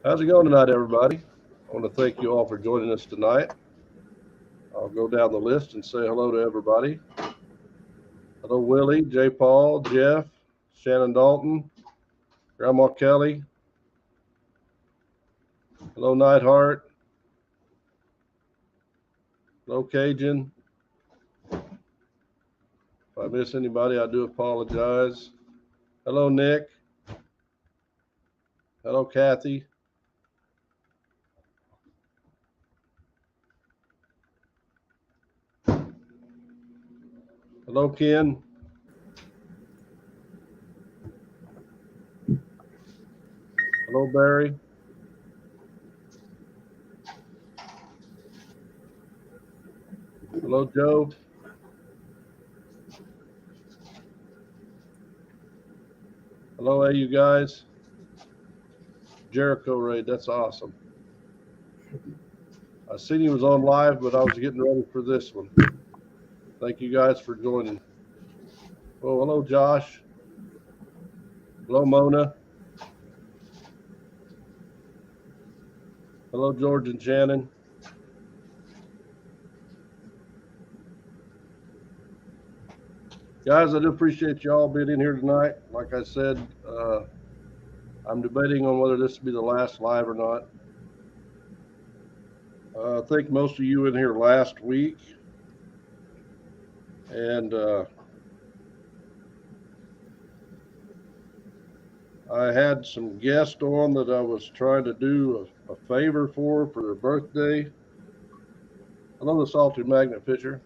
How's it going tonight, everybody? I want to thank you all for joining us tonight. I'll go down the list and say hello to everybody. Hello, Willie, J. Paul, Jeff, Shannon Dalton, Grandma Kelly. Hello, Nightheart. Hello, Cajun. If I miss anybody, I do apologize. Hello, Nick. Hello, Kathy. Hello, Ken. Hello, Barry. Hello, Joe. Hello, hey, you guys. Jericho Raid, that's awesome. I seen he was on live, but I was getting ready for this one. Thank you guys for joining. Oh, hello, Josh. Hello, Mona. Hello, George and Shannon. Guys, I do appreciate you all being in here tonight. Like I said, I'm debating on whether this will be the last live or not. I think most of you in here last week. And I had some guests on that I was trying to do a favor for their birthday. Hello, the Salty Magnet Fisher.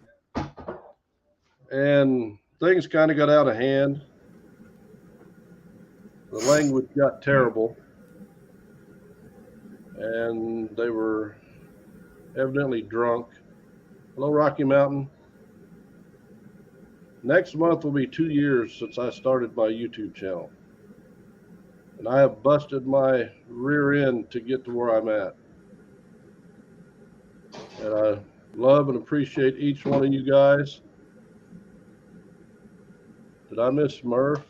And things kind of got out of hand. The language got terrible. And they were evidently drunk. Hello, Rocky Mountain. Next month will be 2 years since I started my YouTube channel. And I have busted my rear end to get to where I'm at. And I love and appreciate each one of you guys. Did I miss Murph?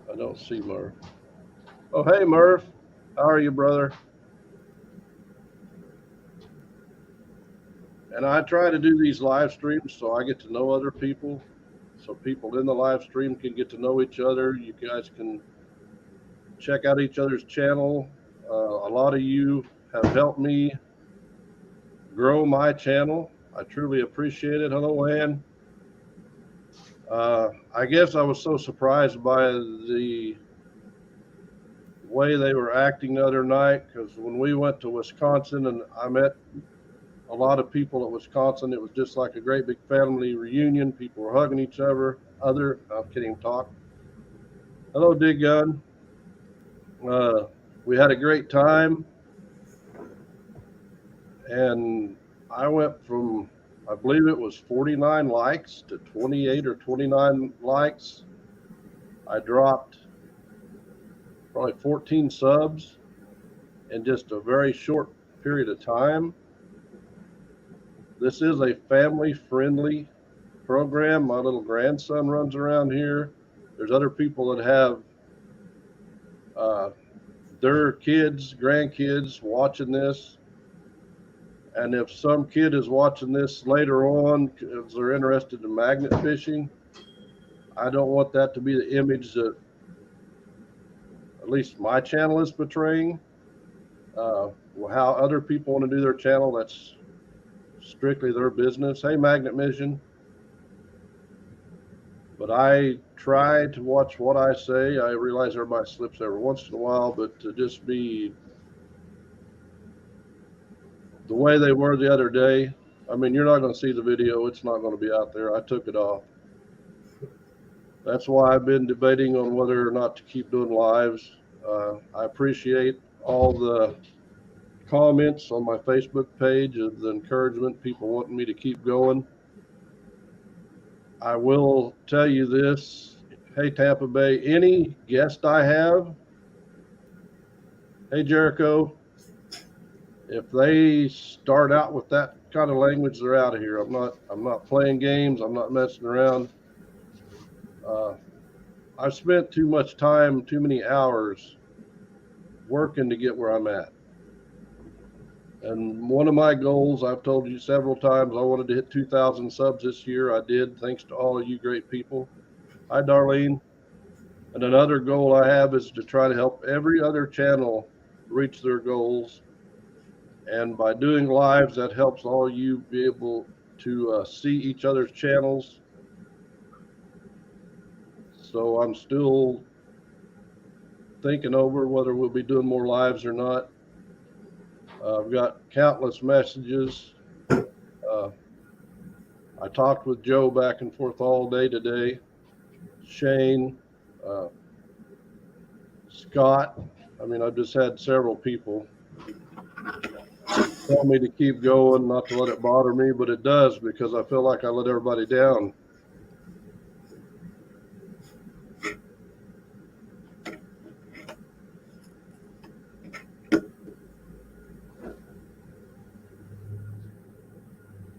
I don't see Murph. Oh, hey, Murph. How are you, brother? And I try to do these live streams so I get to know other people, so people in the live stream can get to know each other. You guys can check out each other's channel. A lot of you have helped me grow my channel. I truly appreciate it. Hello, Ann. I guess I was so surprised by the way they were acting the other night, because when we went to Wisconsin and I met a lot of people at Wisconsin, it was just like a great big family reunion. People were hugging each other. I can't even talk. Hello, Dig Gun. We had a great time, and I went from, I believe it was 49 likes to 28 or 29 likes. I dropped probably 14 subs in just a very short period of time. This is a family-friendly program. My little grandson runs around here. There's other people that have their kids, grandkids watching this. And if some kid is watching this later on because they're interested in magnet fishing, I don't want that to be the image that at least my channel is portraying. How other people want to do their channel, that's strictly their business. Hey, Magnet Mission. But I try to watch what I say. I realize everybody slips every once in a while, but to just be the way they were the other day, I mean, you're not going to see the video. It's not going to be out there. I took it off. That's why I've been debating on whether or not to keep doing lives. I appreciate all the comments on my Facebook page of the encouragement, people wanting me to keep going. I will tell you this. Hey, Tampa Bay, any guest I have, hey, Jericho, if they start out with that kind of language, they're out of here. I'm not playing games. I'm not messing around. I've spent too much time, too many hours working to get where I'm at. And one of my goals, I've told you several times, I wanted to hit 2,000 subs this year. I did, thanks to all of you great people. Hi, Darlene. And another goal I have is to try to help every other channel reach their goals. And by doing lives, that helps all you be able to see each other's channels. So I'm still thinking over whether we'll be doing more lives or not. I've got countless messages. I talked with Joe back and forth all day today. Shane, Scott. I mean, I've just had several people tell me to keep going, not to let it bother me, but it does because I feel like I let everybody down.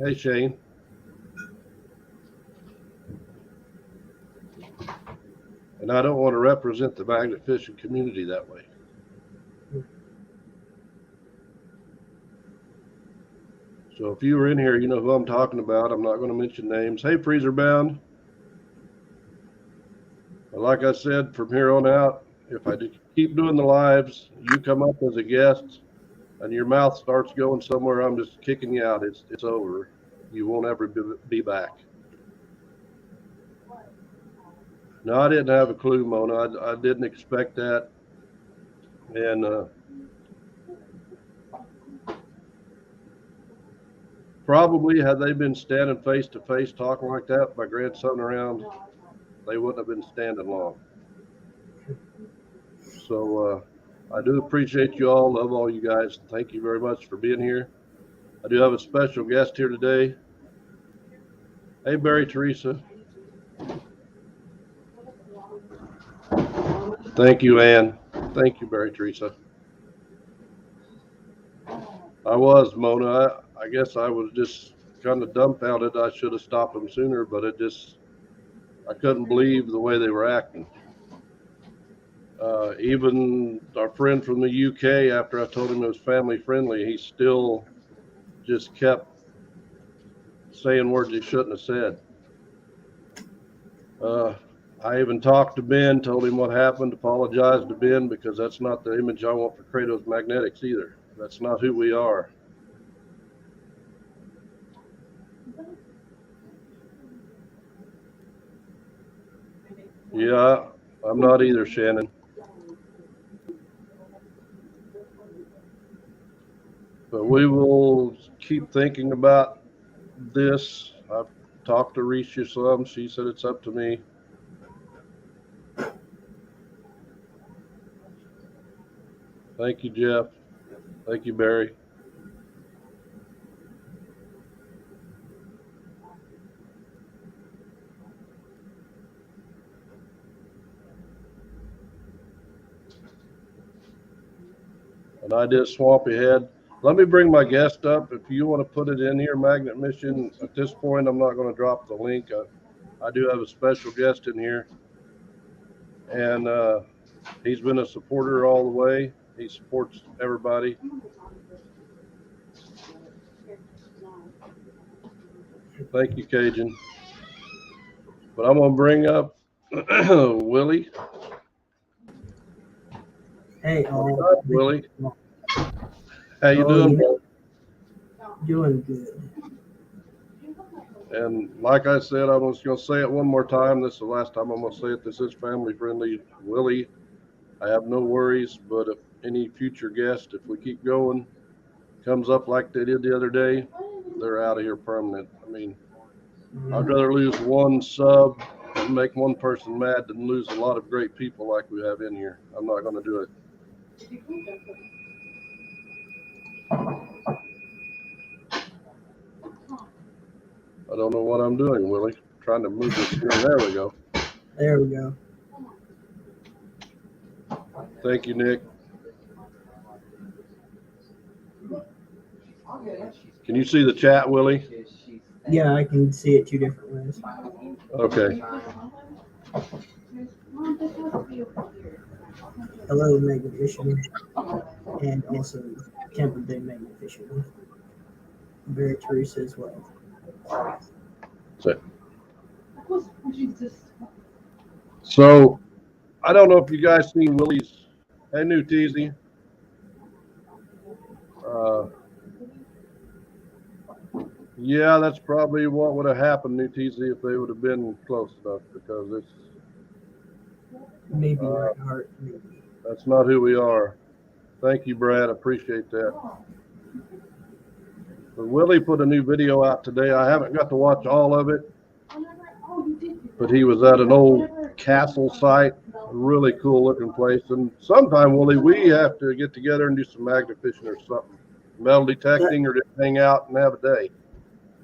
Hey, Shane. And I don't want to represent the magnet fishing community that way. So if you were in here, you know who I'm talking about. I'm not going to mention names. Hey, Freezer Bound. And like I said, from here on out, if I keep doing the lives, you come up as a guest and your mouth starts going somewhere, I'm just kicking you out. It's over. You won't ever be back. No, I didn't have a clue, Mona. I didn't expect that. And probably had they been standing face to face talking like that, my grandson around, they wouldn't have been standing long. So I do appreciate you all. Love all you guys. Thank you very much for being here. I do have a special guest here today. Hey, Barry Teresa. Thank you, Ann. Thank you, Barry Teresa. I was, Mona. I guess I was just kind of dumbfounded. I should have stopped them sooner, but I couldn't believe the way they were acting. Even our friend from the UK, after I told him it was family friendly, he still just kept saying words he shouldn't have said. I even talked to Ben, told him what happened, apologized to Ben because that's not the image I want for Kratos Magnetics either. That's not who we are. Yeah, I'm not either, Shannon. But we will keep thinking about this. I've talked to Risha some. She said it's up to me. Thank you, Jeff. Thank you, Barry. And I did Swampy Head. Let me bring my guest up. If you want to put it in here, Magnet Mission, at this point, I'm not going to drop the link. I do have a special guest in here. And he's been a supporter all the way. He supports everybody. Thank you, Cajun. But I'm going to bring up Willie. Hey, Willie. How you doing, bro? Doing good. And like I said, I'm just going to say it one more time. This is the last time I'm going to say it. This is family friendly. Willie, I have no worries, but if any future guest, if we keep going, comes up like they did the other day, they're out of here permanent. I mean, I'd rather lose one sub and make one person mad than lose a lot of great people like we have in here. I'm not going to do it. I don't know what I'm doing, Willie. I'm trying to move this here. There we go. There we go. Thank you, Nick. Can you see the chat, Willie? Yeah, I can see it two different ways. Okay. Hello, Magnificent, and also Tampa Bay Magnificent. Very Teresa as well. So I don't know if you guys seen Willie's. Hey, New Teasy. Yeah, that's probably what would have happened, New Teasy, if they would have been close enough, because it's Maybe Reinhardt, maybe. that's not who we are. Thank you, Brad. Appreciate that. But Willie put a new video out today. I haven't got to watch all of it, but he was at an old castle site, a really cool looking place. And sometime, Willie, we have to get together and do some magnet fishing or something, metal detecting, or just hang out and have a day.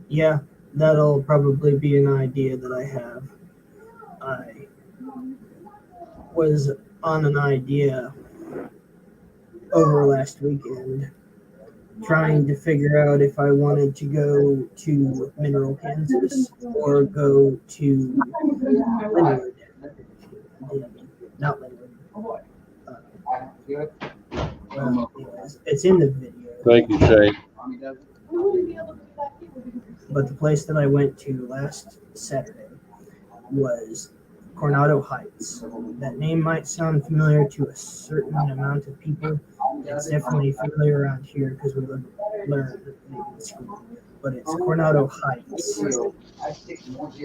Yeah, that'll probably be an idea that I have. I was on an idea over last weekend trying to figure out if I wanted to go to Mineral, Kansas or go to Linwood. Not Linwood. Well, anyways, it's in the video. Thank you, Shane. But the place that I went to last Saturday was Coronado Heights. That name might sound familiar to a certain amount of people. It's definitely familiar around here because we learned it in school. But it's Coronado Heights.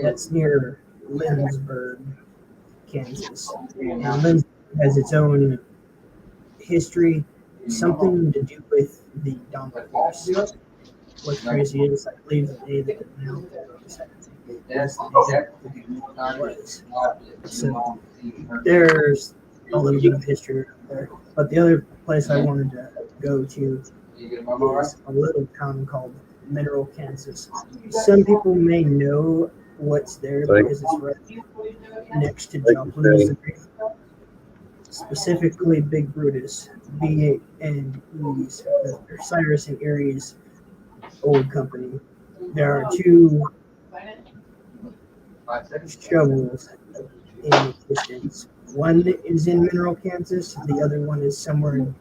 That's near Lindsborg, Kansas. Now, Lindsborg has its own history, something to do with the donkey horse. What's crazy is I believe the day that it melted on Saturday was. So there's a little bit of history there. But the other place I wanted to go to is a little town called Mineral, Kansas. Some people may know what's there because it's right next to Joplin, Missouri. Specifically Big Brutus, B8 and E's, Cyrus and Aries old company. There are two shovels in existence. One is in Mineral, Kansas. The other one is somewhere in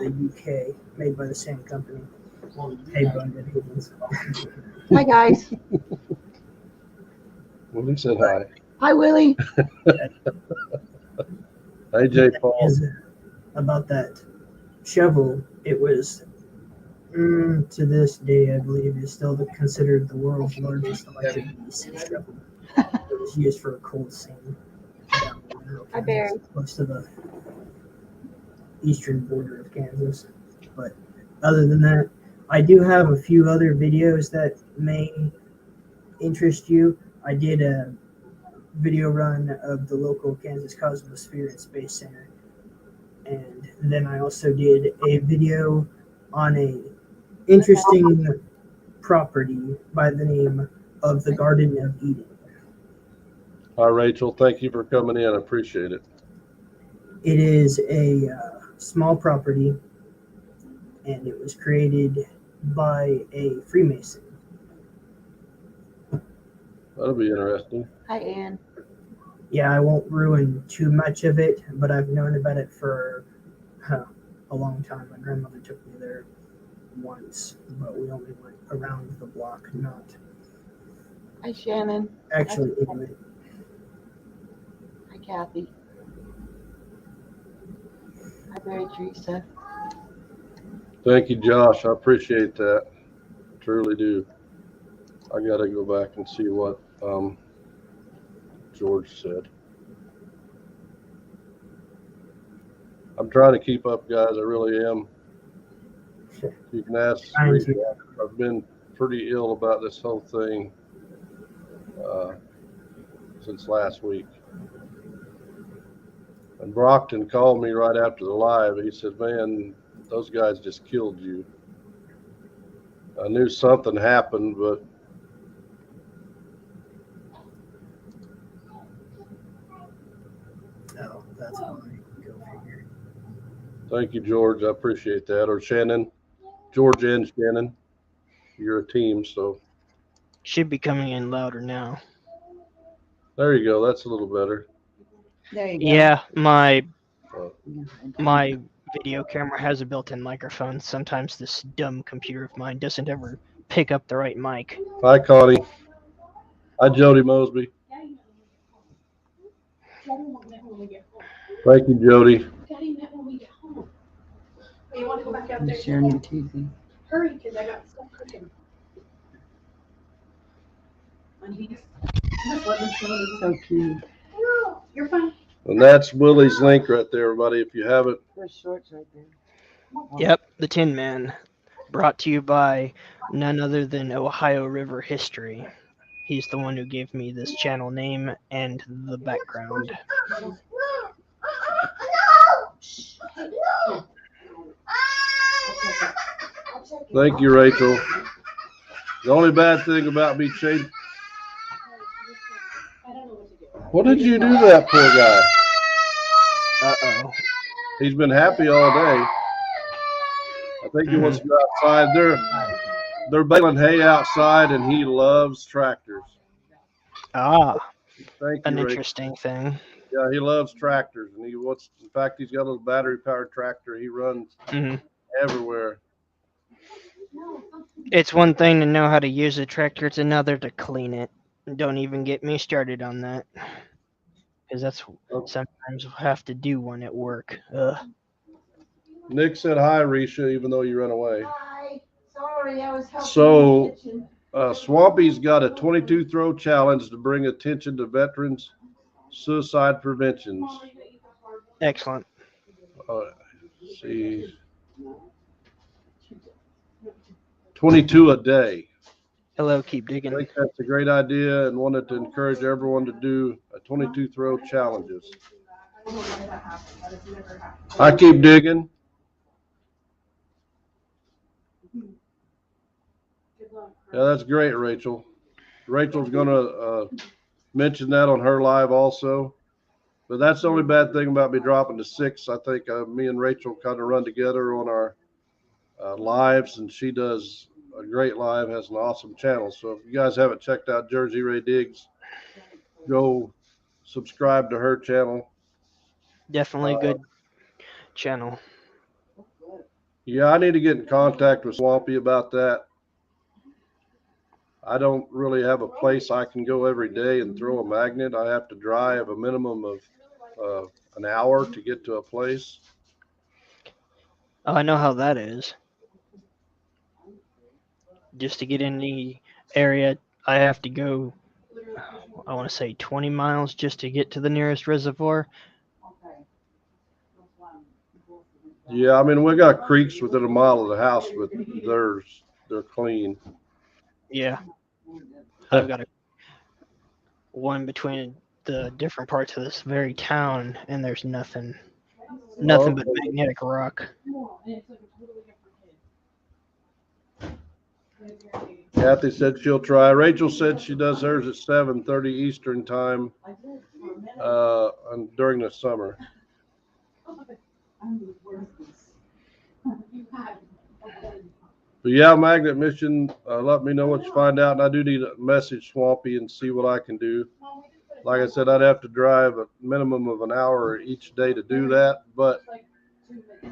the UK, made by the same company. Hey, Bunded Higgins. Hi, guys. Willie said hi. Hi, Willie. Hey, J. Paul. About that shovel, it was to this day, I believe, is still considered the world's largest electric shovel. It was used for a cold seam down in Mineral, Kansas, close to the eastern border of Kansas. But other than that, I do have a few other videos that may interest you. I did a video run of the local Kansas Cosmosphere and Space Center. And then I also did a video on a interesting property by the name of the Garden of Eden. Hi, Rachel. Thank you for coming in. I appreciate it. It is a small property, and it was created by a Freemason. That'll be interesting. Hi, Ann. Yeah, I won't ruin too much of it, but I've known about it for a long time. My grandmother took me there once, but we only went around the block, not Hi, Shannon. actually in it. Hi, Kathy. Hi, Mary Teresa. Thank you, Josh. I appreciate that. Truly do. I got to go back and see what George said. I'm trying to keep up, guys. I really am. You can ask. I've been pretty ill about this whole thing since last week. And Brockton called me right after the live. He said, "Man, those guys just killed you." I knew something happened, but No, that's fine. Go figure. thank you, George. I appreciate that. Or Shannon, George and Shannon, you're a team, so Should be coming in louder now. there you go. That's a little better. There you go. Yeah, my Uh, my video camera has a built-in microphone. Sometimes this dumb computer of mine doesn't ever pick up the right mic. Hi, Connie. Hi, Jody Mosby. Thank you, Jody. I'm sharing the TV. So cute. And that's Willie's link right there, everybody. If you haven't, There's shorts right there. Yep, the Tin Man, brought to you by none other than Ohio River History. He's the one who gave me this channel name and the background. thank you, Rachel. The only bad thing about me changing. What did you do to that poor guy? Uh-oh. He's been happy all day. I think he wants to go outside. They're baling hay outside, and he loves tractors. Ah, Thank an you, Rachel. interesting thing. Yeah, he loves tractors, and he wants. In fact, he's got a little battery-powered tractor. He runs Mhm. everywhere. It's one thing to know how to use a tractor, it's another to clean it. Don't even get me started on that. Because that's sometimes we'll have to do one at work. Ugh. Nick said hi, Risha, even though you ran away. Hi. Sorry, I was helping So- in the kitchen. Swampy's got a 22 throw challenge to bring attention to veterans suicide preventions. Excellent. Let's see, 22 a day. Hello, keep I digging. think that's a great idea and wanted to encourage everyone to do a 22 throw challenges. I keep digging. Yeah, that's great, Rachel. Rachel's gonna mention that on her live also. But that's the only bad thing about me dropping to 6. I think me and Rachel kind of run together on our lives, and she does a great live, has an awesome channel. So if you guys haven't checked out Jersey Ray Diggs, go subscribe to her channel. Definitely a good channel. Yeah, I need to get in contact with Swampy about that. I don't really have a place I can go every day and throw a magnet. I have to drive a minimum of an hour to get to a place. Oh, I know how that is. Just to get in the area, I have to go, I want to say 20 miles just to get to the nearest reservoir. Yeah, I mean, we got creeks within a mile of the house, but they're clean. Yeah. I've got one between the different parts of this very town, and there's nothing but magnetic rock. Kathy said she'll try. Rachel said she does hers at 7:30 Eastern time during the summer. But yeah, Magnet Mission, let me know what you find out. And I do need to message Swampy and see what I can do. Like I said, I'd have to drive a minimum of an hour each day to do that, but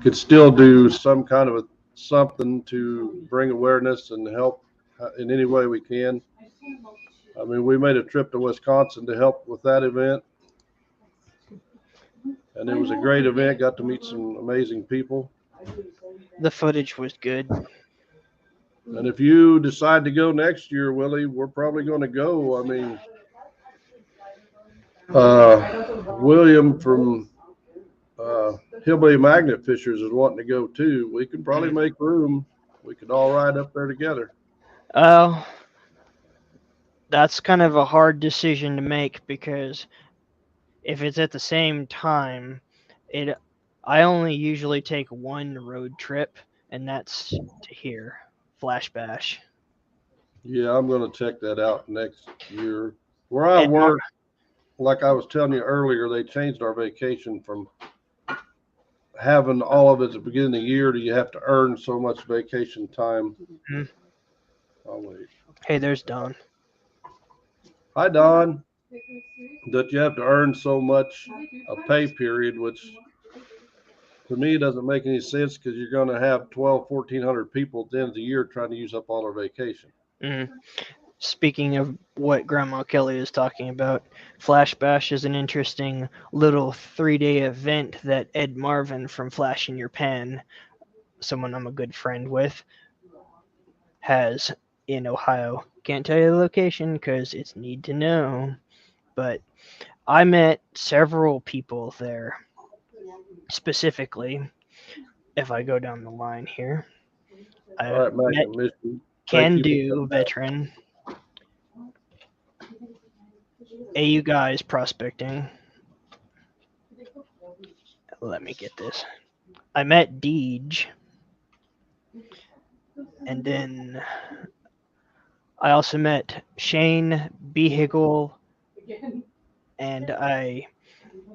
could still do some kind of something to bring awareness and help in any way we can. I mean, we made a trip to Wisconsin to help with that event. And it was a great event, got to meet some amazing people. The footage was good. And if you decide to go next year, Willie, we're probably going to go. I mean, William from Hillbilly Magnet Fishers is wanting to go too. We could probably make room. We could all ride up there together. That's kind of a hard decision to make because if it's at the same time, I only usually take one road trip, and that's to here, Flash Bash. Yeah, I'm going to check that out next year. Where I work, like I was telling you earlier, they changed our vacation from having all of it at the beginning of the year to you have to earn so much vacation time. Mm-hmm. Oh, wait. Hey, there's Don. Hi, Don. that you have to earn so much a pay period, which to me doesn't make any sense because you're going to have 1,200-1,400 people at the end of the year trying to use up all their vacation. Mhm. Speaking of what Grandma Kelly is talking about, Flash Bash is an interesting little 3-day event that Ed Marvin from Flash in Your Pan, someone I'm a good friend with, has in Ohio. Can't tell you the location because it's need to know, but I met several people there. Specifically, if I go down the line here, All I right, met Magnet Mission. Can Thank you for Do coming back. veteran, AU Guys Prospecting. Let me get this. I met Deej, and then I also met Shane Vehicle, and I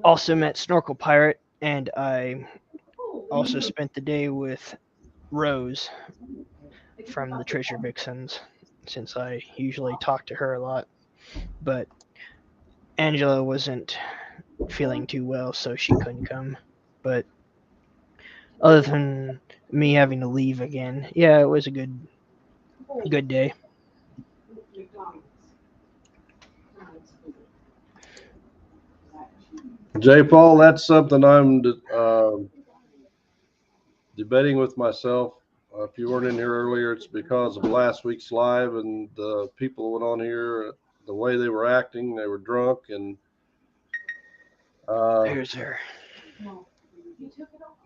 also met Snorkel Pirate, and I also spent the day with Rose from the Treasure Vixens, since I usually talk to her a lot. But Angela wasn't feeling too well, so she couldn't come. But other than me having to leave again, yeah, it was a good day. J. Paul, that's something I'm debating with myself. If you weren't in here earlier, it's because of last week's live and the people who went on here, the way they were acting, they were drunk, and Here's her.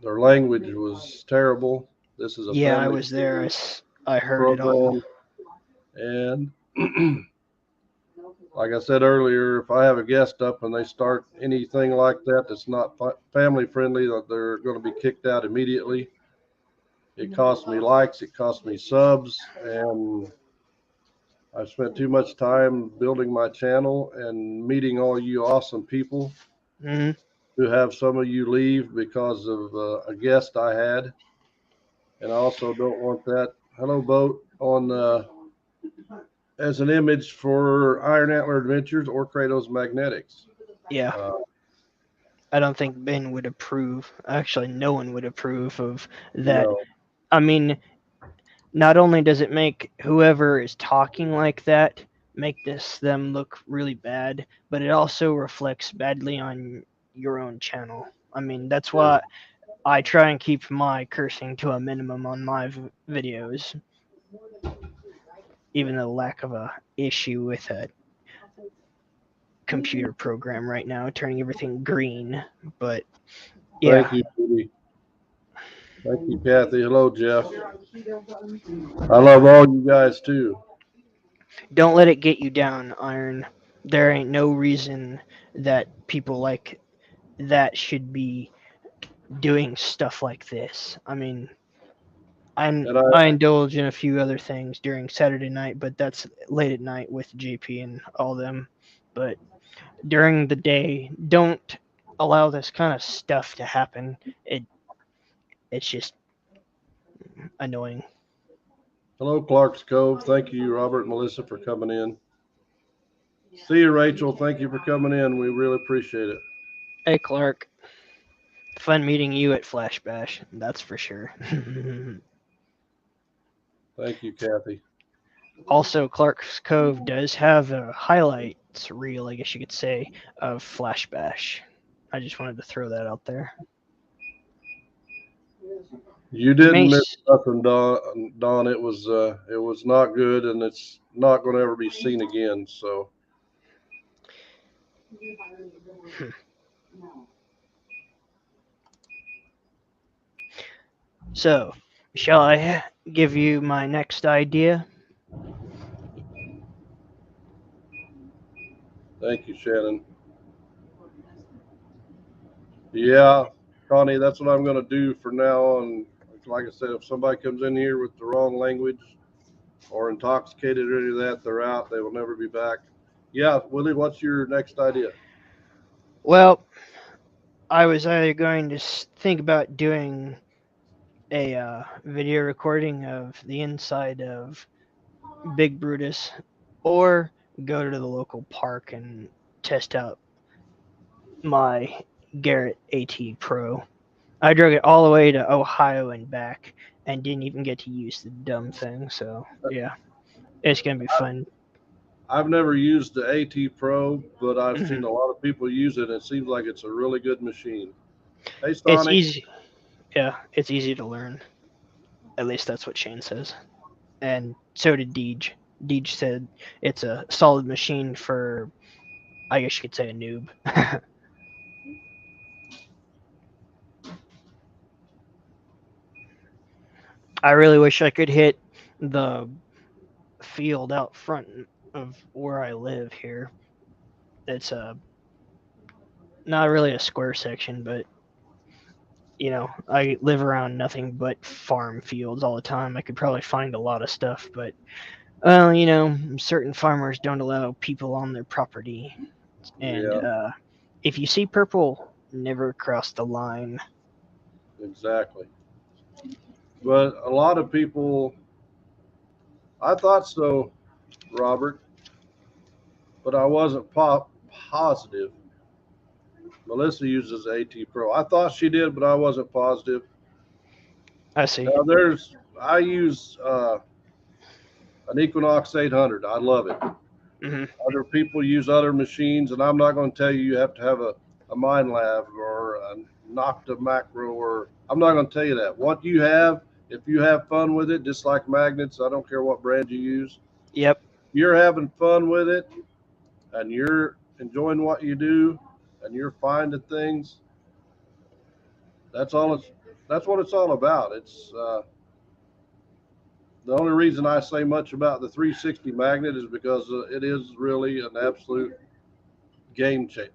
their language was terrible. This is a Yeah, I family was there. I heard it all. program, and like I said earlier, if I have a guest up and they start anything like that that's not family friendly, that they're going to be kicked out immediately. It costs me likes, it costs me subs, and I've spent too much time building my channel and meeting all you awesome people. Hmm. To have some of you leave because of a guest I had, and I also don't want that hello boat on as an image for Iron Antler Adventures or Kratos Magnetics. Yeah. Uh, I don't think Ben would approve. Actually, no one would approve of that. no, I mean, not only does it make whoever is talking like that make them look really bad, but it also reflects badly on your own channel. I mean, that's why I try and keep my cursing to a minimum on my videos, even the lack of a issue with a computer program right now turning everything green. But yeah, thank you, Judy. Thank you, Kathy. Hello, Jeff. I love all you guys too. don't let it get you down, Iron. There ain't no reason that people like that should be doing stuff like this. I mean, And I indulge in a few other things during Saturday night, but that's late at night with JP and all them. But during the day, don't allow this kind of stuff to happen. It's just annoying. hello, Clark's Cove. Thank you, Robert and Melissa, for coming in. See you, Rachel. Thank you for coming in. We really appreciate it. Hey, Clark. Fun meeting you at Flash Bash. That's for sure. Thank you, Kathy. Also, Clark's Cove does have a highlights reel, I guess you could say, of Flash Bash. I just wanted to throw that out there. You didn't Mace, miss nothing, Don. It was not good, and it's not going to ever be seen again. So so, shall I give you my next idea? thank you, Shannon. Yeah, Connie, that's what I'm going to do for now on. Like I said, if somebody comes in here with the wrong language or intoxicated or any of that, they're out. They will never be back. Yeah, Willie, what's your next idea? Well, I was either going to think about doing a video recording of the inside of Big Brutus, or go to the local park and test out my Garrett AT Pro. I drug it all the way to Ohio and back, and didn't even get to use the dumb thing. So yeah, it's gonna be fun. I've never used the AT Pro, but I've Mhm. seen a lot of people use it. And it seems like it's a really good machine. Hey, It's Sonic. easy. Yeah, it's easy to learn. At least that's what Shane says. And so did Deej. Deej said it's a solid machine for, I guess you could say, a noob. I really wish I could hit the field out front of where I live here. It's not really a square section, but I live around nothing but farm fields all the time. I could probably find a lot of stuff, but well, certain farmers don't allow people on their property. And Yeah, if you see purple, never cross the line. exactly. But a lot of people, I thought so, Robert, but I wasn't positive. Melissa uses AT Pro. I thought she did, but I wasn't positive. I see. Now I use an Equinox 800. I love it. Hmm. Other people use other machines, and I'm not going to tell you you have to have a MindLab or a Nocta Macro, or I'm not going to tell you that. What you have, if you have fun with it, just like magnets, I don't care what brand you use. Yep. You're having fun with it, and you're enjoying what you do, and you're finding things. That's all it's. That's what it's all about. It's the only reason I say much about the 360 magnet is because it is really an absolute game changer.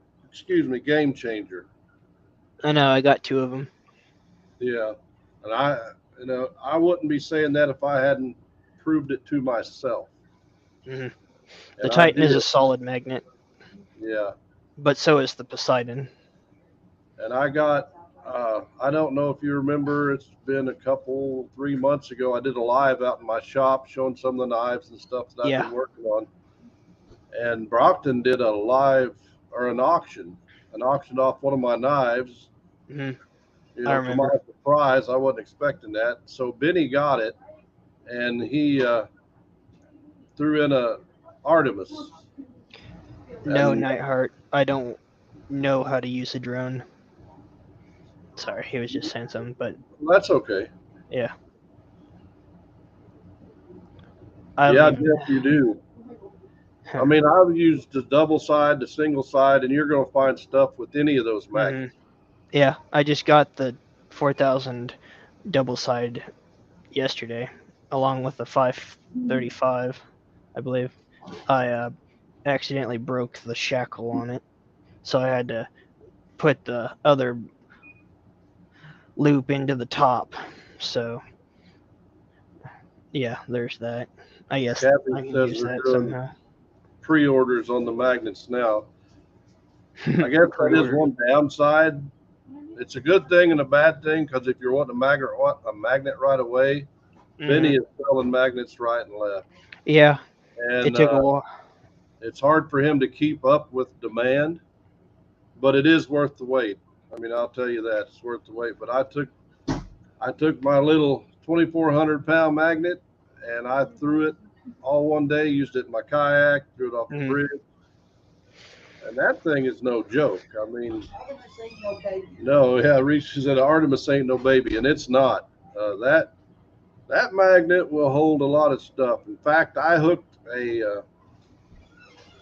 Game changer. I know. I got two of them. Yeah, and I wouldn't be saying that if I hadn't proved it to myself, Hmm. The and I Titan is a did. solid magnet, Yeah, but so is the Poseidon. and I got. I don't know if you remember. It's been 3 months ago. I did a live out in my shop showing some of the knives and stuff that I've Yeah. been working on. And Brockton did a live or an auction off one of my knives. Hmm. You I know, to my remember. surprise, I wasn't expecting that. So Benny got it, and he threw in a Artemis. No, And Nightheart. I don't know how to use a drone. Sorry, he was just saying something, but that's okay. yeah. Yeah, Um. Jeff, you do. I mean, I've used the double side, the single side, and you're going to find stuff with any of those Hmm. magnets. Yeah, I just got the 4000 double side yesterday, along with the 535, I believe. I accidentally broke the shackle on it, so I had to put the other loop into the top. So yeah, there's that. I guess Kathy I can says use they're that doing somehow. pre-orders on the magnets now. I guess that is Pre-order. one downside. It's a good thing and a bad thing because if you're wanting a magnet right away, Benny is selling magnets right and left, Yeah, it and took a while. it's hard for him to keep up with demand. But it is worth the wait. I mean, I'll tell you that it's worth the wait. But I took my little 2,400-pound magnet and I threw it all one day. Used it in my kayak, threw it off the Mhm. bridge, and that thing is no joke. I mean, no, yeah, Reese said Artemis ain't no baby, and it's not. That magnet will hold a lot of stuff. In fact, I hooked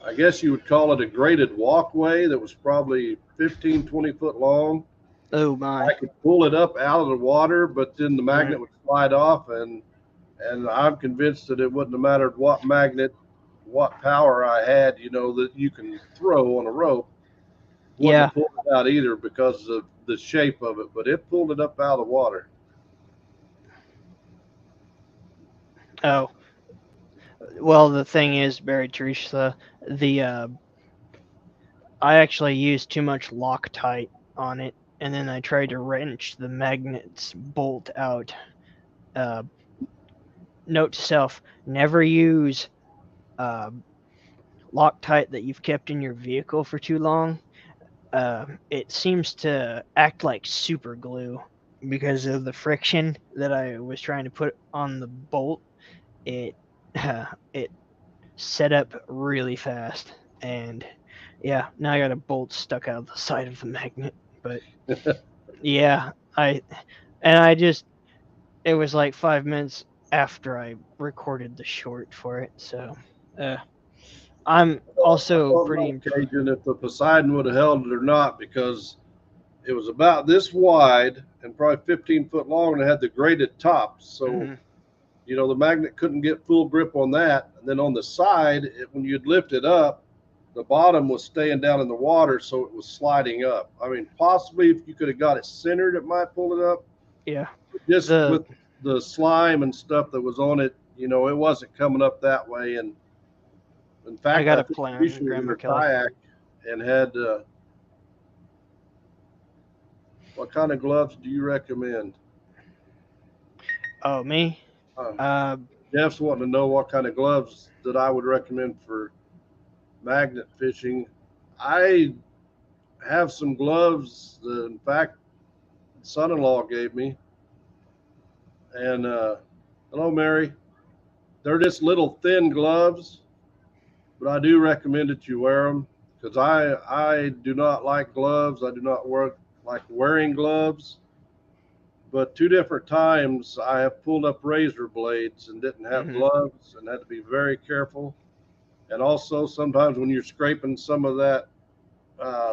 I guess you would call it a graded walkway that was probably 15, 20 foot long. Oh my. I could pull it up out of the water, but then the magnet would slide off, and I'm convinced that it wouldn't have mattered what magnet, what power I had, that you can throw on a rope, wouldn't Yeah. have pulled it out either because of the shape of it, but it pulled it up out of the water. Oh. Well, the thing is, Barry Teresa, the I actually used too much Loctite on it, and then I tried to wrench the magnet's bolt out. Uh, Note to self: never use uh, Loctite that you've kept in your vehicle for too long. it seems to act like super glue because of the friction that I was trying to put on the bolt. It it set up really fast, and yeah, now I got a bolt stuck out of the side of the magnet. But yeah, I just it was like 5 minutes after I recorded the short for it, so uh, I'm I also don't pretty know, Cajun, if the Poseidon would have held it or not, because it was about this wide and probably 15 foot long and it had the graded top. So, Mhm. the magnet couldn't get full grip on that. And then on the side, when you'd lift it up, the bottom was staying down in the water, so it was sliding up. I mean, possibly if you could have got it centered, it might pull it up. Yeah, Just the with the slime and stuff that was on it, it wasn't coming up that way. And in I fact, got I a think plan, Alicia was in Grandma her Kelly. kayak and had what kind of gloves do you recommend? Oh, me? Uh, Uh, Jeff's wanting to know what kind of gloves that I would recommend for magnet fishing. I have some gloves that, in fact, son-in-law gave me. And hello, Mary. They're just little thin gloves, but I do recommend that you wear them because I do not like gloves. I do not like wearing gloves. But two different times I have pulled up razor blades and didn't have mhm. gloves and had to be very careful. And also sometimes when you're scraping some of that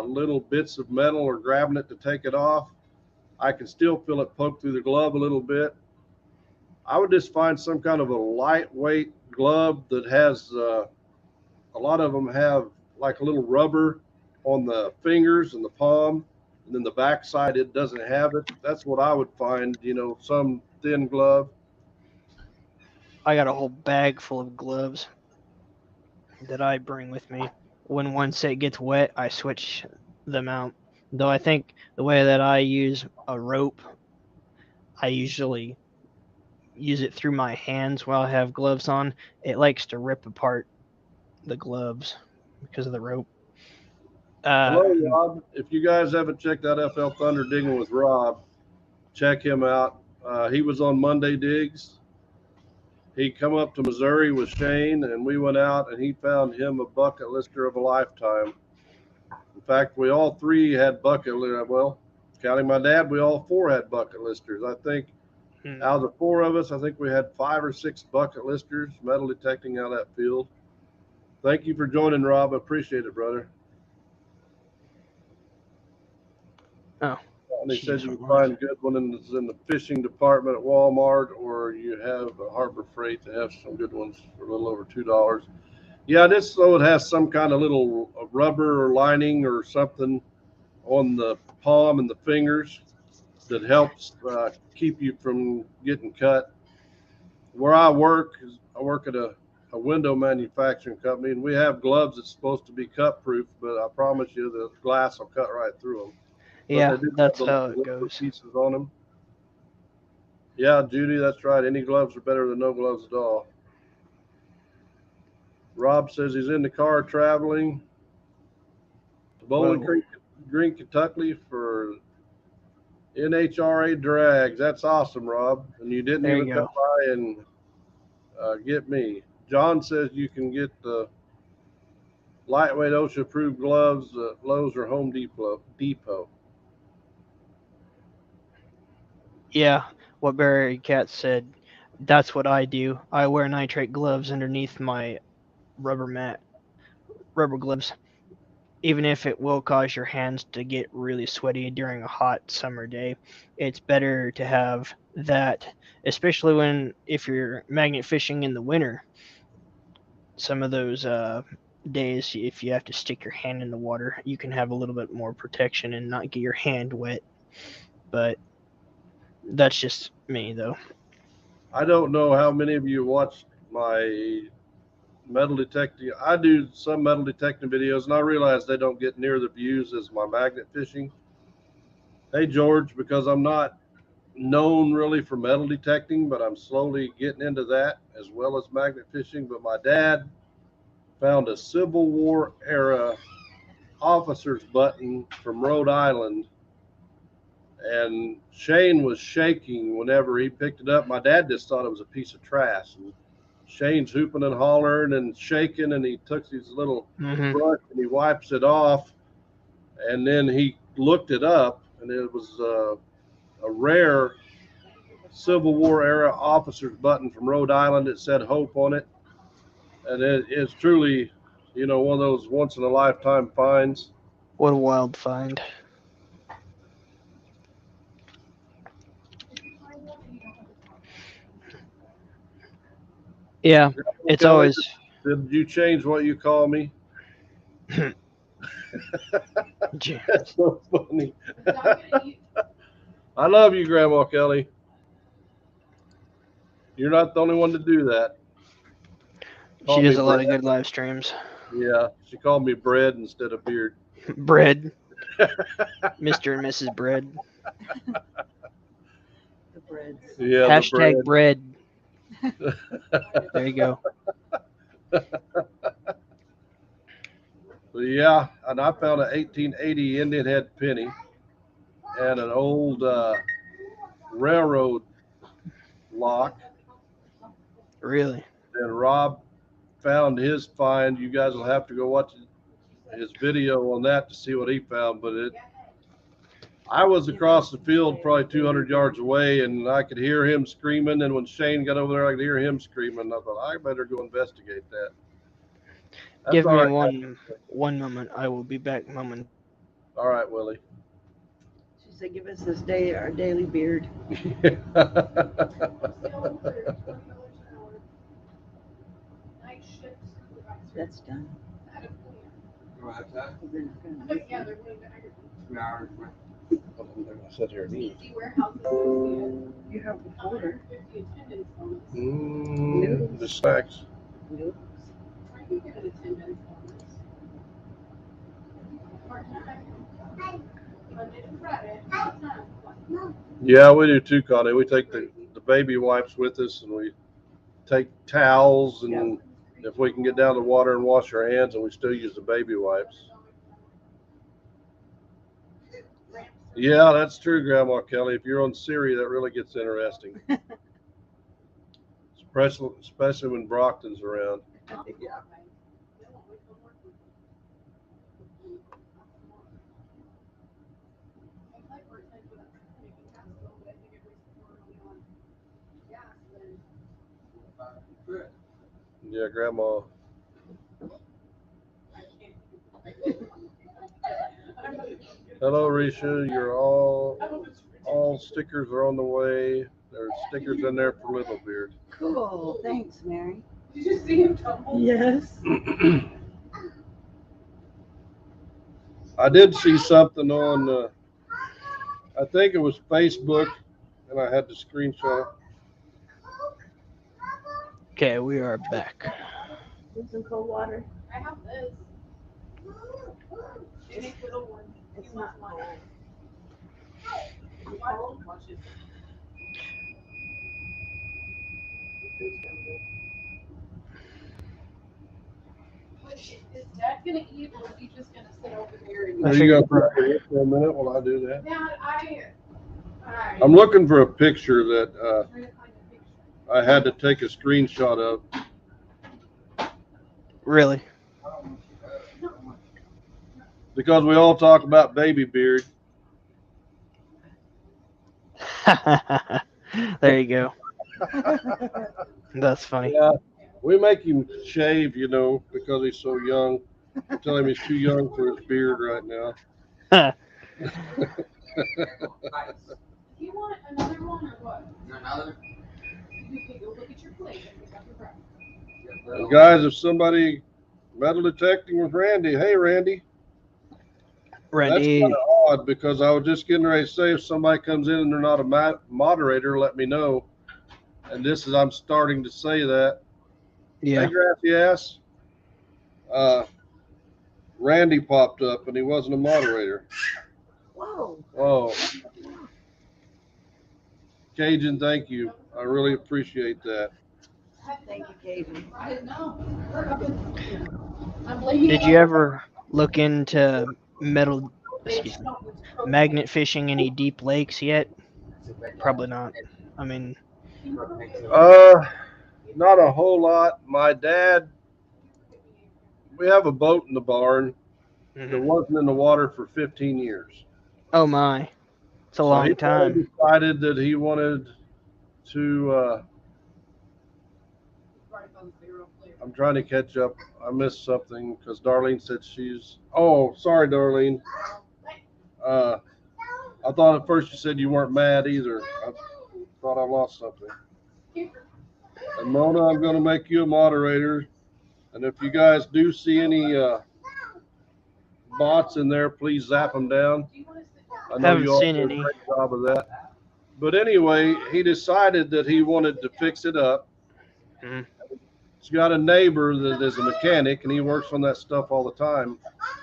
little bits of metal or grabbing it to take it off, I can still feel it poke through the glove a little bit. I would just find some kind of a lightweight glove that has a lot of them have like a little rubber on the fingers and the palm, and then the backside it doesn't have it. That's what I would find. Some thin glove. I got a whole bag full of gloves that I bring with me. When one set gets wet, I switch them out. Though I think the way that I use a rope, I usually use it through my hands while I have gloves on. It likes to rip apart the gloves because of the rope. Uh, Hello, Rob. If you guys haven't checked out FL Thunder Digging with Rob, check him out. He was on Monday Digs. He come up to Missouri with Shane, and we went out, and he found him a bucket lister of a lifetime. In fact, we all three had well, counting my dad, we all four had bucket listers. I think hmm. out of the four of us, I think we had 5 or 6 bucket listers metal detecting out of that field. Thank you for joining, Rob. I appreciate it, brother. Oh, And they she said just you went can live. find good one in the fishing department at Walmart, or you have a Harbor Freight. They have some good ones for a little over $2. Yeah, this so it has some kind of little rubber or lining or something on the palm and the fingers that helps keep you from getting cut. Where I work at a window manufacturing company, and we have gloves that's supposed to be cut proof, but I promise you the glass will cut right through them. But they Yeah, do have that's the how it little goes. pieces on them. Yeah, Judy, that's right. Any gloves are better than no gloves at all. Rob says he's in the car traveling to Bowling Whoa. Creek, Green, Kentucky for NHRA drags. That's awesome, Rob. And you didn't There even you come go. by and get me. John says you can get the lightweight OSHA approved gloves at Lowe's or Home Depot. Yeah, what Barry Cat said. That's what I do. I wear nitrate gloves underneath my rubber mat, rubber gloves, even if it will cause your hands to get really sweaty during a hot summer day. It's better to have that, especially if you're magnet fishing in the winter. Some of those days, if you have to stick your hand in the water, you can have a little bit more protection and not get your hand wet. But that's just me, though. I don't know how many of you watched my metal detecting. I do some metal detecting videos, and I realize they don't get near the views as my magnet fishing. Hey, George, because I'm not known really for metal detecting, but I'm slowly getting into that as well as magnet fishing. But my dad found a Civil War era officer's button from Rhode Island, and Shane was shaking whenever he picked it up. My dad just thought it was a piece of trash. And Shane's hooping and hollering and shaking, and he took his little brush and he wipes it off, and then he looked it up, and it was a rare Civil War era officer's button from Rhode Island. It said Hope on it, and it is truly, one of those once in a lifetime finds. What a wild find. Yeah, it's Kelly, always. Did you change what you call me? That's so funny. I love you, Grandma Kelly. You're not the only one to do that. She does a lot of good live streams. Yeah, she called me Bread instead of Beard. Bread. Mr. and Mrs. Bread. The breads. Yeah. Hashtag bread. There you go. Yeah, and I found an 1880 Indian head penny and an old railroad lock. Really? And Rob found his find. You guys will have to go watch his video on that to see what he found. But I was across the field, probably 200 yards away, and I could hear him screaming. And when Shane got over there, I could hear him screaming. I thought, I better go investigate that. That's Give me all right. one moment. I will be back moment. All right, Willie. She said, give us this day our daily beard. That's done. What's that? We're gonna do it. 2 hours. Sit here and eat. You have the folder. The snacks. Nope. Yeah, we do too, Connie. We take the baby wipes with us, and we take towels, and if we can get down to water and wash our hands, and we still use the baby wipes. Yeah, that's true, Grandma Kelly. If you're on Siri, that really gets interesting. Especially when Brockton's around. Yeah. Yeah, Grandma. Hello, Risha. You're all stickers are on the way. There's stickers in there for Little Beard. Cool. Thanks, Mary. Did you see him tumble? Yes. I did see something on, I think it was Facebook, and I had to screenshot. Okay, we are back. Get some cold water. I have this. It ain't little one. It's not cold. Watch it. Is Dad gonna eat, or is he just gonna sit over there and? Are you going to put it for a minute while I do that? Dad, I'm looking for a picture that trying to find a picture. I had to take a screenshot of Really? because we all talk about Baby Beard. There you go. That's funny. Yeah, we make him shave, because he's so young. I tell him he's too young for his beard right now. You want another one or what? Another? You can go look at your plate and pick up your breakfast. And guys, if somebody metal detecting with Randy, hey Randy. Randy. That's kind of odd because I was just getting ready to say if somebody comes in and they're not a moderator, let me know. And I'm starting to say that. Yeah. Hey, Grassy Ass. Randy popped up and he wasn't a moderator. Whoa. Oh. Cajun, thank you. I really appreciate that. Thank you, Cajun. I didn't know. I'm blaming Did you ever look into magnet fishing any deep lakes yet? Probably not. I mean, Not a whole lot. My dad, we have a boat in the barn that mhm. wasn't in the water for 15 years. Oh my, it's a So he long time. decided that he wanted to. I'm trying to catch up. I missed something because Darlene said she's. Oh, sorry, Darlene. I thought at first you said you weren't mad either. I thought I lost something. And Mona, I'm going to make you a moderator. And if you guys do see any bots in there, please zap them down. I know Haven't you all seen do a any. great job of that. But anyway, he decided that he wanted to fix it up. Mhm. He's got a neighbor that is a mechanic, and he works on that stuff all the time.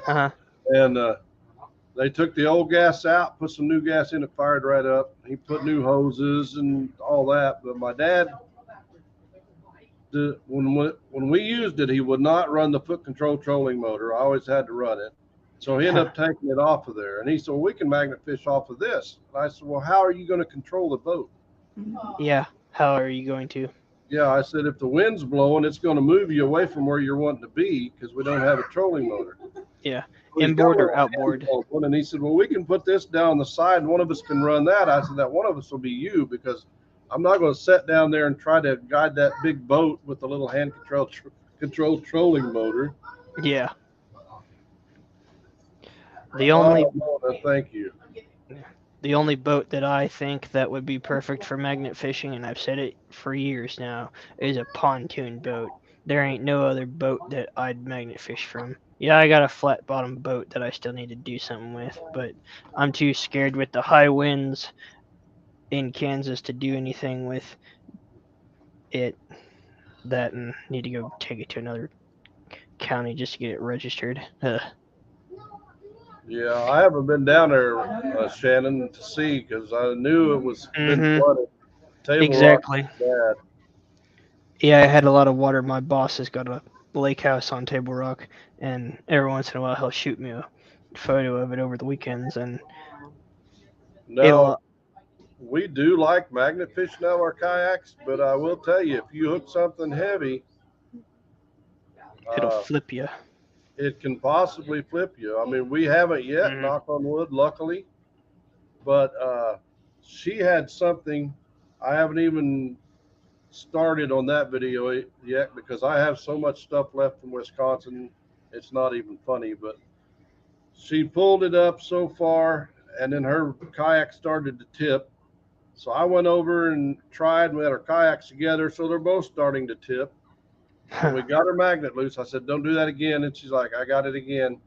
Uh-huh. And they took the old gas out, put some new gas in, it fired right up. He put new hoses and all that. But my dad, when we used it, he would not run the foot control trolling motor. I always had to run it. So he ended up taking it off of there. And he said, well, we can magnet fish off of this. And I said, well, how are you going to control the boat? Yeah. How are you going to? Yeah, I said, if the wind's blowing, it's going to move you away from where you're wanting to be because we don't have a trolling motor. Yeah. Well, he's Inboard got a or little outboard? handheld one, and he said, well, we can put this down the side and one of us can run that. I said, that one of us will be you because I'm not going to sit down there and try to guide that big boat with the little hand controlled trolling motor. Yeah. The only Mona, thank you. the only boat that I think that would be perfect for magnet fishing, and I've said it for years now, is a pontoon boat. There ain't no other boat that I'd magnet fish from. Yeah, I got a flat bottom boat that I still need to do something with, but I'm too scared with the high winds in Kansas to do anything with it. That and need to go take it to another county just to get it registered. Yeah, I haven't been down there, Shannon, to see because I knew it was been Mhm. flooded. Table Exactly. Rock is bad. Yeah, I had a lot of water. My boss has got a lake house on Table Rock, and every once in a while he'll shoot me a photo of it over the weekends, and Now, it'll we do like magnet fishing out of our kayaks, but I will tell you, if you hook something heavy, it'll uh, flip you. it can possibly flip you. I mean, we haven't yet, Mhm. knock on wood, luckily. But she had something. I haven't even started on that video yet because I have so much stuff left from Wisconsin. It's not even funny, but she pulled it up so far, and then her kayak started to tip. So I went over and tried. We had our kayaks together, so they're both starting to tip. And we got her magnet loose. I said, "Don't do that again." And she's like, "I got it again."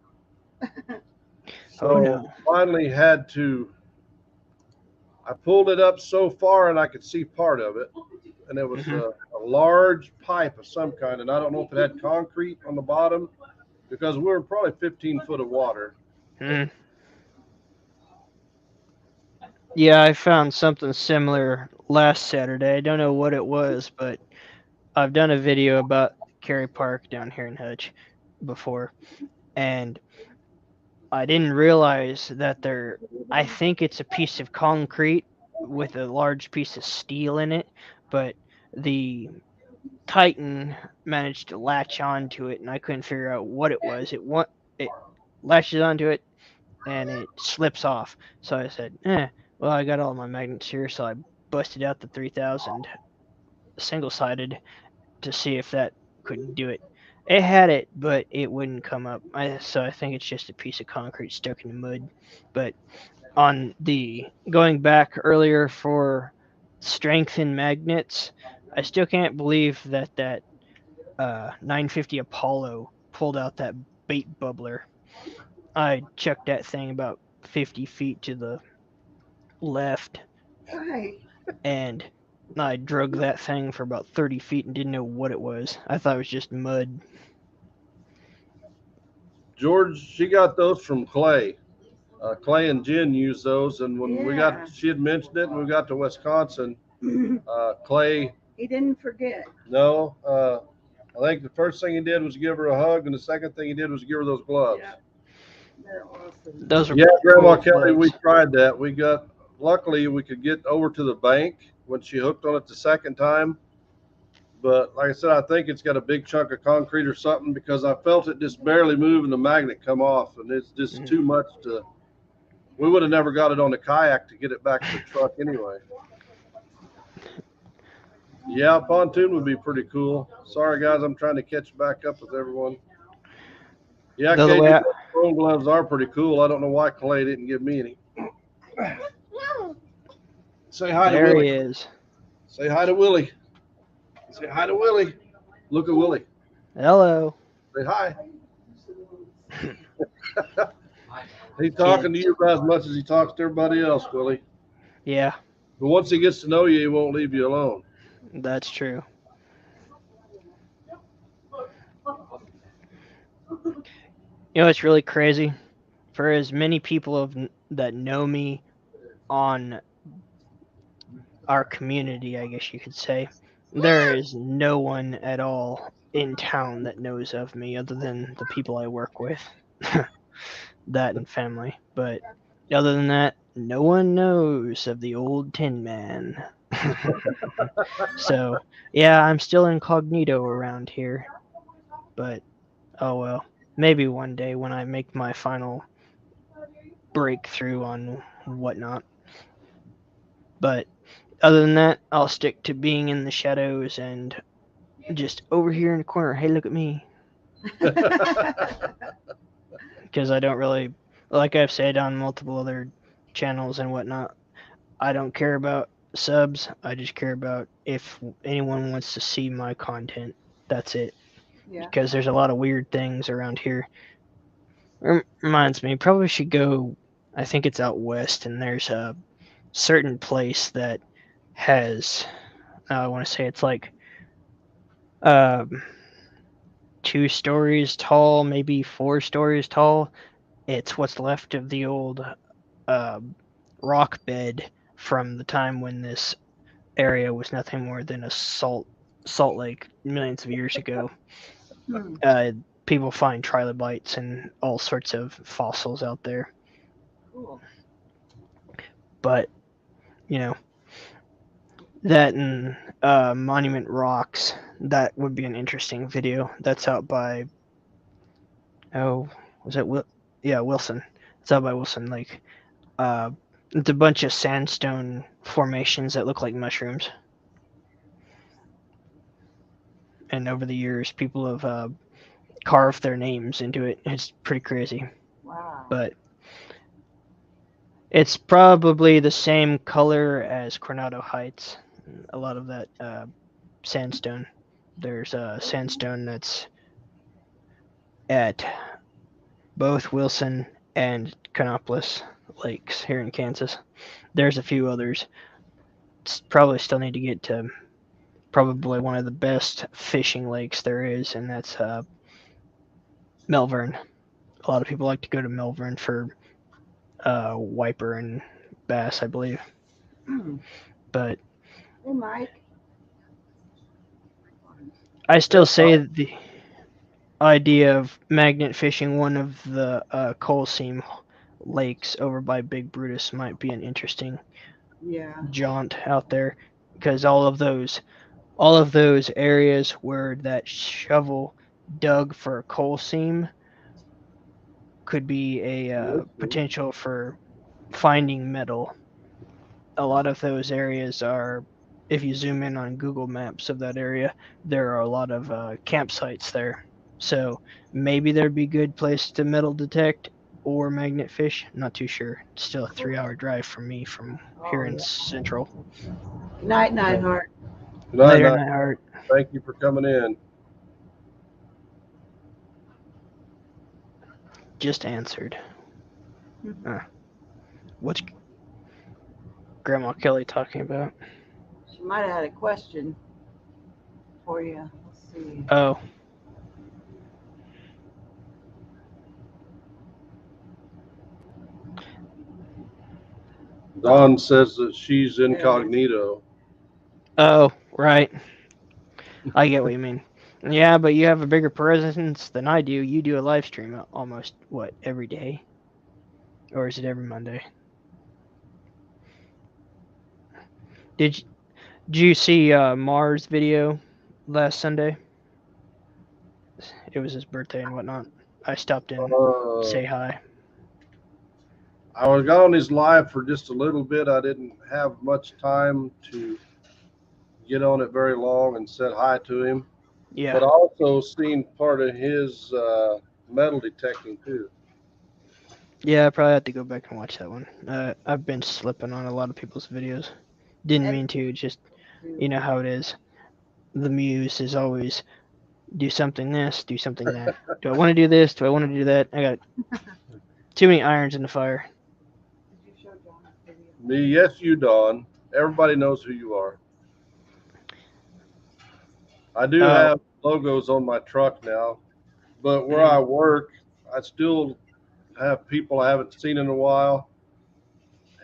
So Oh, no. finally had to. I pulled it up so far, and I could see part of it, and it was Mhm. a large pipe of some kind. And I don't know if it had concrete on the bottom because we were probably 15 foot of water. Mhm. Yeah, I found something similar last Saturday. I don't know what it was, but I've done a video about Cary Park down here in Hutch before, and I didn't realize that I think it's a piece of concrete with a large piece of steel in it, but the Titan managed to latch onto it, and I couldn't figure out what it was. It latches onto it, and it slips off. So I said, well, I got all my magnets here, so I busted out the 3000 single-sided to see if that could do it. It had it, but it wouldn't come up. So I think it's just a piece of concrete stuck in the mud. But on the going back earlier for strength in magnets, I still can't believe that 950 Apollo pulled out that bait bubbler. I chucked that thing about 50 feet to the left, Hi. and I drug that thing for about 30 feet and didn't know what it was. I thought it was just mud. George, she got those from Clay. Clay and Jen used those, and when she had mentioned it, and we got to Wisconsin, Clay. He didn't forget. No, I think the first thing he did was give her a hug, and the second thing he did was give her those gloves. Yeah. They're awesome. Those are Yeah, Grandma cool Kelly, we floats. tried that. Luckily, we could get over to the bank when she hooked on it the second time. But like I said, I think it's got a big chunk of concrete or something because I felt it just barely move and the magnet come off, and it's just too much to. We would have never got it on the kayak to get it back to the truck anyway. Yeah, pontoon would be pretty cool. Sorry guys, I'm trying to catch back up with everyone. Yeah, The other Katie, way I- those foam gloves are pretty cool. I don't know why Clay didn't give me any. Say hi to There he Willie. is. Say hi to Willie. Say hi to Willie. Look at Willie. Hello. Say hi. He's talking to you about as much as he talks to everybody else, Willie. Yeah, But once he gets to know you, he won't leave you alone. that's true. You know, it's really crazy. For as many people that know me on our community, I guess you could say, there is no one at all in town that knows of me other than the people I work with. That and family. But other than that, no one knows of the old Tin Man. So, yeah, I'm still incognito around here. But, oh well. Maybe one day when I make my final breakthrough on whatnot. But other than that, I'll stick to being in the shadows and just over here in the corner. Hey, look at me. Because I don't really, like I've said on multiple other channels and whatnot, I don't care about subs. I just care about if anyone wants to see my content. That's it. Yeah. Because there's a lot of weird things around here. Reminds me, probably should go. I think it's out west, and there's a certain place that has. I want to say it's like 2 stories tall, maybe 4 stories tall. It's what's left of the old rock bed from the time when this area was nothing more than a salt lake millions of years ago. People find trilobites and all sorts of fossils out there. Cool. But, you know, that and Monument Rocks, that would be an interesting video. That's out by, was it Wilson? It's out by Wilson Lake. It's a bunch of sandstone formations that look like mushrooms. And over the years, people have carved their names into it. It's pretty crazy. Wow. But it's probably the same color as Coronado Heights. A lot of that sandstone. There's sandstone that's at both Wilson and Canopolis lakes here in Kansas. There's a few others. Probably still need to get to probably one of the best fishing lakes there is, and that's Melbourne. A lot of people like to go to Melbourne for wiper and bass, I believe. But Hey, Mike. I still say the idea of magnet fishing one of the coal seam lakes over by Big Brutus might be an interesting jaunt out there, because all of those areas where that shovel dug for a coal seam could be a potential for finding metal. A lot of those areas are, if you zoom in on Google Maps of that area, there are a lot of campsites there. So maybe there'd be a good place to metal detect or magnet fish. Not too sure. It's still a 3-hour drive from me from here in Central. Night, Nightheart. Good night, Later, Night. Nightheart. Thank you for coming in. Just answered. What's Grandma Kelly talking about? She might have had a question for you. Let's see. Oh. Dawn says that she's incognito. Oh, right. I get what you mean. Yeah, but you have a bigger presence than I do. You do a live stream almost, every day? Or is it every Monday? Did you see Mars' video last Sunday? It was his birthday and whatnot. I stopped in, say hi. I was on his live for just a little bit. I didn't have much time to get on it very long and said hi to him. Yeah. But I also seen part of his metal detecting too. Yeah, I probably have to go back and watch that one. I've been slipping on a lot of people's videos. Didn't mean to, just, you know how it is. The muse is always do something this, do something that. Do I want to do this? Do I want to do that? I got too many irons in the fire. Did you show John that video? Me, yes, you, Don. Everybody knows who you are. I do have logos on my truck now, but where I work, I still have people I haven't seen in a while.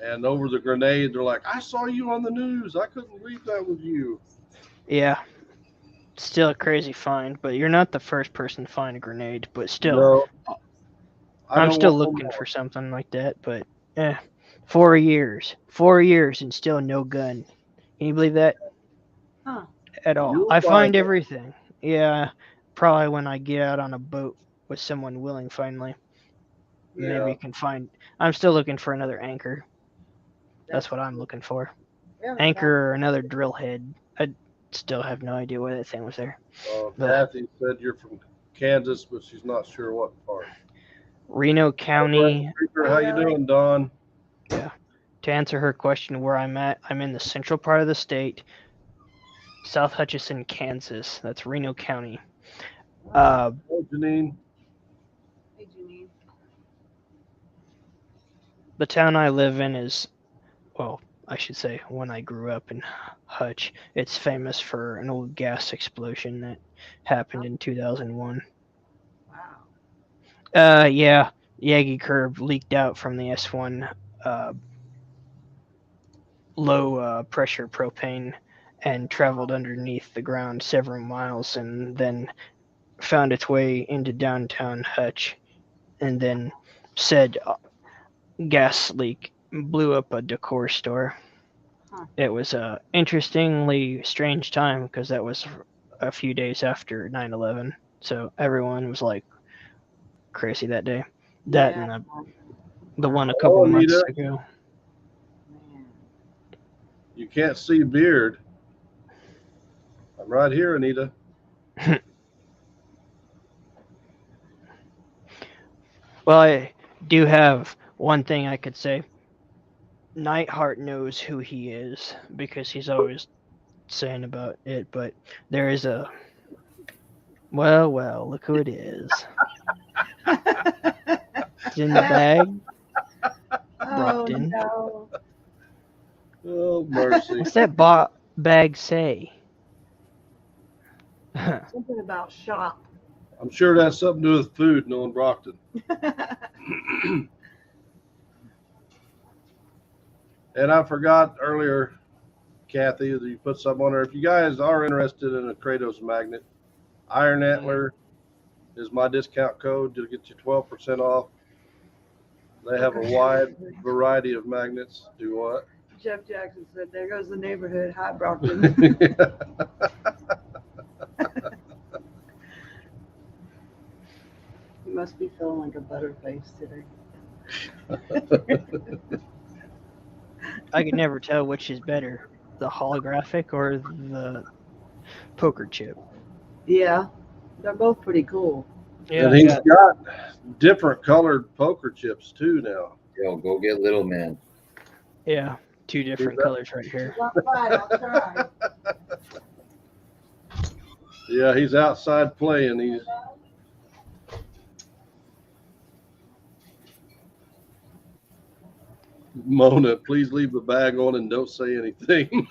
And over the grenade, they're like, I saw you on the news. I couldn't believe that was you. Yeah. Still a crazy find, but you're not the first person to find a grenade, but still. No, I'm still looking for something like that, but 4 years. 4 years and still no gun. Can you believe that? Huh. At all. You'll I find find it. everything. Yeah. Probably when I get out on a boat with someone willing finally. Yeah. Maybe you can find. I'm still looking for another anchor. That's what I'm looking for. Anchor or another drill head. I still have no idea why that thing was there. Kathy said you're from Kansas, but she's not sure what part. Reno County. How you doing, Don? Yeah. To answer her question where I'm at, I'm in the central part of the state, South Hutchinson, Kansas. That's Reno County. Hey, Janine. Hey, Janine. The town I live in is, well, I should say when I grew up in Hutch, it's famous for an old gas explosion that happened in 2001. Wow. Yeah, Yagi curve leaked out from the S1 low pressure propane and traveled underneath the ground several miles and then found its way into downtown Hutch, and then said gas leak blew up a decor store. Huh. It was a interestingly strange time because that was a few days after 9/11, so everyone was like crazy that day. That Yeah. and the one a couple months Anita. ago. Man. You can't see Beard. I'm right here, Anita. Well, I do have one thing I could say. Nightheart knows who he is because he's always saying about it, but there is a well, look who it is. It's in the bag. Brockton. No. Oh, mercy. What's that bag say? Something about shop. I'm sure that's something to do with food, knowing Brockton. And I forgot earlier, Kathy, that you put something on there. If you guys are interested in a Kratos magnet, Iron Antler is my discount code to get you 12% off. They have a wide variety of magnets. Do what? Jeff Jackson said, there goes the neighborhood. Hi, Brockton. You must be feeling like a butterface today. I could never tell which is better, the holographic or the poker chip. Yeah, they're both pretty cool. Yeah, And he's got different colored poker chips too now. Yo, go get little man. yeah, two different colors right here. Not bad, I'll try. Yeah, he's outside playing. He's Mona, please leave the bag on and don't say anything.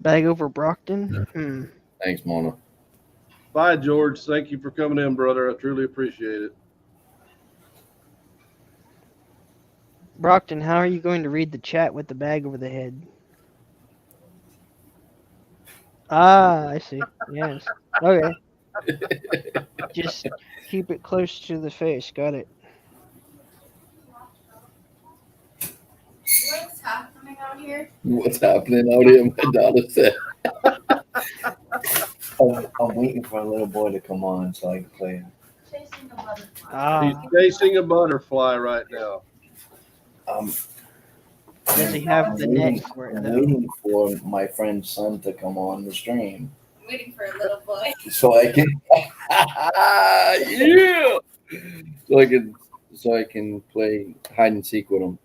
Bag over Brockton? Thanks, Mona. Bye, George. Thank you for coming in, brother. I truly appreciate it. Brockton, how are you going to read the chat with the bag over the head? Ah, I see. Yes. Okay. Just keep it close to the face. Got it. What's happening out here? What's happening out here? My daughter said. I'm waiting for a little boy to come on so I can play him. Chasing a butterfly. He's Ah, chasing a butterfly right now. does he have the waiting- net for it I'm though? waiting for my friend's son to come on the stream I'm waiting for a little boy. so I can yeah, so I can play hide and seek with him.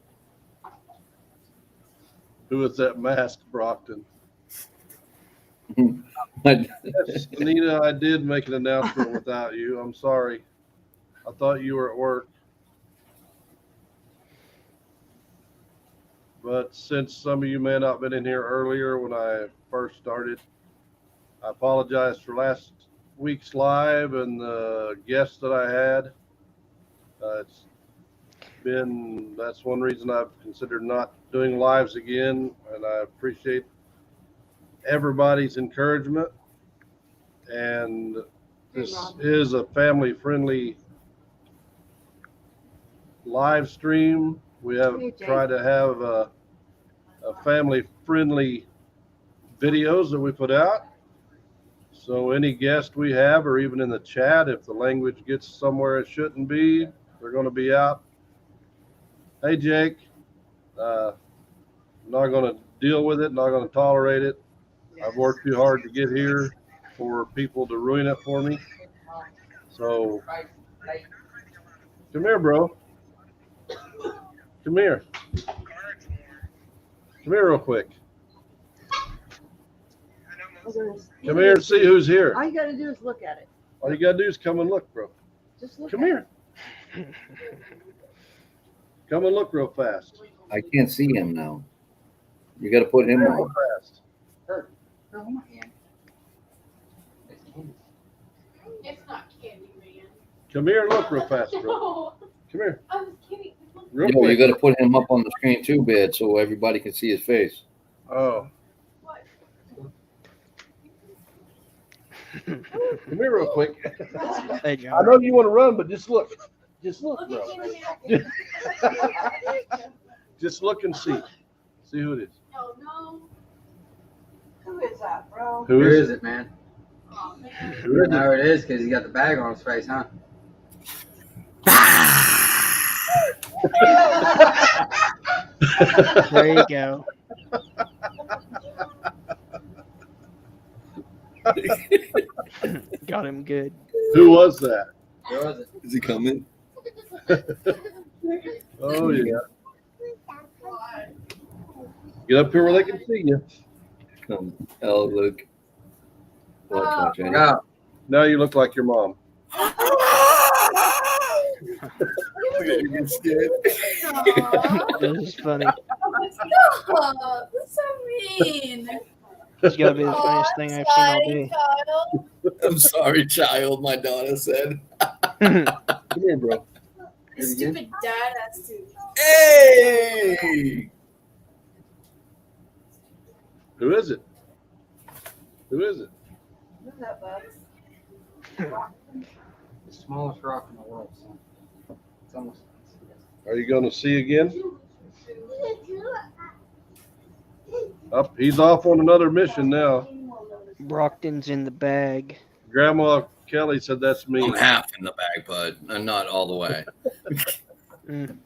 Who is that masked Brockton? I Yes, Anita, I did make an announcement without you. I'm sorry. I thought you were at work. But since some of you may not have been in here earlier when I first started, I apologize for last week's live and the guests that I had. That's one reason I've considered not doing lives again, and I appreciate everybody's encouragement. And this is a family-friendly live stream. We have Hey, Jake. tried to have a family-friendly videos that we put out. So any guest we have, or even in the chat, if the language gets somewhere it shouldn't be, they're going to be out. Hey, Jake, not going to deal with it, not going to tolerate it. I've worked too hard to get here for people to ruin it for me. So come here, bro. Come here. Come here real quick. Come here and see who's here. All you gotta do is look at it. All you gotta do is come and look, bro. Just look Come at here. Come and look real fast. I can't see him now. You got to put him Real on. fast. It's not candy, man. Come here and look real fast, bro. No, Come here. I was kidding. Real Yo, you quick. got to put him up on the screen too, Bad, so everybody can see his face. Oh, What? come here real quick. Hey, I John. know you want to run, but just look. Just look, Look bro. at Kenny. Just look and see. See who it is. Oh, no. Who is that, bro? Who Where is is it? it, man? Oh, man. Who You is it? know it is because he's got the bag on his face, huh? There you go. Got him good. Who was that? Where was it? Is he coming? Oh, yeah. Get up here where they can see you. Come. Oh, look. Watch, watch. Go. Now you look like your mom. You get scared. Aw. This is funny. Stop. That's so mean. It's gotta be the funniest thing I've seen all day. Child. I'm sorry, child, my daughter said. Come here, bro. The stupid dad has to. Hey! Who is it? Who is it? Who's that, bud? The smallest rock in the world, son. It's almost. Are you going to see again? Up, he's off on another mission now. Brockton's in the bag. Grandma Kelly said that's me. I'm half in the bag, bud. I'm not all the way. Mm.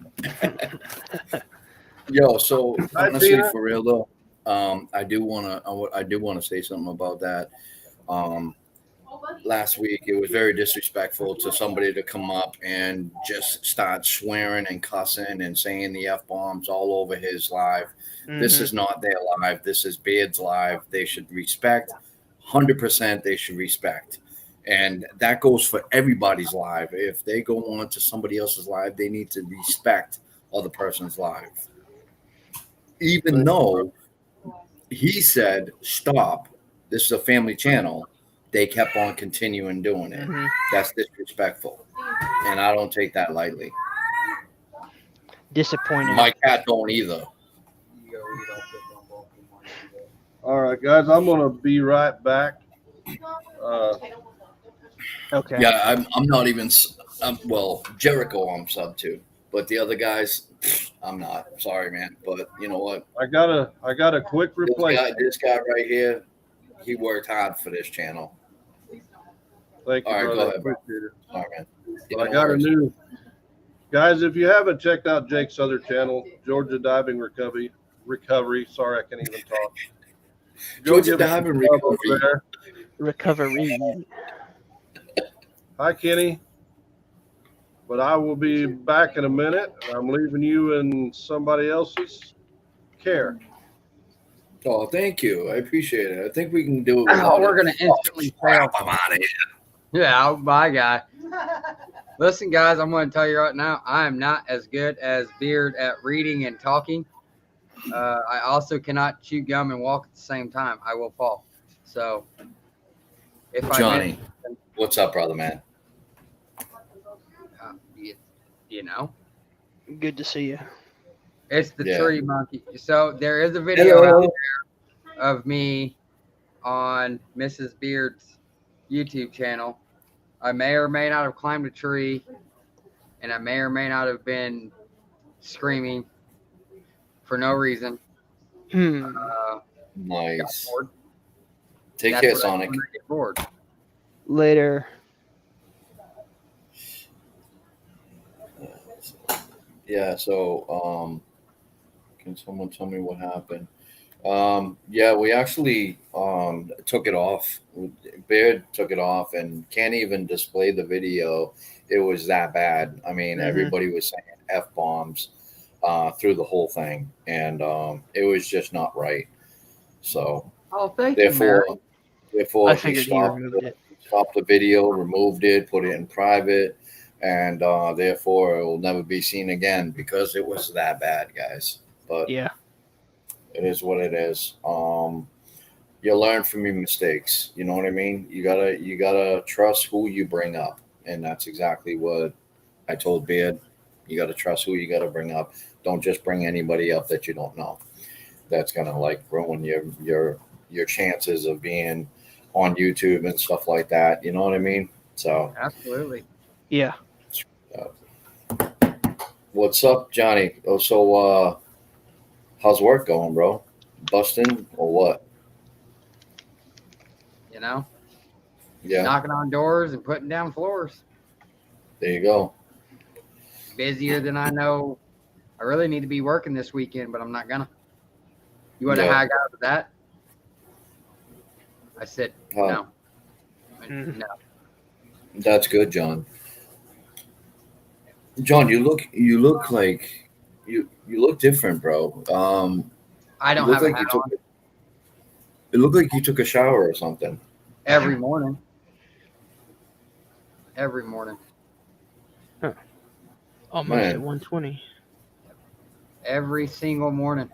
Yo, so Hi, honestly, Tina. for real though, I do wanna say something about that. Last week it was very disrespectful to somebody to come up and just start swearing and cussing and saying the F-bombs all over his live. This Mhm. is not their live. This is Beard's live. They should respect. 100% they should respect. And that goes for everybody's live. If they go on to somebody else's live, they need to respect other person's live. Even though he said, stop, this is a family channel, they kept on continuing doing it. Mhm. That's disrespectful. And I don't take that lightly. Disappointing. My cat don't either. You go eat off the bumble if you want to do that. All right, guys, I'm going to be right back. Okay. Yeah, I'm not even. Well, Jericho, I'm sub to, but the other guys, I'm not. Sorry, man. But you know what? I got a quick replacement. This guy right here, he worked hard for this channel. Thank you, All right, brother. go ahead, bro. Appreciate it. Sorry, man. But I got a new guys. If you haven't checked out Jake's other channel, Georgia Diving Recovery. Sorry, I can't even talk. Go Georgia give it Diving some love over Recovery. there. Recovery. Hi, Kenny. But I will be back in a minute. I'm leaving you in somebody else's care. Oh, thank you. I appreciate it. I think we can do it. Oh, without we're it. gonna instantly fail. I'm out of here. Yeah, bye, guy. Listen, guys, I'm going to tell you right now, I am not as good as Beard at reading and talking. I also cannot chew gum and walk at the same time. I will fall. So, if Johnny, what's up, brother, man? you know, Good to see you. it's the Yeah. tree monkey. So there is a video out there of me on Mrs. Beard's YouTube channel. I may or may not have climbed a tree, and I may or may not have been screaming for no reason. Hmm. Got Nice. bored. Take That's care, what I do Sonic. when I get bored. Later. Yeah, so can someone tell me what happened? Yeah, we actually took it off. Beard took it off and can't even display the video. It was that bad. I mean, Mhm. everybody was saying F-bombs through the whole thing, and it was just not right. So Oh, thank you, Mary. therefore I he figured he stopped removed it. stopped the video, removed it, put it in private, and therefore it will never be seen again because it was that bad, guys. But Yeah. it is what it is. You learn from your mistakes. You know what I mean? You gotta trust who you bring up, and that's exactly what I told Beard. You gotta trust who you gotta bring up. Don't just bring anybody up that you don't know. That's gonna like ruin your chances of being on YouTube and stuff like that. You know what I mean? So Absolutely. Yeah. what's up, Johnny? Oh, so how's work going, bro? Busting or what? You know, Yeah, knocking on doors and putting down floors. there you go. Busier than I know. I really need to be working this weekend, but I'm not gonna. You want to Yeah. hang out with that? I said Oh. no. Mhm. No. That's good, John. John, you look like you look different, bro. I You don't look have a like hat you took. on It looked like you took a shower or something. every morning. Every morning. Almost Man. at 120. Every single morning.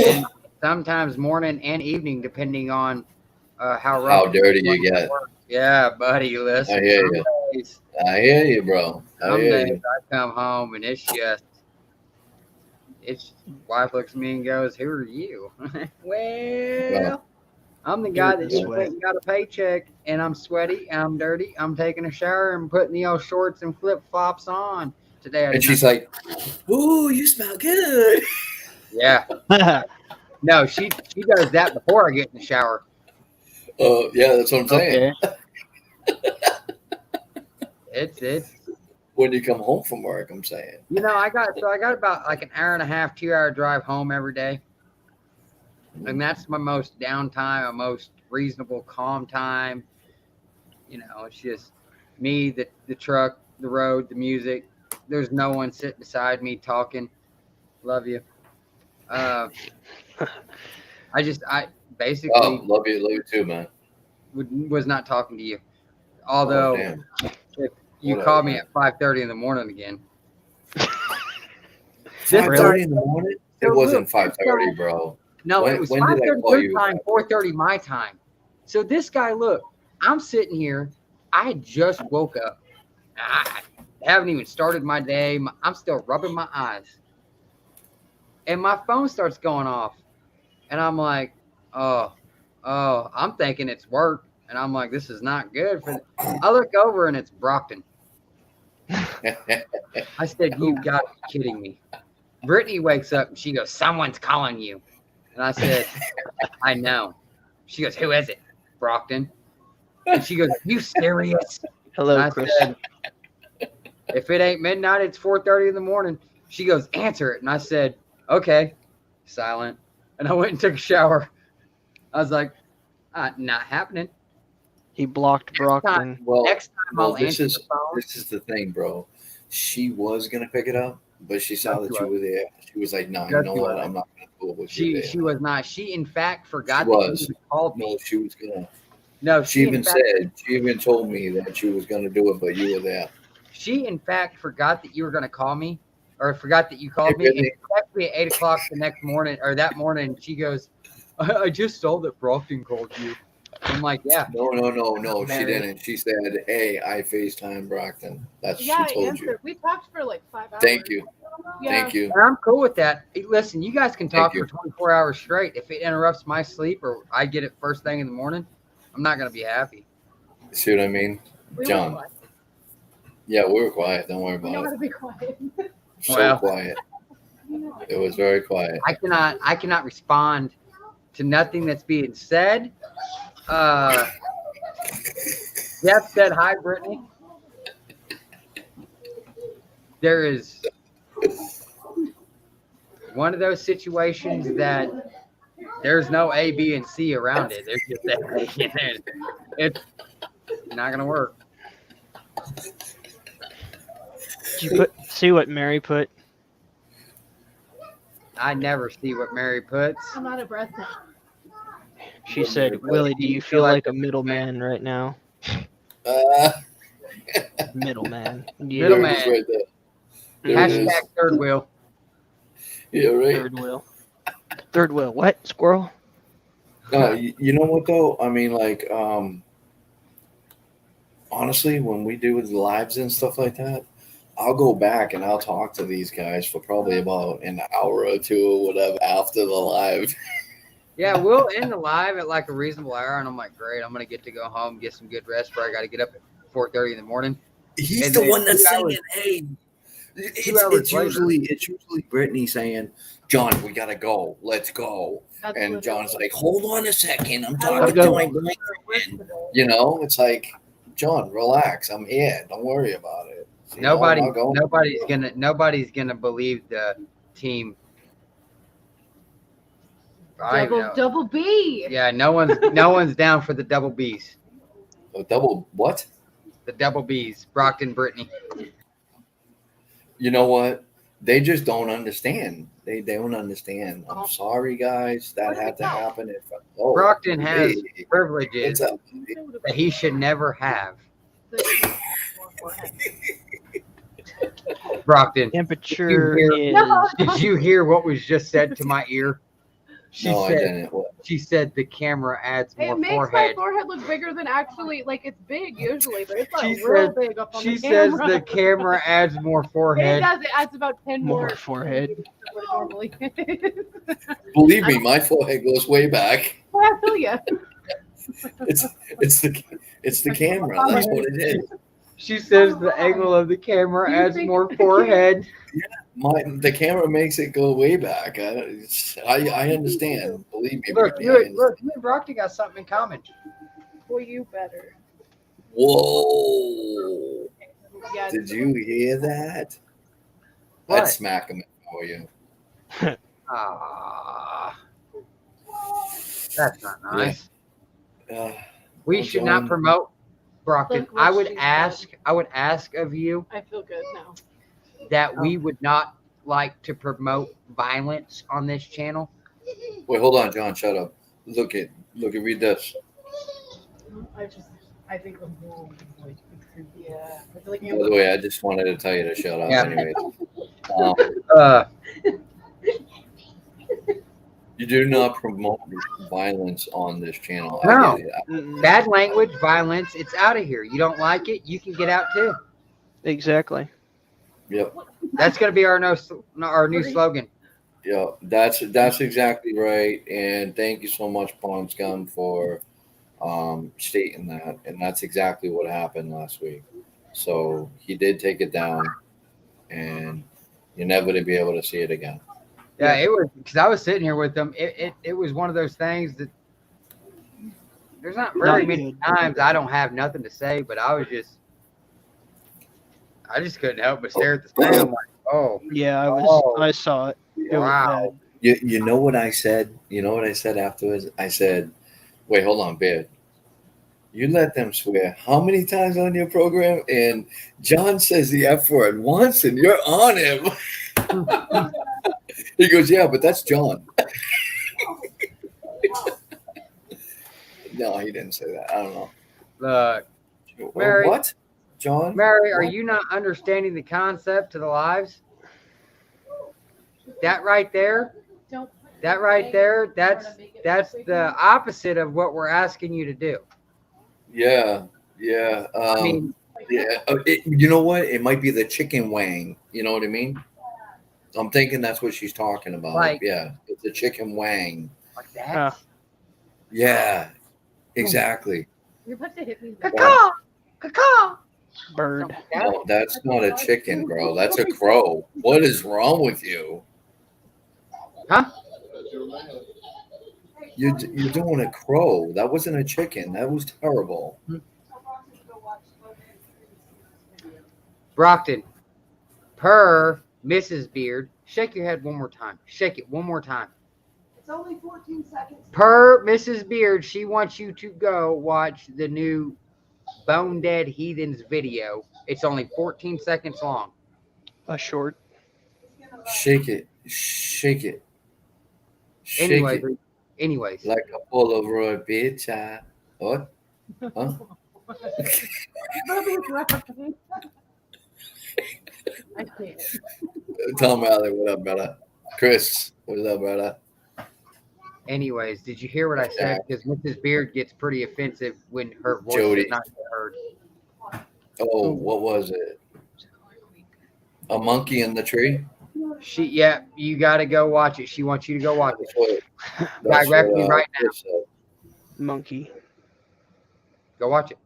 And sometimes morning and evening, depending on how rough. How dirty you get. Yeah, buddy. Listen. I hear some you. days- I hear you, bro. I Some hear days you. I come home and it's wife looks at me and goes, "Who are you?" Well, I'm the guy that just Sweat. went and got a paycheck, and I'm sweaty, I'm dirty, I'm taking a shower and putting the old shorts and flip flops on today. I And did she's not- like, "Ooh, you smell good." "Yeah, no, she does that before I get in the shower." Oh, yeah, that's what I'm saying. Okay. It's When you come home from work, I'm saying. you know I got about like an hour and a half, 2 hour drive home every day. And that's my most downtime, my most reasonable, calm time. You know, it's just me, the truck, the road, the music. There's no one sitting beside me talking. Love you. I basically Oh, love you too, man. was not talking to you. Oh, Although damn. you Whatever, called me man. at 5:30 in the morning again. 5:30 in the morning? It So wasn't look, 5:30, bro. No, When- it was when did I 5:30 call your you? time, 4:30 my time. So this guy, look, I'm sitting here. I just woke up. I haven't even started my day. I'm still rubbing my eyes. And my phone starts going off. And I'm like, oh, I'm thinking it's work. And I'm like, this is not good. I look over and it's Brockton. I said, you got to be kidding me. Brittany wakes up and she goes, someone's calling you. And I said, I know. She goes, who is it? Brockton. And she goes, you serious? Hello, And I Chris. said, if it ain't midnight, it's 4:30 in the morning. She goes, answer it. And I said, okay. Silent. And I went and took a shower. I was like, not happening. He blocked Brockton. Well, Next time I'll this answer is the phone. this is the thing, bro. She was gonna pick it up, but she saw that you were there. She was like, "No, you Yes, know you what? were. I'm not gonna do it with you." She was not. She in fact forgot She that was. you even called No, me. she was gonna. No, She even in fact, said. She even told me that she was gonna do it, but you were there. she in fact forgot that you were going to call me, or forgot that you called me. really? And she texted me at 8 o'clock the next morning, or that morning. She goes, I just saw that Brockton called you. I'm like, yeah. No. She Mary. didn't. She said, "Hey, I FaceTime Brockton." That's Yeah, what I she told answered. you. We talked for like 5 hours. Thank you. Yeah. Thank you. And I'm cool with that. Hey, listen, you guys can talk Thank for 24 hours straight. If it interrupts my sleep or I get it first thing in the morning, I'm not going to be happy. See what I mean? We John. were quiet. Yeah, we were quiet. Don't worry We know about how it. to be quiet. So Well. quiet. It was very quiet. I cannot respond to nothing that's being said. Jeff said hi, Brittany. There is one of those situations that there's no A, B, and C around it. There's just that. It's not gonna work. Did you see what Mary put? I never see what Mary puts. I'm out of breath now. She said, Willie, do you feel like a middleman right now? Middleman. Yeah, Middleman. There it is right there. There it is. Hashtag third wheel. Yeah, right. third wheel. Third wheel. What? Squirrel? No, you know what though? I mean, like, honestly, when we do the lives and stuff like that, I'll go back and I'll talk to these guys for probably about an hour or two or whatever after the live. Yeah, we'll end the live at like a reasonable hour, and I'm like, great, I'm gonna get to go home, get some good rest, before I got to get up at 4:30 in the morning. He's And the then one that's 2 hours- saying, "Hey, 2 hours it's later. usually Brittany saying, John, we gotta go, let's go." That's And what John's it like, "Hold on a second, I'm I talking was to my going- boyfriend." You know, it's like, John, relax, I'm here. Don't worry about it. You know, I'm not going. Nobody's gonna believe the team. I don't even know. Double B. Yeah, no one's down for the double B's. A double what? The double B's, Brockton, Brittany. You know what? They just don't understand. They don't understand. I'm sorry, guys. That had to happen. Brockton has hey, privileges what's up? that he should never have. Brockton, Temperature Did is. did you hear what was just said to my ear? She No, I said, didn't. What? she said the camera adds more It makes forehead. my forehead look bigger than actually, like it's big usually, but it's not She real said- big up on She the says camera. the camera adds more It forehead. does. It adds about 10 More more forehead. than what it normally is. Believe me, my forehead goes way back. I feel ya. It's the camera. That's what it is. She says the angle of the camera Do you adds think- more forehead. The camera makes it go way back. I understand. Believe me. Look, Brittany, you I understand. and Brockton got something in common. Well, you better. Whoa! Yeah. Did you hear that? What? I'd smack him for you. Ah, that's not nice. Uh, We Well, should not John- promote Brockton. Look what I would she's ask of you I feel good now. that we would not like to promote violence on this channel. wait, hold on, John. Shut up. Look at. Read this. I think I'm more like, yeah. I feel like By the way, I just wanted to tell you to shut up. Yeah. Anyways, Uh, you do not promote violence on this channel. No. I get it. Mm-mm. bad language, violence. It's out of here. You don't like it, you can get out too. Exactly. Yep. That's gonna be our new slogan. Yeah, that's exactly right. And thank you so much, Pawn Scum, for stating that, and that's exactly what happened last week. So he did take it down, and you're never going to be able to see it again. Yeah, it was because I was sitting here with them. It was one of those things that there's not very many times I don't have nothing to say, but I just couldn't help but stare at the screen. I'm like, oh, Yeah, I saw it. It was wow. You know what I said? You know what I said afterwards? I said, wait, hold on, Beard. You let them swear how many times on your program? And John says the F word once, and you're on him. He goes, yeah, but that's John. No, he didn't say that. I don't know. Look, Mary, what? John? Mary, are you not understanding the concept to the lives? That right there, that's the opposite of what we're asking you to do. Yeah. I mean, Yeah, you know what? It might be the chicken wang. You know what I mean? I'm thinking that's what she's talking about. Like- yeah, it's a chicken wang. like that. Yeah, exactly. You're about to hit me. Caw, caw. bird. No, that's not a chicken, bro. That's a crow. What is wrong with you? Huh? You're doing a crow. That wasn't a chicken. That was terrible. Brockton, per Mrs. Beard, shake your head one more time. Shake it one more time. It's only 14 seconds. Per Mrs. Beard, she wants you to go watch the new Bone Dead Heathens video. It's only 14 seconds long. A short. Shake it. Shake it. Shake Anyways, it anyways. like a Polaroid, bitch. What? Huh? I can't. Tom Alley, what up, brother? Chris, what's up, brother? Anyways, did you hear what I said? Because Mrs. Beard gets pretty offensive when her voice Jody. is not heard. Oh, what was it? A monkey in the tree? Yeah, you got to go watch it. She wants you to go watch it. That's Directly right now. Chris said. Monkey. Go watch it.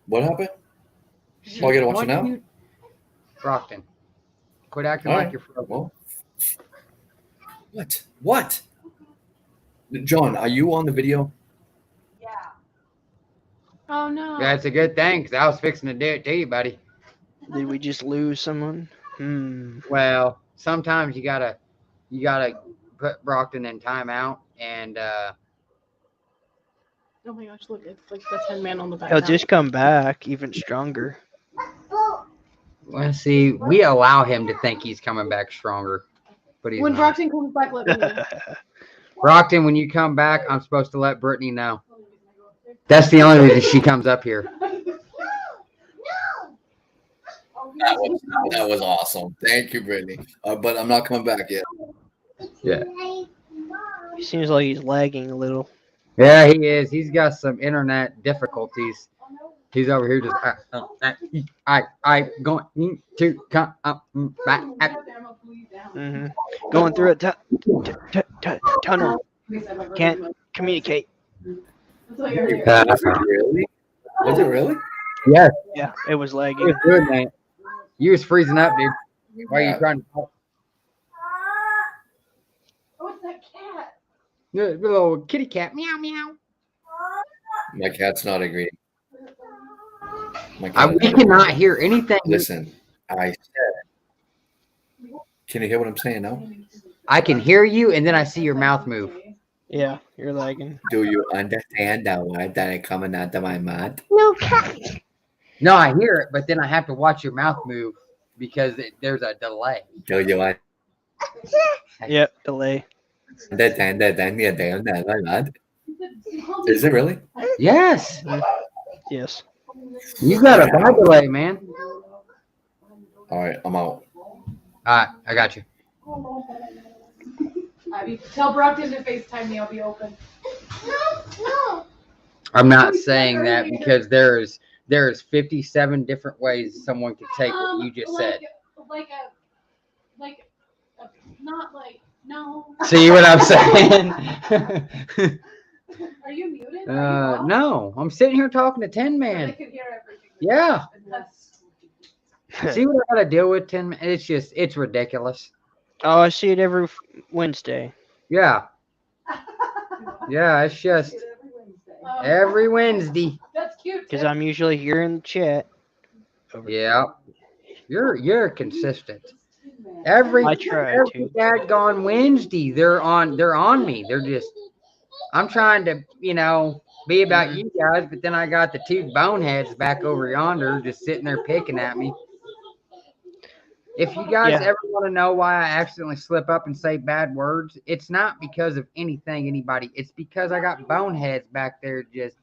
What happened? Oh, I gotta watch it now? Brockton, quit acting All like right. you're frozen. Well, what? John, are you on the video? Yeah. Oh no. That's a good thing because I was fixing to do it to you, buddy. Did we just lose someone? Well, sometimes you gotta put Brockton in timeout, and Oh my gosh, look, it's like the 10 man on the back. He'll just come back even stronger. let's see. We allow him to think he's coming back stronger, but he's When not. Brockton comes back, let me know. Brockton, when you come back, I'm supposed to let Brittany know. That's the only reason she comes up here. That was awesome. Thank you, Brittany. But I'm not coming back yet. Yeah. He seems like he's lagging a little. Yeah, he is. He's got some internet difficulties. He's over here just I going to come up back. Going through a tunnel. Can't communicate. Was it really? Was it really? Yes, Yeah, it was it lagging. was good, man. You was freezing up, dude. Why are you trying to talk? Oh, it's that cat. The little kitty cat, meow meow. My cat's not agreeing. My We cat's cannot hear anything. Listen, I said. Can you hear what I'm saying now? I can hear you, and then I see your mouth move. Yeah, you're lagging. Do you understand the word that is coming out of my mouth? No, I hear it, but then I have to watch your mouth move because there's a delay. Do you Yep, delay. understand my mouth? Is it really? Yes, Yes. you got a bad delay, man. All right, I'm out. All right, I got you. Abby, tell Brockton to FaceTime me. I'll be open. I'm not saying that because there's 57 different ways someone could take what you just said. Not like, no. See what I'm saying? Are you muted? No, I'm sitting here talking to Tin I Man. can hear everything. Yeah. That's- See what I gotta deal with, Tin Man? It's ridiculous. Oh, I see it every Wednesday. Yeah. Yeah, it's just Oh. every Wednesday. That's cute. Because I'm usually here in the chat. Yeah. You're consistent. Every I try to. daggone Wednesday, they're on me. I'm trying to, be about you guys, but then I got the two boneheads back over yonder just sitting there picking at me. If you guys Yeah. ever want to know why I accidentally slip up and say bad words, it's not because of anybody. It's because I got boneheads back there just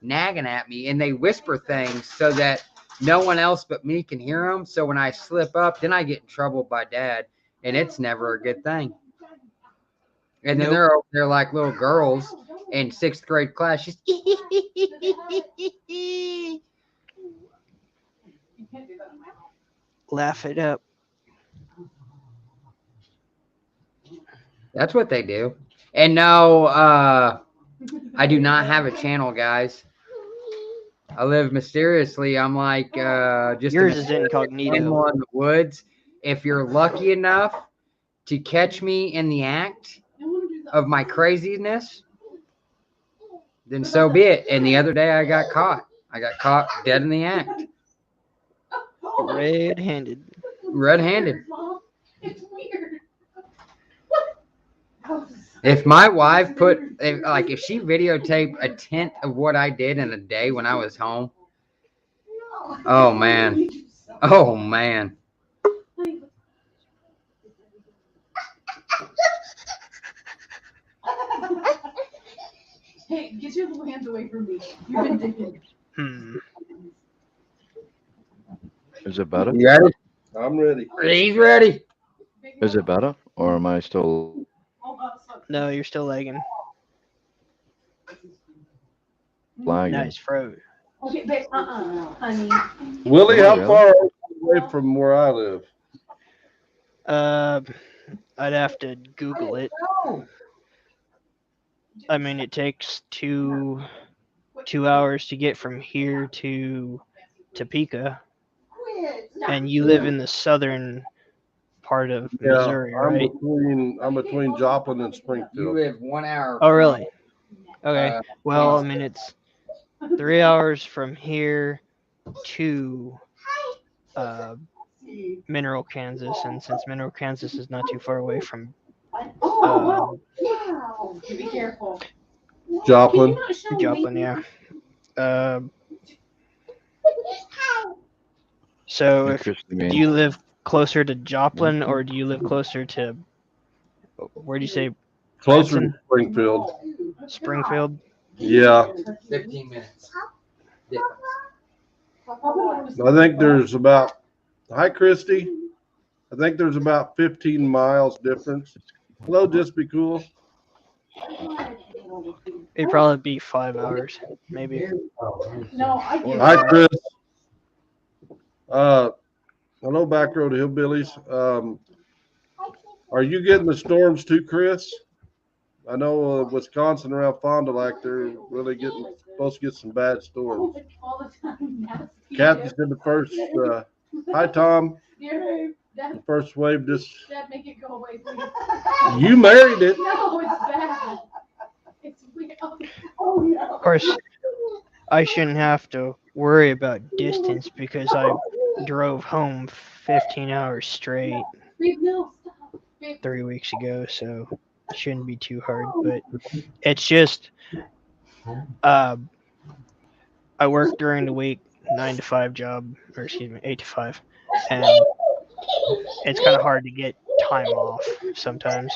nagging at me, and they whisper things so that no one else but me can hear them. So when I slip up, then I get in trouble by Dad, and it's never a good thing. And then Nope. they're over there like little girls in 6th grade class. Just Laugh it up. that's what they do. And no, I do not have a channel, guys. I live mysteriously. I'm like just Yours a is incognito. animal in the woods. If you're lucky enough to catch me in the act of my craziness, then so be it. And the other day I got caught. I got caught dead in the act, Red-handed. red-handed. It's weird. If my wife if she videotaped a tenth of what I did in a day when I was home, oh man. Hey, get your little hands away from me. You're vindictive. Is it better? You ready? I'm ready. He's ready. Is it better? Or am I still No, you're still lagging. lagging? Nice fro. Okay, babe, honey. Willie, Oh, how really? far are you away from where I live? I'd have to Google it. I mean, it takes two hours to get from here to Topeka, and you live in the southern part of Missouri, right? I'm between Joplin and You Springfield. live 1 hour. Oh, really? Okay. Uh, Well, I mean, it's 3 hours from here to Mineral, Kansas, and since Mineral, Kansas is not too far away from Be careful. Joplin. Can you not show me? Joplin, yeah. So, Interesting. do you live closer to Joplin, or do you live closer to where do you say Closer to Branson? Springfield. Springfield? Yeah. 15 minutes. I think there's about, hi, Christy. I think there's about 15 miles difference. Hello, Just Be Cool. It'd probably be 5 hours, maybe. No, I get Hi, it. Chris. Hello, Back Road Hillbillies. Are you getting the storms too, Chris? I know Wisconsin around Fond du Lac, they're really supposed to get some bad storms. All the time. Nasty. Kathy said the first, hi, Tom. Dear babe, The first wave just, Dad, make it go away, please. you married it. No, it's bad. It's weird. Oh, no. Of course, I shouldn't have to worry about distance because I drove home 15 hours straight Babe, no, stop. Babe, 3 weeks ago, so it shouldn't be too hard. But it's just, I work during the week, 9 to 5 job, or excuse me, 8 to 5, and it's kind of hard to get time off sometimes.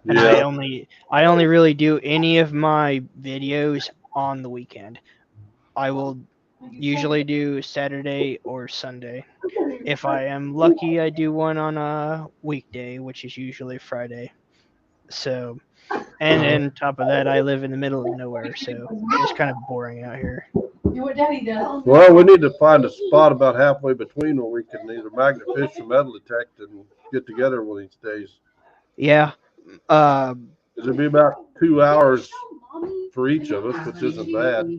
And Yeah. I only really do any of my videos on the weekend. I will usually do Saturday or Sunday. If I am lucky, I do one on a weekday, which is usually Friday. So, and on top of that, I live in the middle of nowhere, so it's kind of boring out here. do what Daddy does. Well, we need to find a spot about halfway between where we can either magnet fish or metal detect and get together one of these days. Yeah. It'll be about 2 hours for each of us, which isn't bad.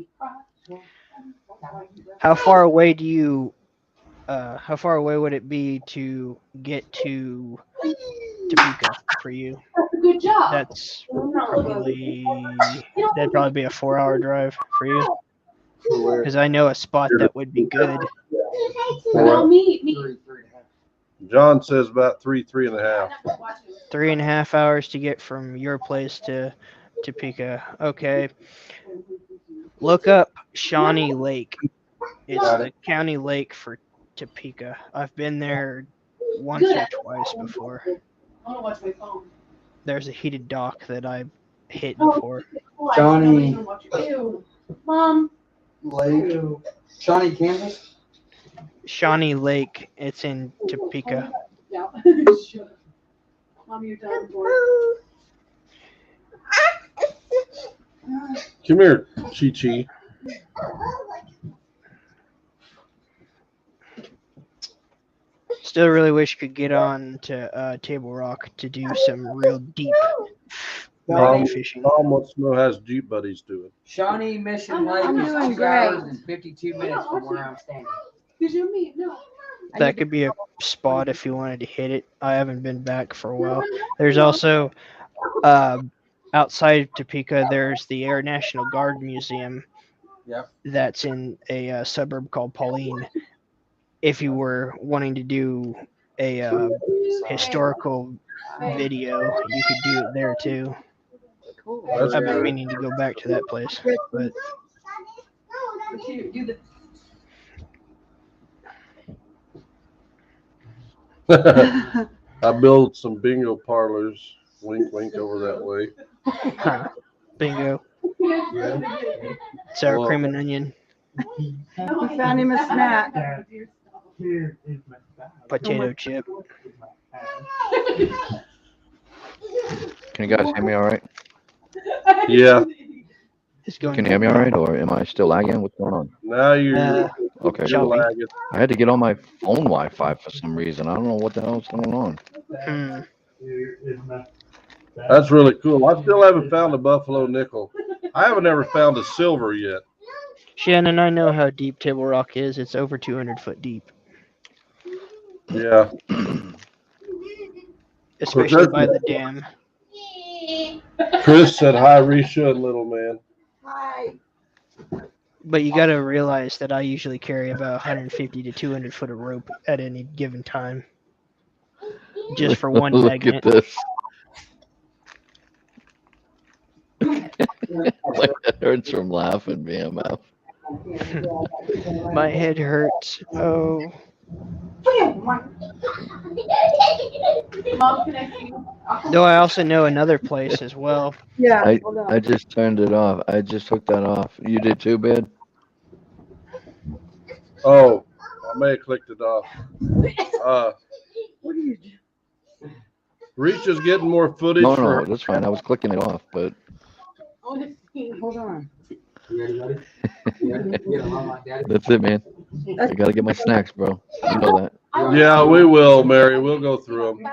How far away do you? How far away would it be to get to Topeka for you? Good job. That'd probably be a 4-hour drive for you. Because I know a spot that would be good. No, me. John says about 3.5. 3.5 hours to get from your place to Topeka. Okay. Look up Shawnee Lake. It's the county lake for Topeka. I've been there once or twice before. I want to watch my phone. There's a heated dock that I've hit before. Johnny. Mom. Lake. Shawnee, Kansas. Shawnee Lake. It's in Topeka. Yeah. Mom, you're done. Come here, Chi Chi. Still really wish you could get on to Table Rock to do some real deep magnet fishing. Mom wants to know how's Jeep Buddies doing. Shawnee Mission Lake I'm is doing 2 great. hours and 52 minutes from where I'm standing. Did you meet? No. That could be a spot if you wanted to hit it. I haven't been back for a while. There's also outside of Topeka, there's the Air National Guard Museum. Yep. That's in a suburb called Pauline. If you were wanting to do a historical video, you could do it there too. Cool. That's I've been good. meaning to go back to that place, but Do the. I built some bingo parlors. Wink, wink over that way. bingo. Sour Well- cream and onion, We found him a snack. potato chip. Can you guys hear me all right? Yeah. It's going. Can you hear me all right, or am I still lagging? What's going on? Now you're, Okay. you're Shall we? lagging. I had to get on my phone Wi-Fi for some reason. I don't know what the hell's going on. Hmm. That's really cool. I still haven't found a buffalo nickel. I haven't ever found a silver yet. Shannon, I know how deep Table Rock is. It's over 200 foot deep, Yeah. especially by the dam. Chris said hi, Risha and little man. Hi. But you got to realize that I usually carry about 150 to 200 foot of rope at any given time, just for one Look magnet. at this. My head hurts from laughing, BMF. My head hurts. Oh, Mom, can I see? though I also know another place as well. Yeah, hold on. I just turned it off. I just took that off. You did too, Bid? Oh, I may have clicked it off. What are you doing? Risha's getting more footage No, for no, that's fine. I was clicking it off, but I want to see. Hold on. that's it, man. I gotta get my snacks, bro. You know that. Yeah, we will, Mary. We'll go through them.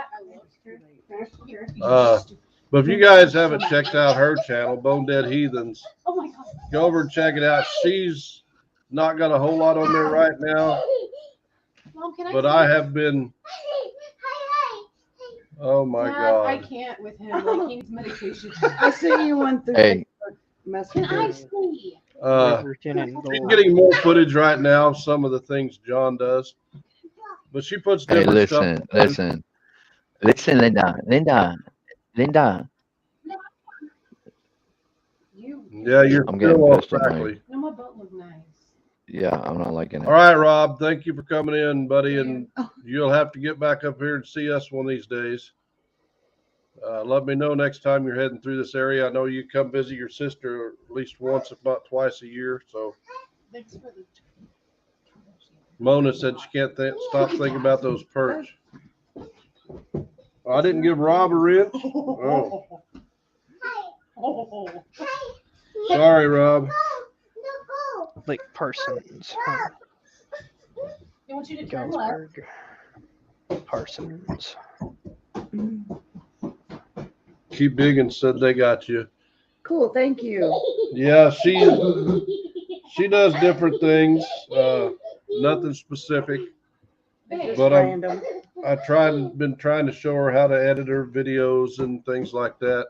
But if you guys haven't checked out her channel, Bone Dead Heathens, Oh my God. go over and check it out. She's not got a whole lot on there right now, Mom, can I but see? I have been. Oh my Dad, I God. can't with him. Like, he needs medication. I sent you one through Hey. Facebook Can I Messenger. see? Lieutenant She's Gold. getting more footage right now of some of the things John does, but she puts Hey, different stuff. listen, Linda. You. Yeah, you're I'm getting still all pissed at mine. crackly. No, my butt look nice. Yeah, I'm not liking it. All right, Rob. Thank you for coming in, buddy, and you'll have to get back up here and see us one of these days. Let me know next time you're heading through this area. I know you come visit your sister at least once, if not twice a year. So Thanks for the. Mona said she can't stop thinking about those perch. I didn't give Rob a wrench. Oh, Oh. sorry, Rob. Like Parsons. Huh? They want you to turn left. Galesburg. Parsons. Keep digging. Said they got you. Cool, thank you. Yeah, she does different things. Nothing specific, but Random. been trying to show her how to edit her videos and things like that.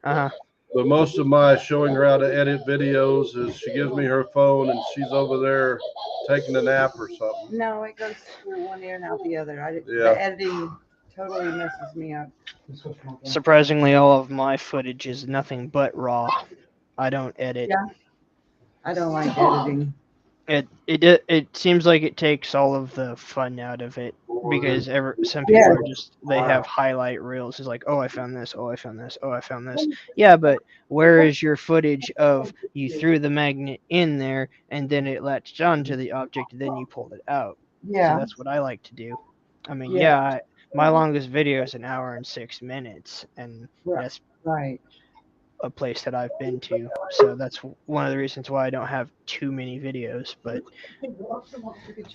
Uh-huh. But most of my showing her how to edit videos is she gives me her phone and she's over there taking a nap or something. No, it goes through one ear and out the other. Yeah. The editing totally messes me up. Surprisingly, all of my footage is nothing but raw. I don't edit. Yeah. I don't like editing. It seems like it takes all of the fun out of it because some people Yeah. are they have highlight reels. It's like, oh, I found this. Oh, I found this. Oh, I found this. Yeah, but where is your footage of you threw the magnet in there and then it latched onto the object, then you pulled it out? So Yeah. that's what I like to do. I mean, Yeah. my longest video is 1 hour and 6 minutes, and Right. that's Right. a place that I've been to. So that's one of the reasons why I don't have too many videos. But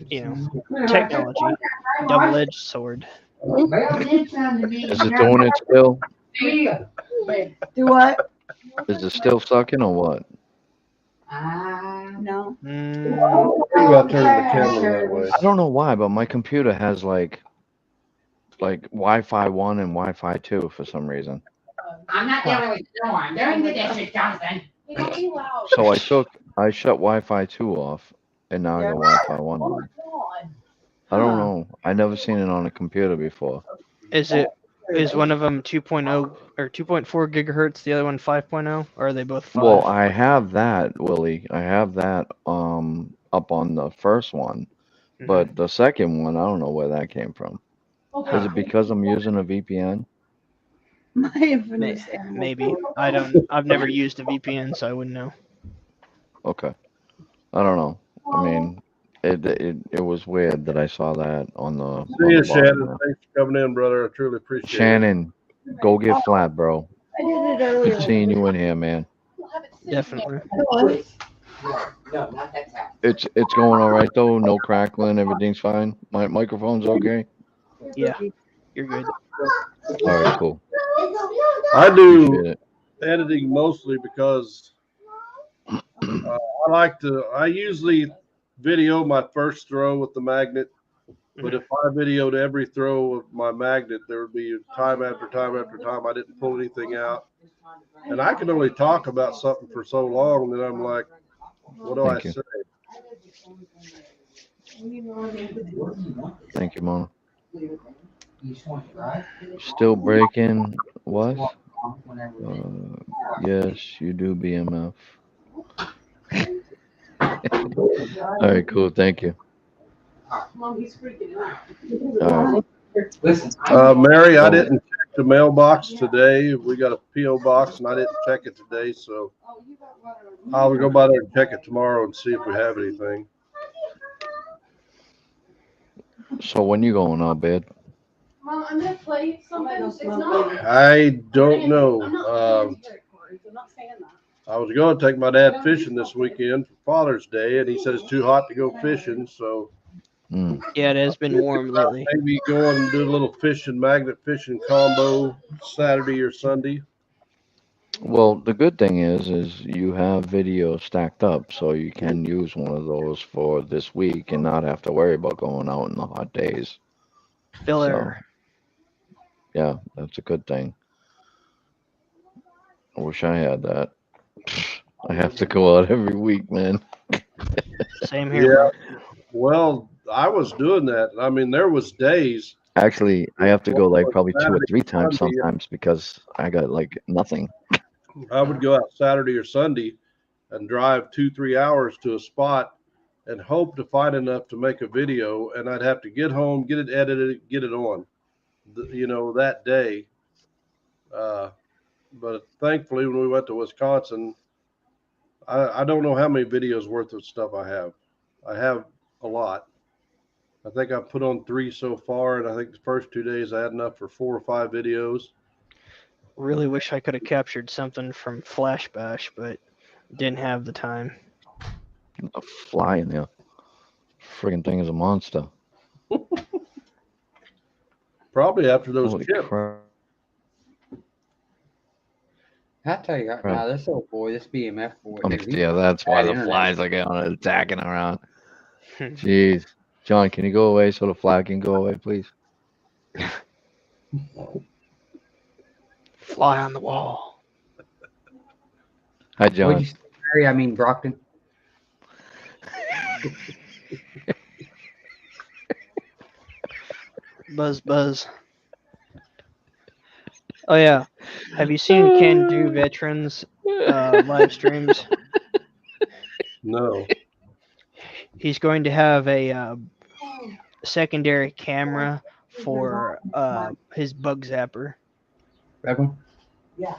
you know, technology, double-edged sword. Is it doing it still? Do what? Is it still sucking or what? No. Mm, Think about turning the camera that way. I don't know why, but my computer has like Wi-Fi 1 and Wi-Fi 2 for some reason. I'm not dealing with the door. I'm doing the dishes, Jonathan. Hey, don't be loud. So I shut Wi-Fi 2 off, and now I got Wi-Fi 1 on. I don't know. I never seen it on a computer before. is one of them 2.0 or 2.4 gigahertz, the other one 5.0, or are they both 5? Well, I have that, Willie. I have that up on the first one, Mhm. but the second one, I don't know where that came from. Is it because I'm using a VPN? My infamous Maybe I've never used a VPN, so I wouldn't know. Okay. I don't know. I mean, it was weird that I saw that on the. See on you, the bottom Shannon. there. Thanks for coming in, brother. I truly appreciate it. Shannon, go get flat, bro. I did it earlier. Good seeing you in here, man. Definitely. No, not that sound. It's going all right though. No crackling. Everything's fine. My microphone's okay. Yeah, you're good. All right, cool. I do Appreciate it. editing mostly because I usually video my first throw with the magnet, but if I videoed every throw of my magnet, there would be time after time after time I didn't pull anything out. And I can only talk about something for so long that I'm like, what do Thank I you. say? Thank you, Mona. You just want it, right? Still breaking. What? Whenever Yes, you do BMF. All right, cool. Thank you. Mom, he's freaking out. All right. Listen. Mary, I didn't check the mailbox today. We got a P.O. box and I didn't check it today, so I'll go by there and check it tomorrow and see if we have anything. So when you going out bed? Mom, I'm gonna play something. It's not. I don't I'm know. not I'm not saying that. I was going to take my dad fishing this weekend for Father's Day, and he said it's too hot to go fishing, so Mm. Yeah, it has been warm lately. maybe go and do a little magnet fishing combo Saturday or Sunday. Well, the good thing is you have video stacked up, so you can use one of those for this week and not have to worry about going out in the hot days. Filler. Yeah, that's a good thing. I wish I had that. I have to go out every week, man. Same here. Yeah. Well, I was doing that. I mean, there was days. Actually, I have to go like probably 2 or 3 times Saturday, sometimes because I got like nothing. I would go out Saturday or Sunday and drive 2-3 hours to a spot and hope to find enough to make a video, and I'd have to get home, get it edited, get it on, that day. But thankfully, when we went to Wisconsin, I don't know how many videos worth of stuff I have. I have a lot. I think I've put on 3 so far, and I think the first 2 days I had enough for 4 or 5 videos. Really wish I could have captured something from Flash Bash, but didn't have the time. A fly in there. Friggin' thing is a monster. Probably after those Holy chips. crap. I tell you right now, this old boy, this BMF boy, dude, he's Yeah, that's why bad the internet. flies are getting attacking around. Jeez. John, can you go away so the fly can go away, please? Fly on the wall. Hi, What'd John. you say, Barry? I mean, Brockton. Buzz, buzz. Oh yeah, have you seen Can Do Veterans live streams? No. He's going to have a secondary camera for his bug zapper. Red one? I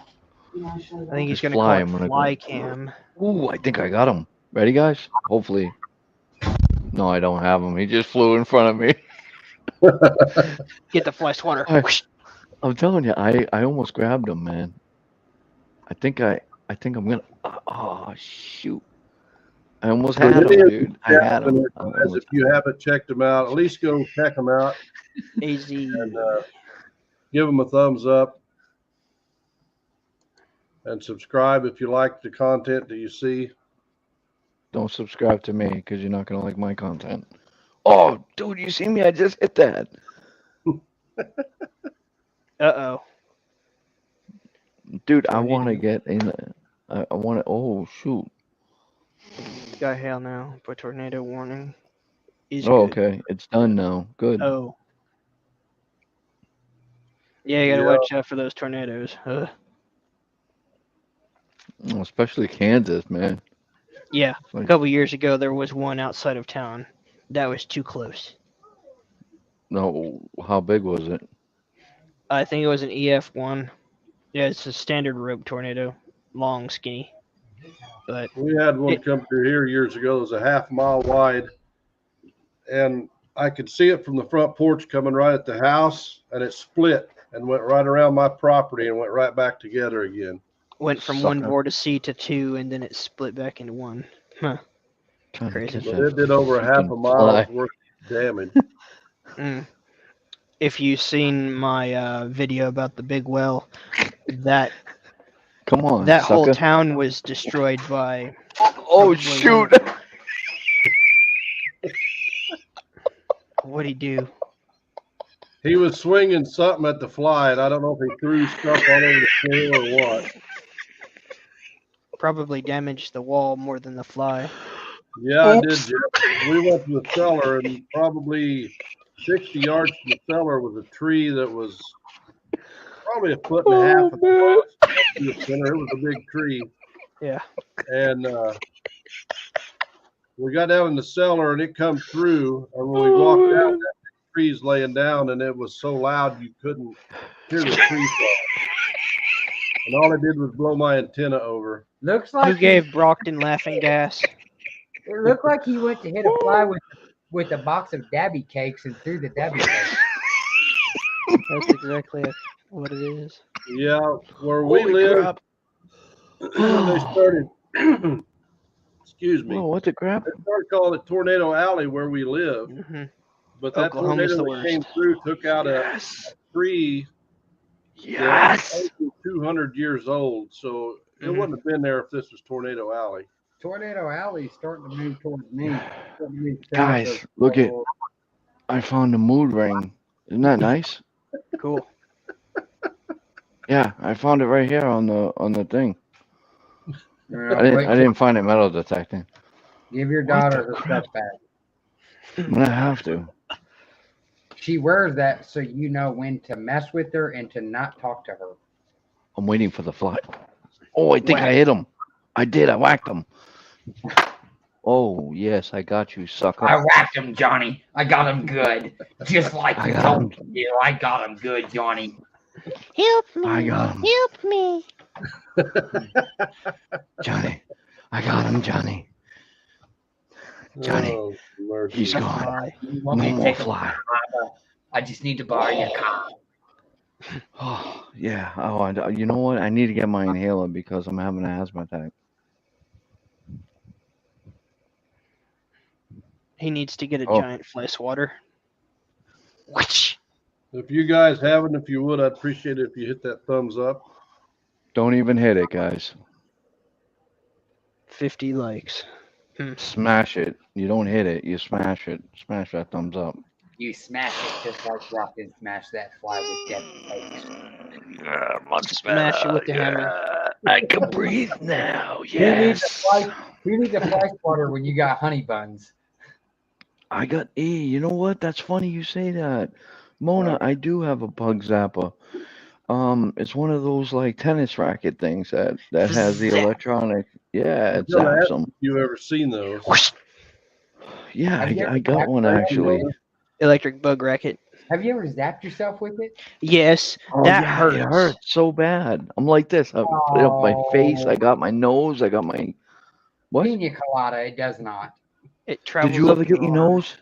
think he's Just going to call fly, it I'm gonna go. Fly Cam. Ooh, I think I got him. Ready, guys? Hopefully. No, I don't have him. He just flew in front of me. Get the fly swatter. I'm telling you, I almost grabbed him, man. I think I'm gonna. Oh shoot! I almost had him, dude. I had him. As if you haven't checked them out, at least go check them out. AZ. And give them a thumbs up. And subscribe if you like the content that you see. Don't subscribe to me because you're not gonna like my content. Oh, dude, you see me? I just hit that. Uh-oh. Dude, I want to get in. I want to. Oh shoot! Got hail now. Put tornado warning. Is Oh, good. okay. It's done now. Good. Oh. Yeah, you gotta Yeah. watch out for those tornadoes. Ugh. Especially Kansas, man. Yeah, It's a like, couple years ago there was one outside of town. That was too close. no, how big was it? I think it was an EF1. Yeah, it's a standard rope tornado. Long, skinny. But We had one come through here years ago. It was a half-mile wide. And I could see it from the front porch coming right at the house. And it split and went right around my property and went right back together again. went from one Sucker. vortice to two, and then it split back into one. Huh. Trying to Crazy. catch But that it did over a half a freaking mile's fly. worth of damage. Mm. If you've seen my video about the big well, that Come on, that whole sucker. town was destroyed by. Oh probably shoot! What'd he do? He was swinging something at the fly, and I don't know if he threw stuff all over the floor or what. Probably damaged the wall more than the fly. Yeah, I did, Jeff. We went to the cellar, and probably 60 yards from the cellar was a tree that was probably a foot and a half across the center. It was a big tree. Yeah. And we got down in the cellar, and it come through. And when we walked out, that tree's laying down, and it was so loud you couldn't hear the tree fall. And all it did was blow my antenna over. Looks Who like gave Brockton laughing gas? it looked like he went to hit a fly with a box of Dabby cakes and threw the Dabby cakes. That's exactly what it is. Yeah, where we Holy live, crap. they started. Excuse me. Oh, what the crap? They started calling it Tornado Alley where we live, Hmm. but that Oklahoma's tornado the that came worst. through took out Yes. a tree Yes. that's over 200 years old. So it Mhm. wouldn't have been there if this was Tornado Alley. Tornado Alley's starting to move towards me. Starting to move south Guys, of- look at. I found the mood ring. Isn't that nice? Cool. Yeah, I found it right here on the thing. Well, I didn't find it metal detecting. Give your What daughter the her crap? stuff back. I'm gonna have to. She wears that so you know when to mess with her and to not talk to her. I'm waiting for the fly. Oh, I think I hit him. I did. I whacked him. Oh yes, I got you, sucker. I whacked him, Johnny. I got him good. Just like I you got told me to do. I got him good, Johnny. Help me! I got him, Help me! Johnny. I got him, Johnny. Johnny, Oh, mercy. He's gone. Fly. You want No me to more take a fly. I just need to borrow your car. Oh yeah. Oh, you know what? I need to get my inhaler because I'm having an asthma attack. He needs to get a Oh. giant fly swatter. Which? If you guys haven't, if you would, I'd appreciate it if you hit that thumbs up. Don't even hit it, guys. 50 likes. Smash it. You don't hit it. You smash it. Smash that thumbs up. You smash it just like Rock and smash that fly with dead legs. Smash it with the hammer. I can breathe now. Who needs a Yes. fly? Who needs a fly swatter when you got honey buns? I got you know what? That's funny you say that. Mona, I do have a bug zapper. It's one of those like tennis racket things that has the Zap. electronic. Yeah, it Gonna zaps ask them. if you ever seen those? Yeah, Have you I ever got one zapped actually. Electric bug racket. Have you ever zapped yourself with it? Yes, Oh that yeah, hurts. it hurts so bad. I'm like this. I put it up my face. I got my nose. I got my what? Pina colada, it does not. It travels. Did you up ever get your arm. nose?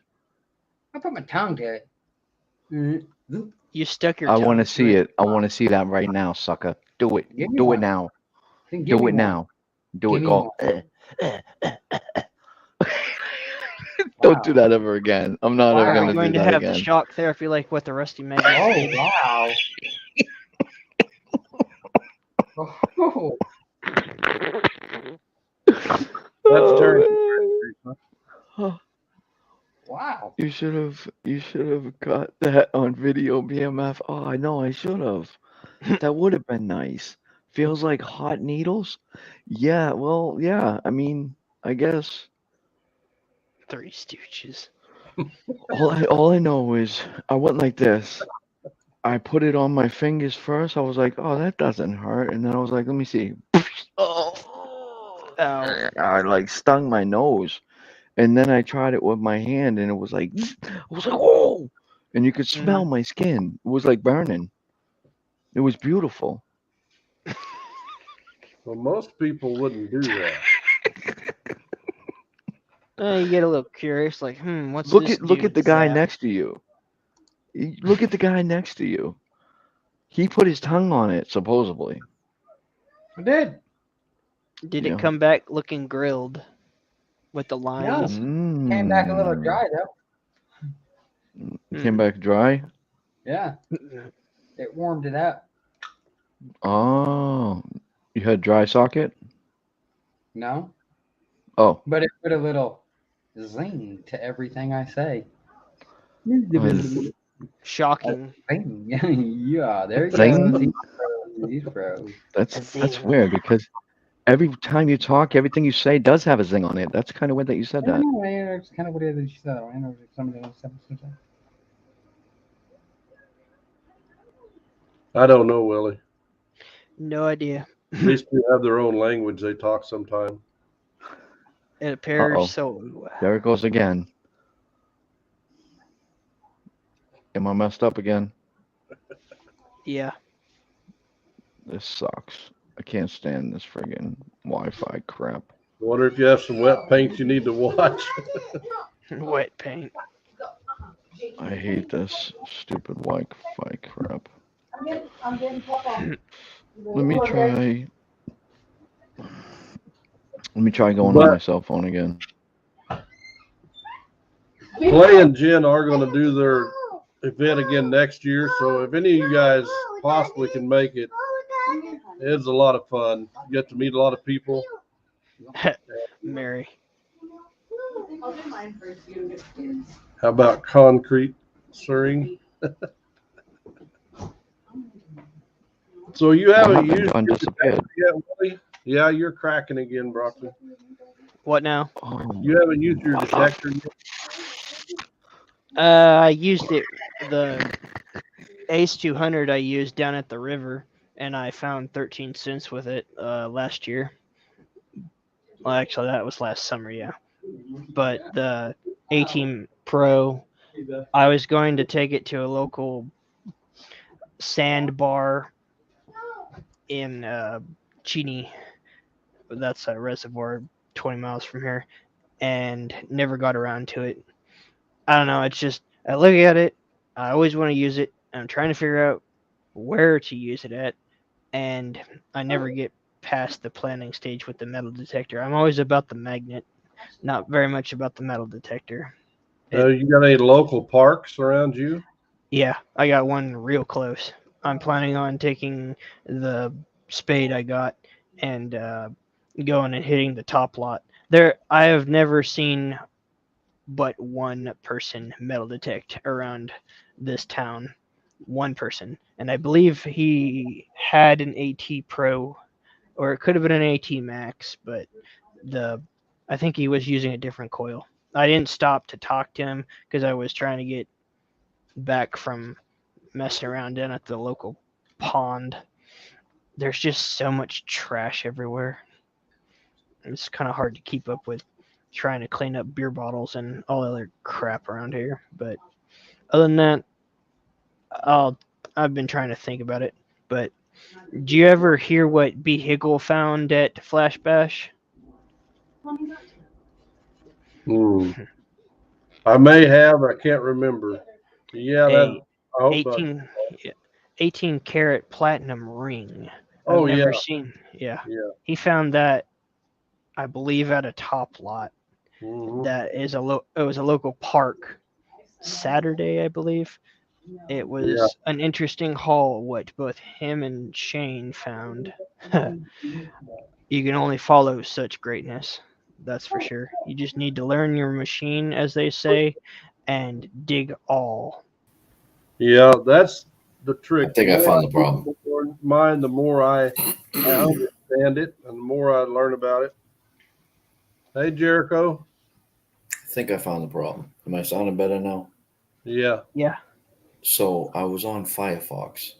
I put my tongue to it. You stuck your I tongue want to to see it. I want to see that right now, sucker. Do it. Give me Do it one. now. Then give Do me it one. now. Do Give it. me Go. Wow. Don't do that ever again. I'm not Wow. ever Are you gonna going do to that have again. the shock therapy like what the Rusty Magnets Oh, did? wow. Oh, That's dirty. Oh, wow. you should have got that on video, BMF. Oh, I know. I should have. That would have been nice. Feels like hot needles. Yeah. Well, yeah. I mean, I guess. Three Stooges. All I know is I went like this. I put it on my fingers first. I was like, oh, that doesn't hurt. And then I was like, let me see. Oh, Ow. I like stung my nose. And then I tried it with my hand and it was like, I was like, oh, and you could smell my skin. It was like burning. It was beautiful. Well, most people wouldn't do that. You get a little curious, like, what's Look this at the dude's guy zap? next to you. Look at the guy next to you. He put his tongue on it, supposedly. I did. Did Yeah. it come back looking grilled with the lines? Came back a little dry, though. Came back dry. Yeah. It warmed it up. Oh, you had dry socket? No, Oh, but it put a little zing to everything I say. Shocking. Zing. Yeah, there you Zing? go. These pros. that's Zing. weird because every time you talk, everything you say does have a zing on it. That's kind of weird that you said I that. don't know, it's kind of what it is. I don't know some of the other stuff. I don't know, Willie. No idea. At least they have their own language they talk sometime. It appears Uh-oh. so. There it goes again. Am I messed up again? Yeah. This sucks. I can't stand this friggin' Wi-Fi crap. I wonder if you have some wet paints you need to watch. Wet paint. I hate this stupid Wi-Fi crap. Let me try. Let me try going on my cell phone again. Clay and Jen are going to do their event again next year. So if any of you guys possibly can make it, it's a lot of fun. You get to meet a lot of people. Mary. I'll do mine first. You get kids. How about concrete stirring? So you haven't What happened? used John your disappeared. detector yet, Willie? Yeah, you're cracking again, Broccoli. What now? Oh, You haven't used your detector yet? I used it. The Ace 200 I used down at the river, and I found 13 cents with it last year. Well, actually, that was last summer, yeah. But the A-Team Pro, I was going to take it to a local sand bar in Cheney. That's a reservoir 20 miles from here, and never got around to it. I don't know. It's just, I look at it. I always want to use it. I'm trying to figure out where to use it at, and I never get past the planning stage with the metal detector. I'm always about the magnet, not very much about the metal detector. You got any local parks around you? Yeah, I got one real close. I'm planning on taking the spade I got and going and hitting the top lot. There, I have never seen but one person metal detect around this town. One person, and I believe he had an AT Pro, or it could have been an AT Max, but I think he was using a different coil. I didn't stop to talk to him because I was trying to get back from messing around down at the local pond. There's just so much trash everywhere. It's kind of hard to keep up with trying to clean up beer bottles and all other crap around here. But other than that, I've been trying to think about it. But do you ever hear what B. Higgle found at Flash Bash? I may have. I can't remember. Yeah, A I hope I- 18 karat platinum ring. Oh, I've never yeah. seen. Yeah. Yeah. He found that, I believe, at a top lot. Mhm. That is it was a local park. Saturday, I believe. It was an interesting haul what both him and Shane found. You can only follow such greatness. That's for sure. You just need to learn your machine, as they say, and dig all. Yeah, that's the trick. I think I found the problem. The more I learn mine, the more I understand it, and the more I learn about it. Hey, Jericho. I think I found the problem. Am I sounding better now? Yeah. Yeah. So I was on Firefox.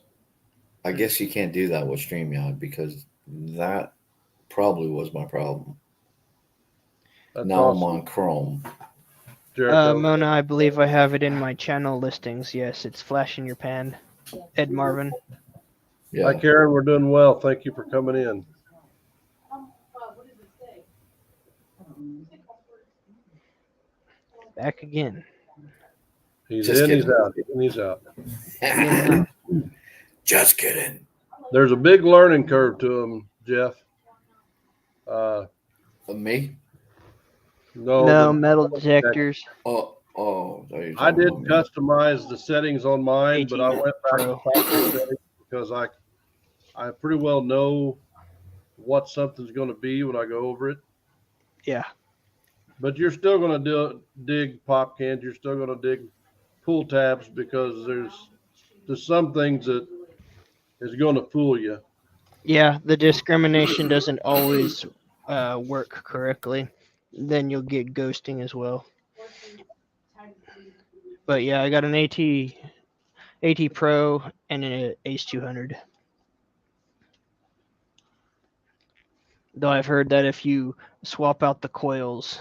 I guess you can't do that with StreamYard because that probably was my problem. That's Now awesome. I'm on Chrome. Jericho. Mona, I believe I have it in my channel listings. Yes, it's Flash in Your Pan. Ed Marvin. Yeah. Hi, Karen. We're doing well. Thank you for coming in. What does it say? Back again. He's Just in, he's kidding. out. He's out. Just kidding. There's a big learning curve to him, Jeff. Me? No metal detectors. I did customize the settings on mine, but I went back to factory settings because I pretty well know what something's going to be when I go over it. Yeah. But you're still going to dig pop cans. You're still going to dig pull tabs because there's some things that is going to fool you. Yeah, the discrimination doesn't always work correctly. Then you'll get ghosting as well. But yeah, I got an AT Pro and an Ace 200. Though I've heard that if you swap out the coils,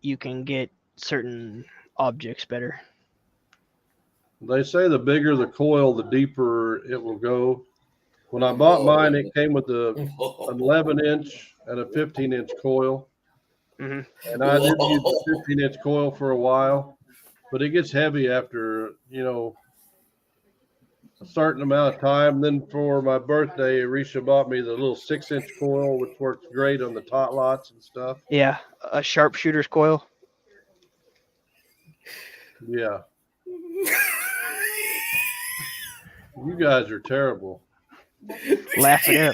you can get certain objects better. They say the bigger the coil, the deeper it will go. When I bought mine, it came with an 11-inch and a 15-inch coil. Mm-hmm. And I did use the 15-inch coil for a while, but it gets heavy after, a certain amount of time. Then for my birthday, Arisha bought me the little 6-inch coil, which works great on the tot lots and stuff. Yeah, a sharpshooter's coil. Yeah. You guys are terrible. Laugh it up.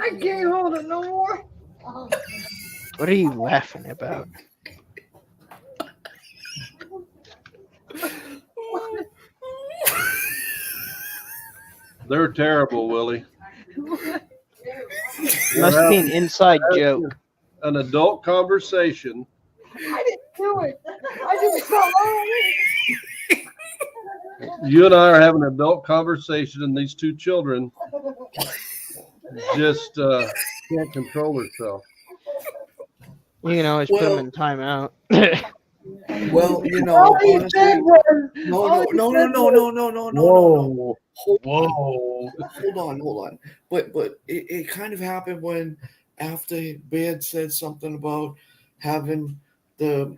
I can't hold it no more. What are you laughing about? They're terrible, Willie. Must be an inside joke. An adult conversation. I didn't do it. I just fell You and I are having an adult conversation, and these two children just can't control themselves. You can always put them in timeout. Well, All he honestly, said was, no. Whoa. Hold on. But it kind of happened when after Beard said something about having the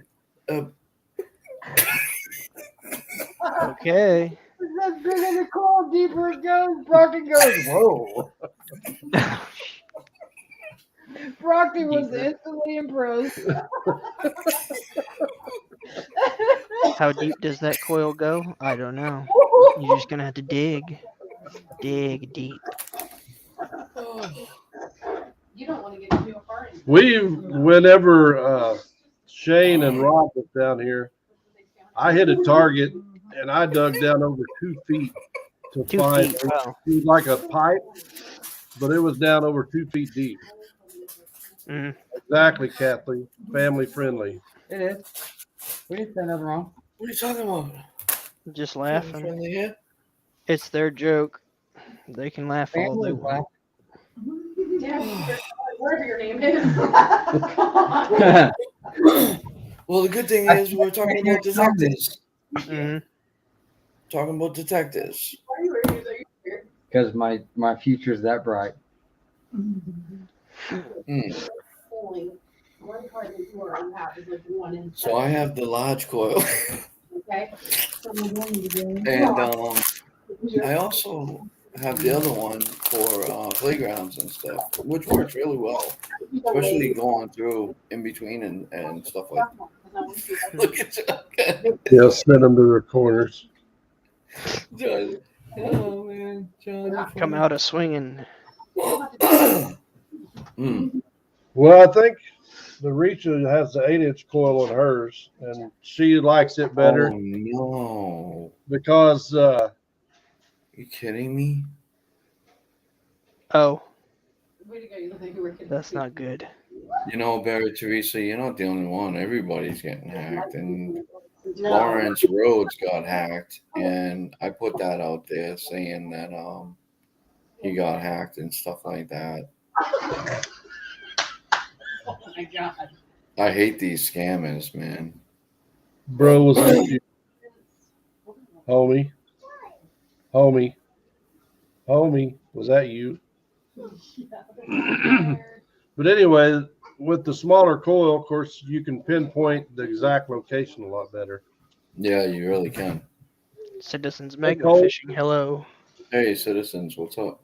Okay. the bigger the coil, deeper it goes. Brockton goes, whoa. Brockton was instantly impressed. How deep does that coil go? I don't know. You're just gonna have to dig. Dig deep. You don't want to get into a car anymore. Whenever Shane and Rob was down here, I hit a target and I dug down over 2 feet to 2 find feet. Wow. it was like a pipe, but it was down over 2 feet deep. Mhm. Exactly, Kathleen. Family friendly. It is. We didn't say nothing wrong. What are you talking about? Just Family laughing. friendly here? It's their joke. They can laugh all they Family want. Yeah, whatever your name is. God. Well, the good thing is we're talking about detectives. Mhm. Talking about detectives. Why are you wearing these? Are you weird? Because my future's that bright. Only one car that you are you have is like one in. So I have the large coil, Okay. and I also have the other one for playgrounds and stuff, which works really well, especially going through in between and stuff like that. Look at you. Yeah, send them to their corners. John. Oh man, John, you're Come funny. out a swinging. Well, I think the Reacher has the 8-inch coil on hers, and she likes it better Oh no! because You kidding me? Oh, Way to go, you look like you were kidding. that's not good. You know, Barry Teresa, you're not the only one. Everybody's getting hacked, and Lawrence Rhodes got hacked, and I put that out there saying that he got hacked and stuff like that. Oh my God. I hate these scammers, man. bro was that you, homie, was that you? But anyway, with the smaller coil, of course, you can pinpoint the exact location a lot better. Yeah, you really can. Citizens Mega Cole. Fishing. Hello. Hey, citizens, what's up?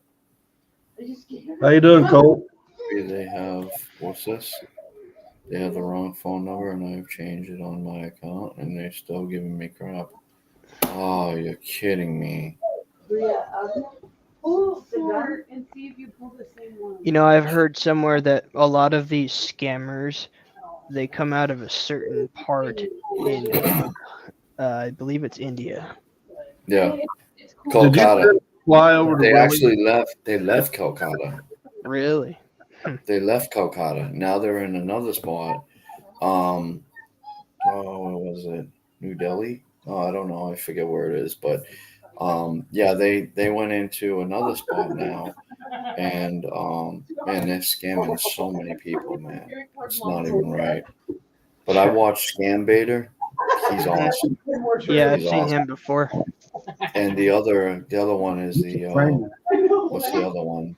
How you doing, Cole? They have, what's this? They have the wrong phone number, and I've changed it on my account, and they're still giving me crap. Oh, you're kidding me. Pull start and see if you pull the same one. You know, I've heard somewhere that a lot of these scammers, they come out of a certain part in, I believe it's India. Yeah, It's cool. Did you Kolkata. fly over to They Willie? actually left. They left Kolkata. Really? They left Kolkata. Now they're in another spot. Oh, what was it? New Delhi? Oh, I don't know. I forget where it is, but yeah, they went into another spot now, and man, they're scamming so many people, man. It's not even right. But I watched Scam Baiter. He's awesome. Yeah, I've He's seen awesome. him before. And the other one is the what's the other one?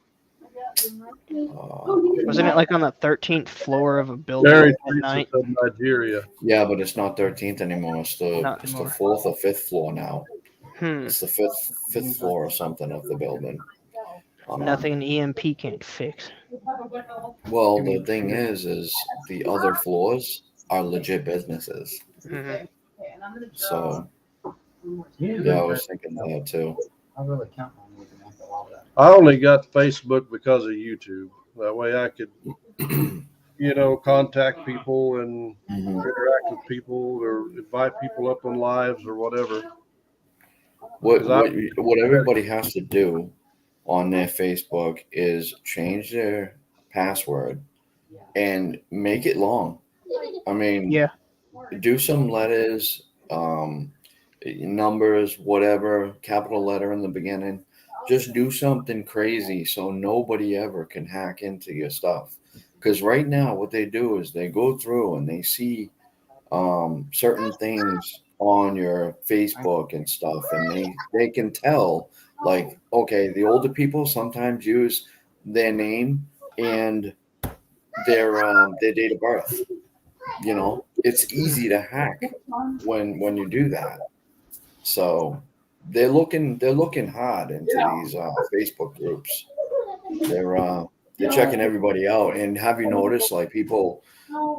Wasn't it like on the 13th floor of a building Barry at Teresa night? of Nigeria. Yeah, but it's not 13th anymore. It's Not the anymore. 4th or 5th floor now. Hmm. It's the fifth floor or something of the building. Nothing an EMP can't fix. Well, the thing is the other floors are legit businesses. Mhm. So yeah, I was thinking that too. I really count on losing after all that. I only got Facebook because of YouTube. That way I could, contact people and Mhm. interact with people or invite people up on lives or whatever. What everybody has to do on their Facebook is change their password and make it long. I mean, Yeah. do some letters, numbers, whatever, capital letter in the beginning. Just do something crazy so nobody ever can hack into your stuff. Because right now, what they do is they go through and they see certain things on your Facebook and stuff, and they can tell, like, okay, the older people sometimes use their name and their date of birth. It's easy to hack when you do that. So they're looking hard into these Facebook groups. They're checking everybody out. And have you noticed, like, people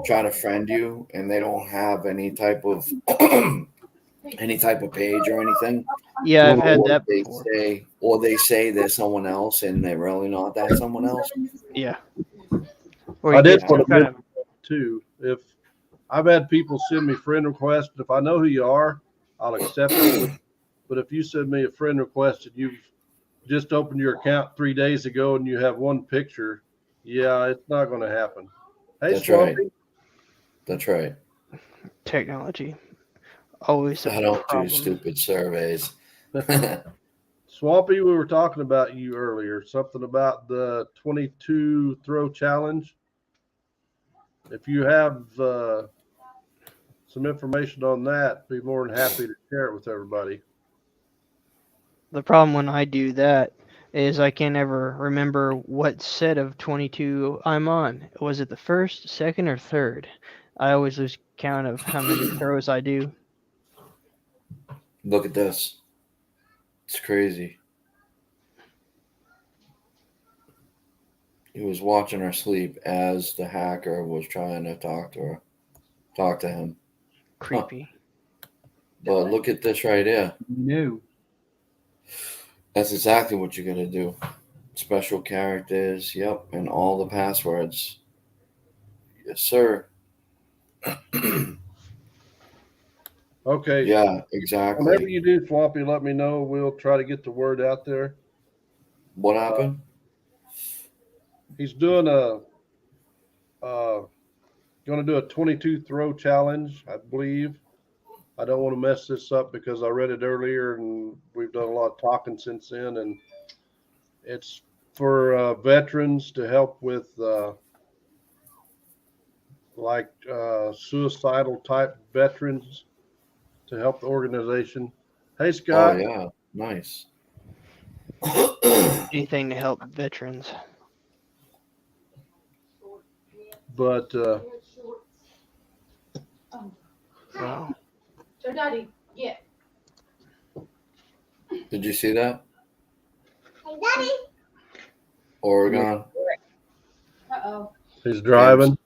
try to friend you and they don't have any type of page or anything? Yeah, I've had Or that they before. they say there's someone else and they're really not that someone else. Yeah. Or I you did get want some to kind mention of too. If I've had people send me friend requests, if I know who you are, I'll accept it. But if you send me a friend request and you've just opened your account 3 days ago and you have one picture, yeah, it's not going to happen. Hey, That's right. Swampy. That's right. technology. Always a I don't do problem. stupid surveys. Swampy, we were talking about you earlier, something about the 22 throw challenge. If you have some information on that, be more than happy to share it with everybody. The problem when I do that is I can't ever remember what set of 22 I'm on. Was it the first, second, or third? I always lose count of how many throws I do. Look at this. It's crazy. He was watching her sleep as the hacker was trying to talk to him. Creepy. But look at this right here. No. That's exactly what you're gonna do. Special characters, yep, and all the passwords. Yes, sir. Okay. Yeah, exactly. Whenever you do, Swampy, let me know. We'll try to get the word out there. What happened? He's doing going to do a 22 throw challenge, I believe. I don't want to mess this up because I read it earlier and we've done a lot of talking since then. And it's for veterans to help with suicidal type veterans to help the organization. Hey, Scott. Oh yeah, nice. Anything to help veterans. But Wow. So, Daddy, yeah. Did you see that? Oregon. Uh-oh. he's driving.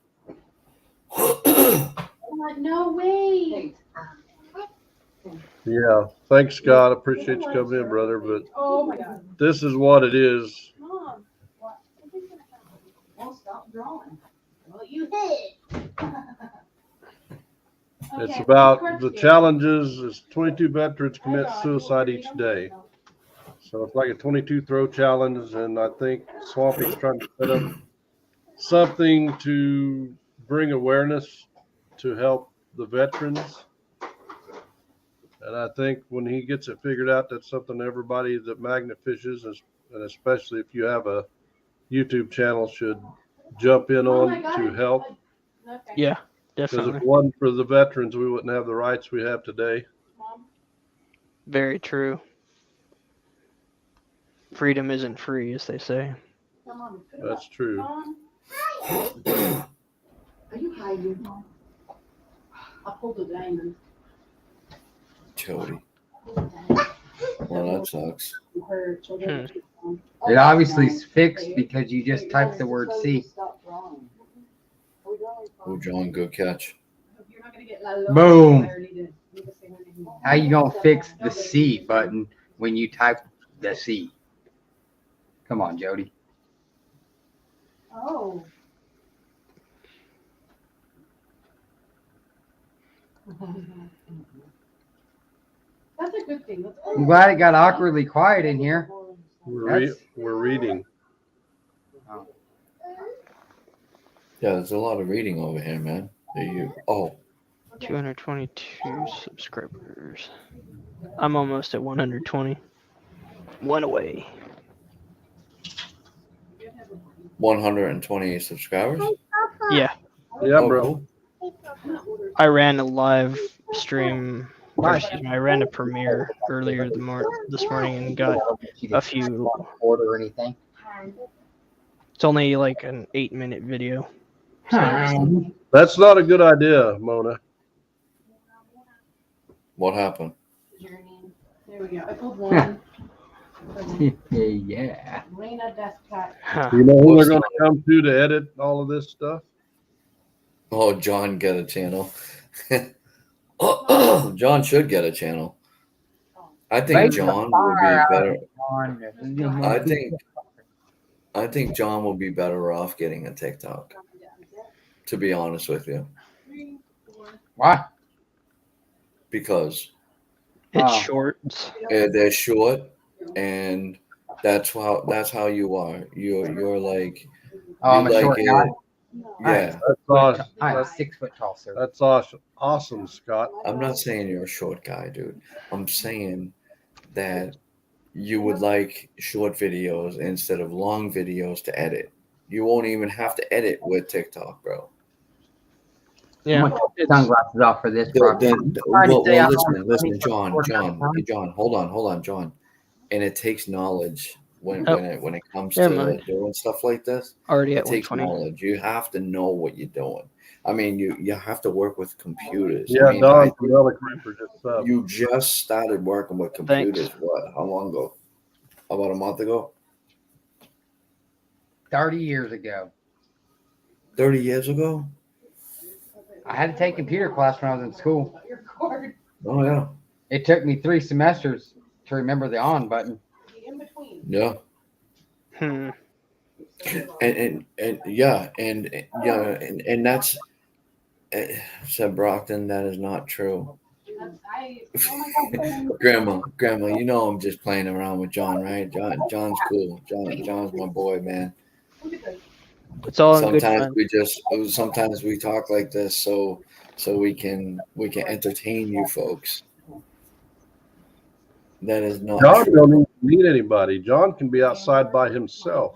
I'm like, no way. Yeah. Thanks, Scott. I appreciate you coming in, brother. But Oh my God. this is what it is. Mom, what? Something's gonna happen. Well, stop drawing. Well, you did. It's about the challenges is 22 veterans commit suicide each day. So it's like a 22 throw challenge. And I think Swampy's trying to set up something to bring awareness to help the veterans. And I think when he gets it figured out, that's something everybody that magnet fishes, and especially if you have a YouTube channel, should jump in on to help. Okay. Yeah, Because if definitely. it wasn't for the veterans, we wouldn't have the rights we have today. Mom. Very true. Freedom isn't free, as they say. Come on. Put it That's up. true. Mom. Are you hiding, Mom? I pulled the diamond. Jody. Well, that sucks. Her children. It obviously is fixed because you just typed the word C. Oh, John, good catch. You're not gonna get La Loca. Boom. I already did. You can say her name. How you gonna fix the C button when you type the C? Come on, Jody. Oh. That's a good thing. That's I'm glad it got awkwardly quiet in here. We're reading. Yeah, there's a lot of reading over here, man. 222 subscribers. I'm almost at 120. One away. 120 subscribers. Yeah, Yeah, Oh, bro. cool. I ran a live stream. Or excuse me, I ran a premiere earlier this morning and got a few. Order or anything. It's only like an 8-minute video. That's not a good idea, Mona. What happened? Journey. There we go. I pulled one. Yeah. Lena Descat. Huh. You know who they're going to come to edit all of this stuff? Oh, John get a channel. John should get a channel. I think John will be better. I I think I think John will be better off getting a TikTok. To be honest with you, Why? because It's Oh. shorts. they're short, and that's how you are. You're like Oh, I'm a you short like guy. it. Yeah, That's awesome. I'm 6 foot tall, sir. That's awesome. Awesome, Scott. I'm not saying you're a short guy, dude. I'm saying that you would like short videos instead of long videos to edit. You won't even have to edit with TikTok, bro. Yeah. I'm gonna take sunglasses off for this. The- Brock. the- I'm trying to well, stay out listen, on listen, 24 John, hold on, John. And it takes knowledge when Oh. when it comes Never to mind. doing stuff like this. Already It at takes 120. knowledge. You have to know what you're doing. I mean, you have to work with computers. Yeah, I mean, Don from Relic Reaper just you just started working with computers. Thanks. What? How long ago? About a month ago? 30 years ago. 30 years ago? I had to take computer class when I was in school. Oh yeah, It took me 3 semesters to remember the on button. yeah. Hmm. And yeah, and that's said Brockton. That is not true. Grandma, you know I'm just playing around with John, right? John's cool. John's my boy, man. It's all in good Sometimes fun. sometimes we talk like this so we can entertain you folks. That is not John true. don't even need anybody. John can be outside by himself.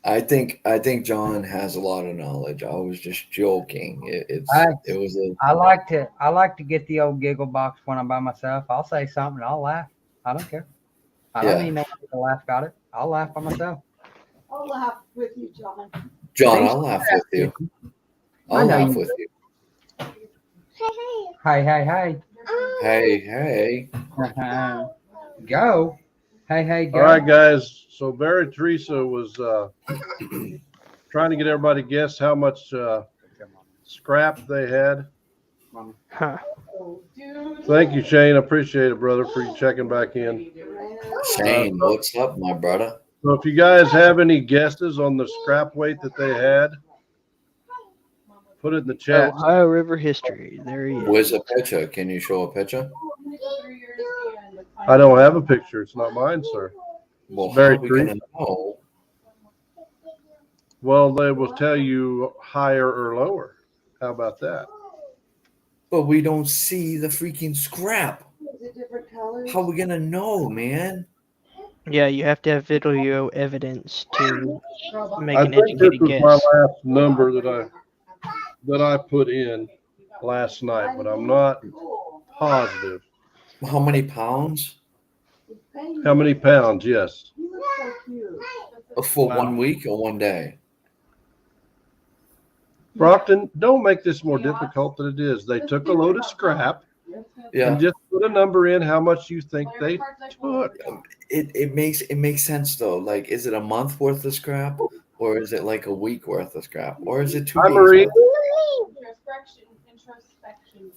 I think John has a lot of knowledge. I was just joking. It was a I like to get the old giggle box when I'm by myself. I'll say something, I'll laugh. I don't care. I don't Yeah. need nobody to laugh about it. I'll laugh by myself. I'll laugh with you, John. John. I'll laugh with you. I I'll know laugh you- with you. Hey, hey, hey. Hey. Go. Hey, go. All right, guys. So Barry Teresa was trying to get everybody to guess how much scrap they had. Huh. Thank you, Shane. I appreciate it, brother, for you checking back in. Shane, what's up, my brother? So if you guys have any guesses on the scrap weight that they had, put it in the chat. Ohio River history. There he is. Where's a picture? Can you show a picture? I don't have a picture. It's not mine, sir. Well, Very how are we true. gonna know? Well, they will tell you higher or lower. How about that? But we don't see the freaking scrap. How are we gonna know, man? Yeah, you have to have video evidence to make I an think this educated was guess. my last number that I put in last night, but I'm not positive. How many pounds How many pounds? Yes. for Wow. 1 week or 1 day? Brockton, don't make this more difficult than it is. They took a load of scrap Yeah, and just put a number in how much you think they took. it makes sense though. Like, is it a month worth of scrap, or is it like a week worth of scrap, or is it 2 Hi, days? Marie. worth? Introspection.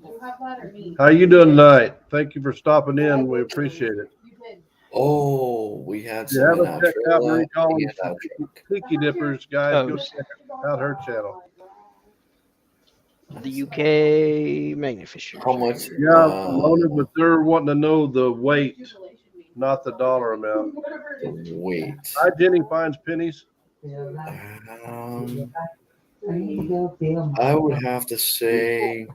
You have that or me? How you doing tonight? Thank you for stopping in. We appreciate it. You did. Oh, we had You some in haven't our checked out trailer Marie Collins' and our truck. Tiki Dippers, guys. Go Oh. check out her channel. The UK Magnificent. How much? Yeah, Mona, but they're wanting to know the weight, not the dollar amount. Wait. Hi, Jenny finds pennies. I would have to say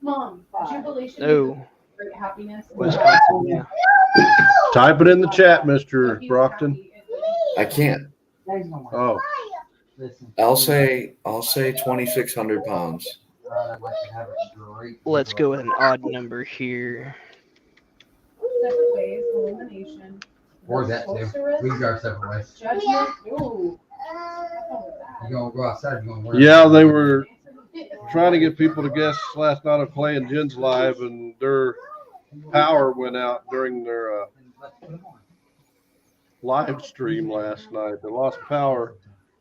Mom, jubilation. No. Great happiness. Wisconsin, yeah. Type it in the chat, Mr. Brockton. I can't. Oh, I'll say 2,600 pounds. Let's go with an odd number here. Separate ways, elimination. Or that too. We can go separate ways. Judgment. Ooh. You gonna go outside? You gonna wear? yeah, they were trying to get people to guess last night on Clay and Jen's live, and their power went out during their live stream last night. They lost power,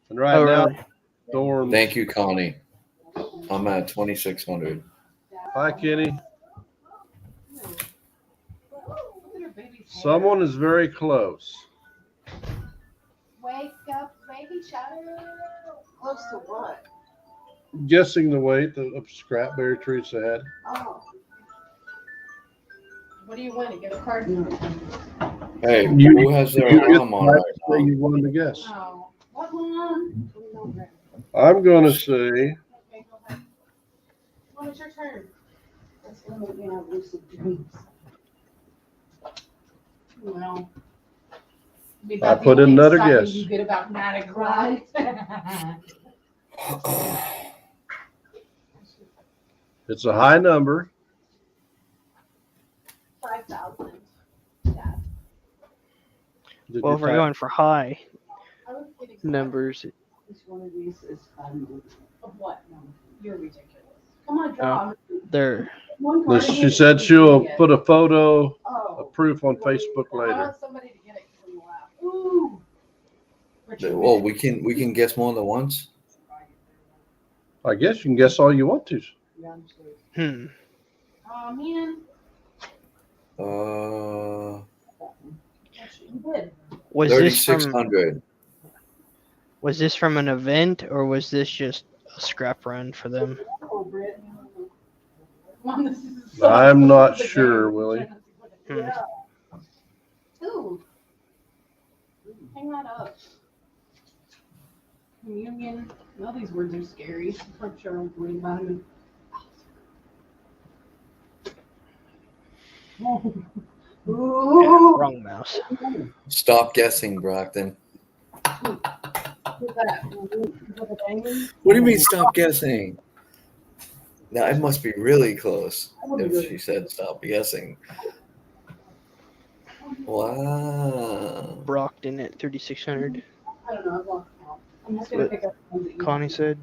and right Oh, now, really? storms. Thank you, Connie. I'm at 2,600. Hi, Kenny. Someone is very close. Wake up, baby child. Close to what? Guessing the weight that a scrapberry Teresa had. Oh. What do you want? Get a card? Hey, You- who has their You get alarm on right say now? you wanted to guess. Oh. What one? I'm gonna say Okay, go ahead. When it's your turn. That's gonna make me have lucid dreams. Well. I put in another guess. You get about 9 o'clock. It's a high number. 5,000. Did Well, you if we're type- going for high I was getting numbers, Which one of these is fun? Of what? No, you're ridiculous. Come on, draw. they're One card She again. said she'll put a photo Oh. of proof on Facebook I later. want somebody to get it from the lab. Ooh. Richard, Well, we can guess more than once. I guess you can guess all you want to. hmm. Oh, man. You did. Was this from 3,600. was this from an event or was this just a scrap run for them? Oh, Britt. Mom, this is I'm not this is a sure, game. Willie. Hmm. Yeah. Ooh. Hang that up. Communion. All these words are scary. I'm sure I'll read about them. Ooh. Wrong mouse. Stop guessing, Brockton. Who's that? Is that the diamond? What do you mean stop guessing? Now it must be really close if she said stop guessing. Wow. Brockton at 3,600. I don't know. I've lost count. I'm just gonna pick up the ones that you Connie said.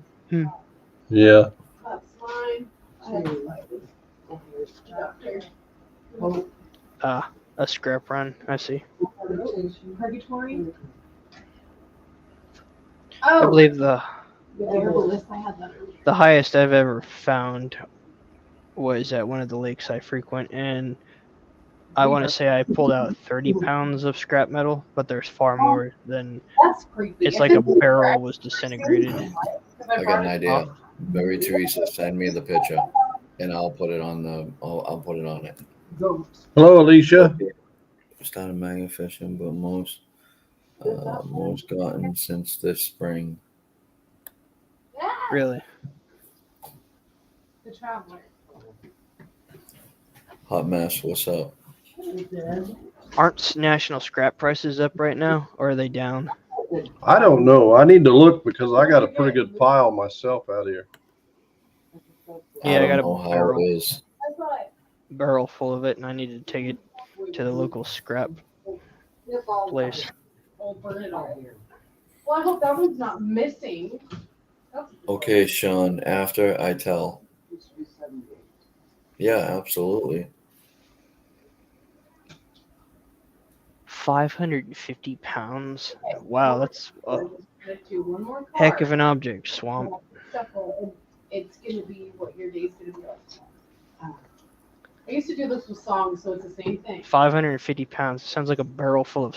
Yeah. That's fine. A scrap run. I see. Purgatory. I Oh, believe the the herbalist. I had that earlier. the highest I've ever found was at one of the lakes I frequent, and I want to say I pulled out 30 pounds of scrap metal, but there's far more than That's creepy. it's like a barrel was disintegrated. I got an idea. Mary Teresa, send me the picture, and I'll put it on the. I'll put it on it. Hello, Alicia. Started magnet fishing, but most gotten since this spring. Really? The traveler. Hot mess. What's up? Aren't national scrap prices up right now, or are they down? I don't know. I need to look because I got a pretty good pile myself out here. Yeah, I don't got a know how barrel. it is. I thought Barrel full of it, and I need to take it to the local scrap place. I'll burn it all. Well, I hope that one's not missing. Okay, Sean. After I tell. Yeah, absolutely. 550 pounds. Wow, that's a Gonna do one more heck card. of an object, Swamp. Shuffle, and it's gonna be what your day's gonna be like. I used to do this with songs, so it's the same thing. 550 pounds. Sounds like a barrel full of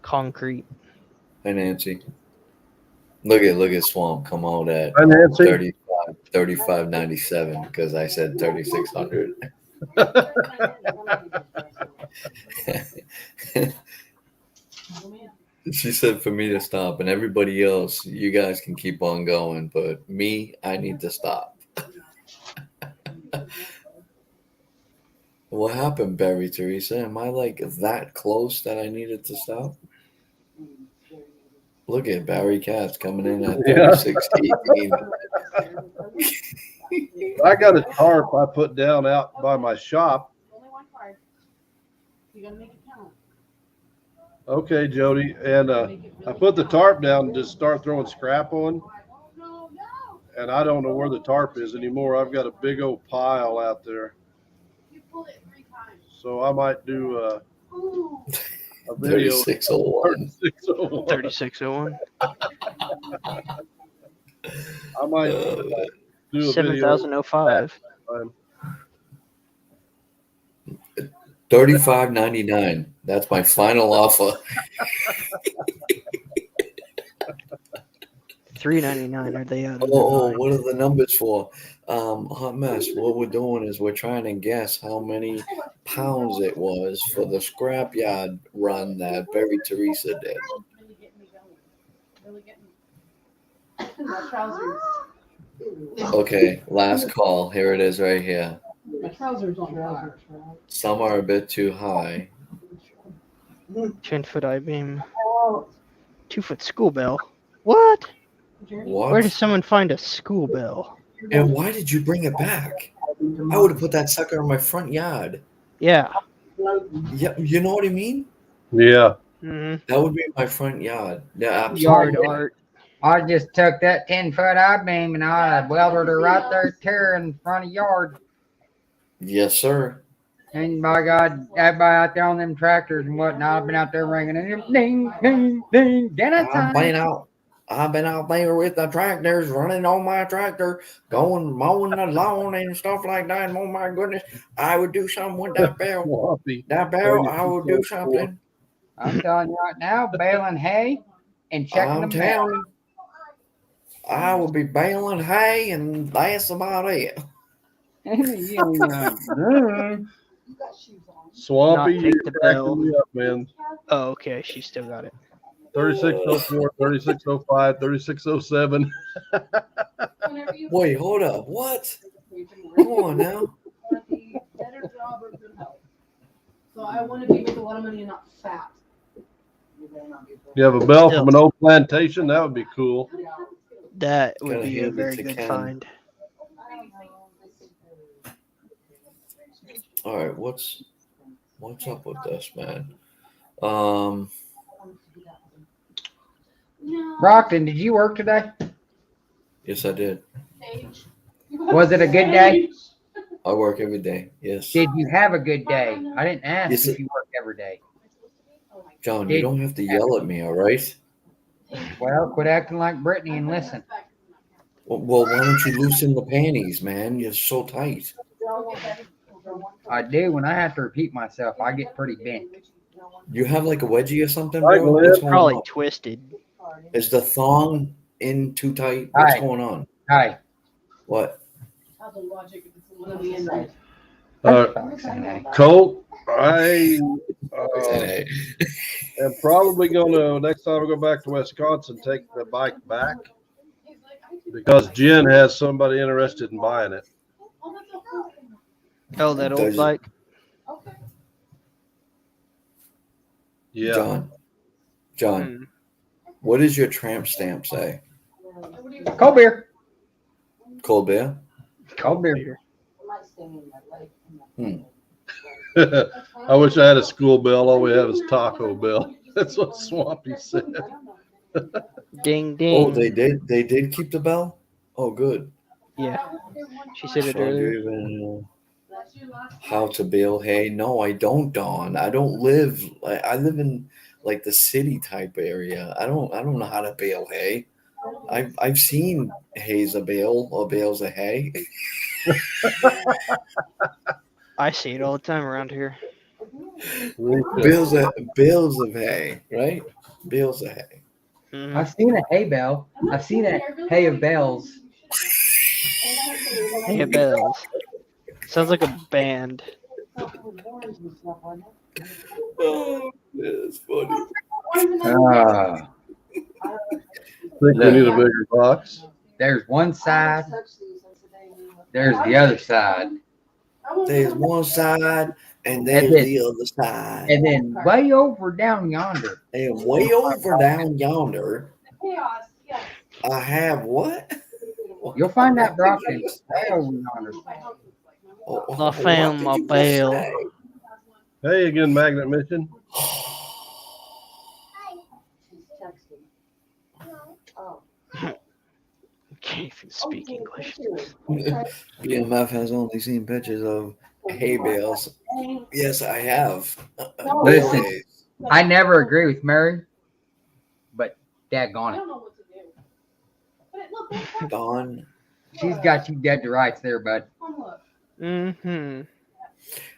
concrete. Hey, Nancy. Look at Swamp come out at Hi, Nancy. 35.97 because I said 3,600. Oh, man. She said for me to stop, and everybody else, you guys can keep on going, but me, I need to stop. What happened, Barry Teresa? Am I like that close that I needed to stop? Look at Barry Katz coming in at Yeah. 36.18. I got a tarp I put down out by my shop. Only one card. You gotta make it count. Okay, Jody. And I put the tarp down and just start throwing scrap on. No. And I don't know where the tarp is anymore. I've got a big old pile out there. You pulled it 3 times. So I might do a Ooh. video. 3601. 3601. 3601. I might do a video. 7,005. $35.99. That's my final offer. $3.99. Are they out of their Oh, mind? what are the numbers for? Hot mess. What we're doing is we're trying to guess how many pounds it was for the scrapyard run that Berry Teresa did. Really getting me going. Really getting my trousers. Okay, last call. Here it is right here. My trousers on fire. Some are a bit too high. 10-foot I-beam. 2-foot school bell. What? What? Where does someone find a school bell? And why did you bring it back? I would have put that sucker in my front yard. Yeah. Yeah, you know what I mean? Yeah. hmm That would be my front yard. Yeah, Yard absolutely. art. I just took that 10-foot I-beam and I welded her right there to her in front of yard. Yes, sir. And by God, everybody out there on them tractors and whatnot, I've been out there ringing and them ding, ding, ding, dinner I've been time. out there with the tractors, running on my tractor, going mowing the lawn and stuff like that. Oh my goodness, I would do something with that bell. Swampy. That bell, I would do something. I'm telling you right now, baling hay and checking I'm them telling you, I would be baling hay, and that's about it. Swampy, Not take you're the cracking bell. me up, man. Oh, okay. She still got it. 3604, 3605, 3607. Whenever you Wait, hold up. What? Come on now. want the better job or good health. So I want to be with a lot of money and not fat. You have a bell Still. from an old plantation? That would be cool. That would Gotta be a hand it very to good Ken. find. All right, what's up with this, man? Brockton, did you work today? Yes, I did. Was it a good day? I work every day. Yes, Did you have a good day? I didn't ask Yes, if you work every day. John, you don't have to yell at me, all right? Well, quit acting like Brittany and listen. Well, why don't you loosen the panties, man? You're so tight. I do. When I have to repeat myself, I get pretty bent. You have like a wedgie or something, Hi, bro? Glenn. What's going Probably on? twisted. Is the thong in too tight? What's Hi. going on? Hi. What? How's the logic if it's one of the end? Colt, I Hey, am probably going to, next time I go back to Wisconsin, take the bike back because Jen has somebody interested in buying it. Oh, that old Does it- bike. Yeah. John, Hmm. what does your tramp stamp say? Cold beer. Cold beer? Cold beer. I wish I had a school bell. All we have is Taco Bell. That's what Swampy said. Ding ding. Oh, they did. They did keep the bell. Oh, good. Yeah. She said it So do earlier. you even know how to bale hay? No, I don't, Dawn. I don't live. I live in like the city type area. I don't know how to bale hay. I've seen hay's a bale or bales of hay. I see it all the time around here. Bales of hay, right? Bales of hay. Mhm. I've seen a hay bale. I've seen a hay of bells. Hey, bells. Sounds like a band. Oh, it's funny. Think we need a bigger box. There's one side. There's the other side. There's one side and there's then- the other side. And then way over down yonder, And way over down yonder, Chaos, yes. I have what? you'll find that Brockton. Way over yonder. What found did my you just bell. say? Hey again, Magnet Mission. Can't even speak English. BMF has only seen pictures of hay bales. Yes, I have. Listen. Hay. I never agree with Mary, but I daggone it. don't know what to do. But look, look, look, Dawn, She's got you dead to rights there, bud. look. Mm-hmm.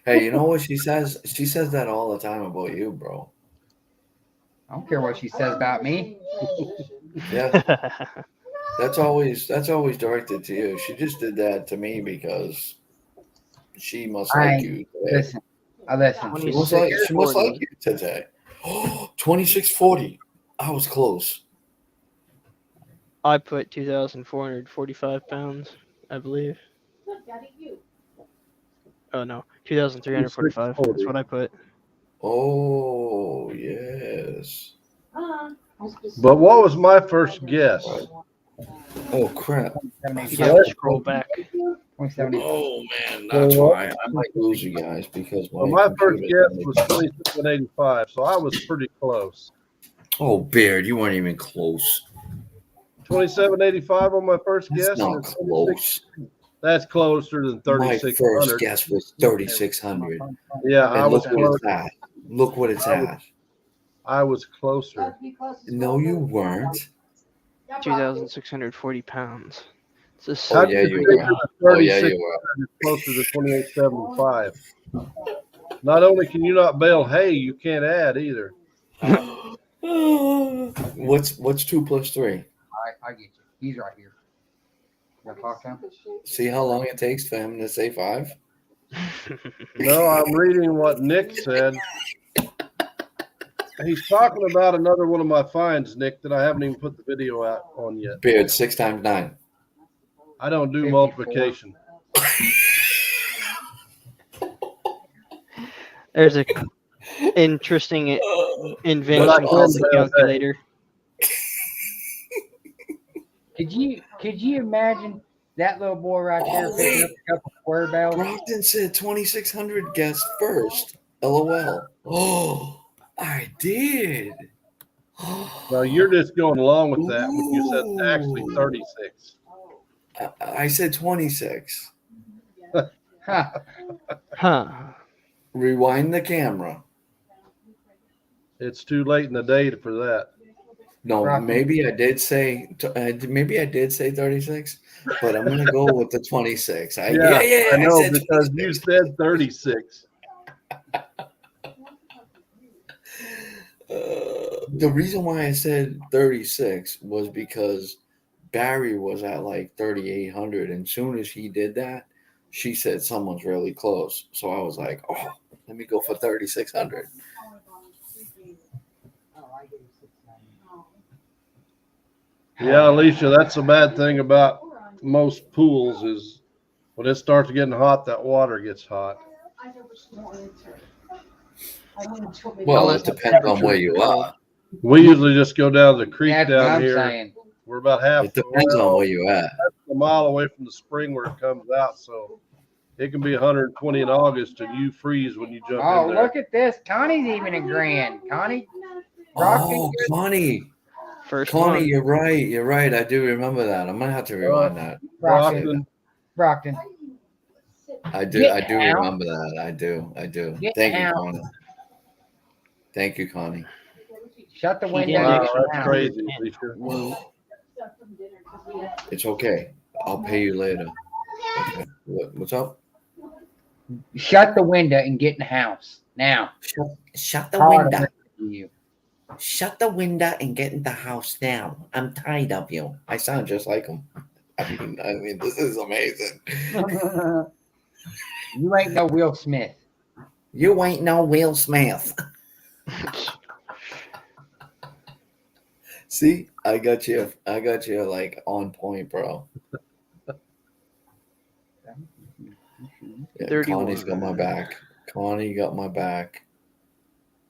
Hey, you know what she says? She says that all the time about you, bro. I don't care what she says about me. Yeah, that's always directed to you. She just did that to me because she must I like you today. listen. I listen. She must like you today. 2640. I was close. I put 2,445 pounds, I believe. Daddy, you. Oh no, 2,345. That's what I put. Oh yes. But what was my first guess? Oh crap. You'd have to scroll back. 170. Oh man, that's why I might lose you guys because Well, my first computer's guess was 2785, so I was pretty close. Oh, Beard, you weren't even close. 2785 on my first That's guess. not close. That's closer than My 3600. first guess was 3,600. Yeah, I And was look what close. it's at. Look what it's at. I was closer. No, you weren't. 2,640 pounds. It's a Oh yeah, you were. Oh yeah, you were. Closer to 2875. Not only can you not bale hay, you can't add either. What's 2 plus 3? I get you. He's right here. You gonna talk to him? See how long it takes for him to say 5? No, I'm reading what Nick said. He's talking about another one of my finds, Nick, that I haven't even put the video out on yet. Beard, 6 times 9. I don't do multiplication. There's a interesting invention called the calculator. Could you imagine that little boy right there picking up a couple square bells? Brockton said 2,600 guessed first. LOL. Oh, I did. Now you're just going along with that when you said actually 36. I said 26. Huh. Rewind the camera. It's too late in the day for that. No, maybe I did say 36, but I'm gonna go with the 26. I know I said because 26. you said 36. The reason why I said 36 was because Barry was at like 3,800, and soon as he did that, she said someone's really close. So I was like, oh, let me go for 3,600. Yeah, Alicia, that's the bad thing about most pools is when it starts getting hot, that water gets hot. Well, it depends on where you are. We usually just go down the creek That's what down I'm here. saying. We're about half It depends on where you at. a mile away from the spring where it comes out, so it can be 120 in August and you freeze when you jump Oh, in there. look at this. Connie's even agreeing. Connie, Oh, Connie. First Connie, one. you're right. You're right. I do remember that. I'm gonna have to rewind that. Brockton, Brockton. I do. Get I do out. remember that. I do. I do. Get Thank you, out. Connie. Thank you, Connie. Shut the He window. didn't wow, actually that's count. crazy, Alicia. Whoa. It's okay. I'll pay you later. Okay. What's up? Shut the window and get in the house now. Shut the Hard window. on you. Shut the window and get in the house now. I'm tired of you. I sound just like him. I mean, this is amazing. You ain't no Will Smith. You ain't no Will Smith. See, I got you like on point, bro. Yeah, 31. Connie's got my back. Connie got my back.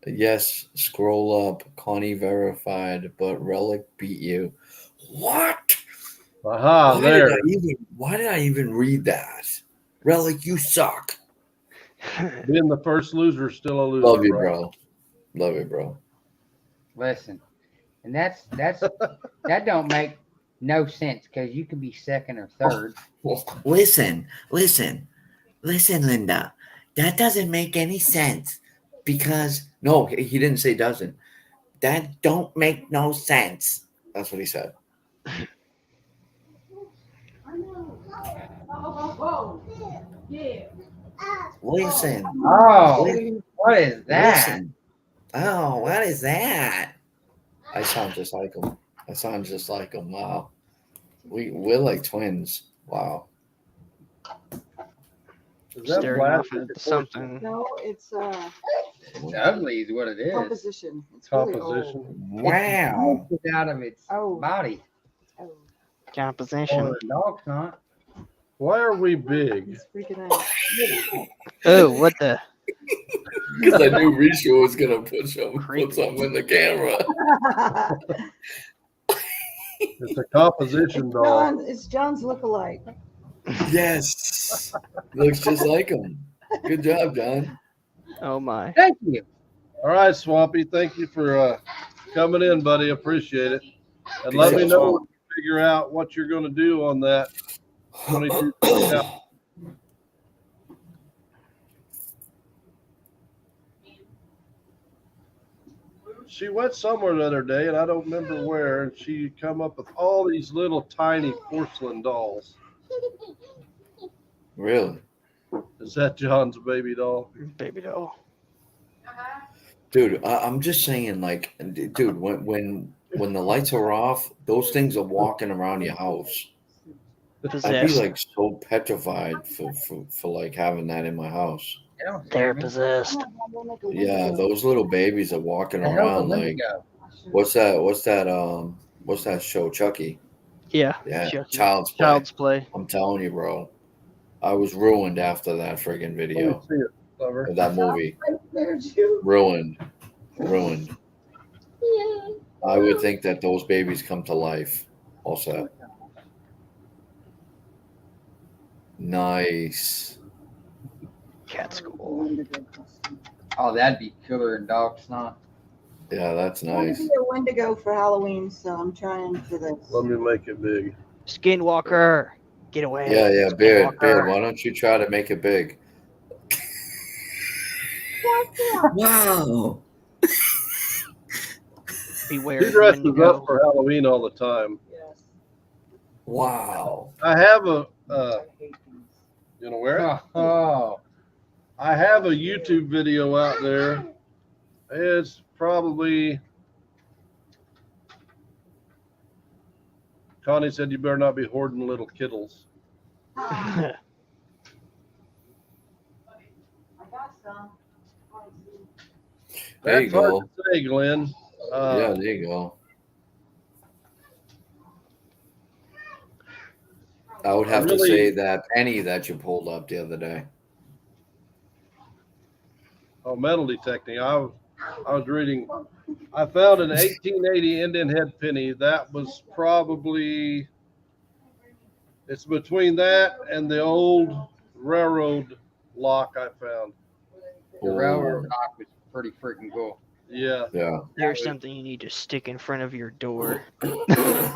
Yes, scroll up. Connie verified, but Relic beat you. What? Aha, Why there. why did I even read that? Relic, you suck. Being the first loser is still a loser. Love you, bro. Love you, bro. Listen, and that's that don't make no sense because you can be second or third. Well, listen, Linda. That doesn't make any sense because no, he didn't say doesn't. That don't make no sense. That's what he said. Whoa. Yeah. Listen. Oh, what is that? Listen. Oh, what is that? I sound just like him. I sound just like him. Wow. We're like twins. Wow. Is that Staring off plastic into or something. No, it's It's ugly, is what it is. composition. It's really composition? old. Wow. It's out of its Oh. body. Oh, Composition. Or the dog's not. Why are we big? he's freaking out. Oh, what the? Because I knew Risha was gonna put Creepy. something in the camera. It's a composition doll. It's John's lookalike. Yes. Looks just like him. Good job, John. Oh my. Thank you. All right, Swampy. Thank you for coming in, buddy. Appreciate it. And let me know when you figure out what you're going to do on that 22. She went somewhere the other day, and I don't remember where, and she come up with all these little tiny porcelain dolls. Really? Is that John's baby doll? Baby doll. Dude, I'm just saying, like, dude, when the lights are off, those things are walking around your house. I'd be Possessed. like so petrified for like having that in my house. They don't They're scare me. possessed. Yeah, those little babies are walking The hell's a around like Wendigo? what's that show, Chucky? Yeah. Yeah, Chucky. Child's Play. Child's Play. I'm telling you, bro. I was ruined after that friggin' Let me video see it, Lover. of that movie. There's you. Ruined. I would think that those babies come to life. Also. Nice. Cat school. Oh, that'd be killer in dog snot. Yeah, that's I want nice. to be a Wendigo for Halloween, so I'm trying for this. Let me make it big. Skinwalker. Get away. Yeah, Beard, Skinwalker. why don't you try to make it big? Wow. Beware. He dresses Wendigo. up for Halloween all the time. Yes. Wow. I have a, you know where? Oh, I have a YouTube video out there. It's probably, Connie said you better not be hoarding little kittles. I got some. There you That's hard go. to say, Glenn. Yeah, there you go. I would have to Really- say that penny that you pulled up the other day. Oh, metal detecting. I was reading. I found an 1880 Indian head penny. That was probably. It's between that and the old railroad lock I found. the railroad lock was pretty freaking cool. Yeah, Yeah. There's something you need to stick in front of your door. yeah.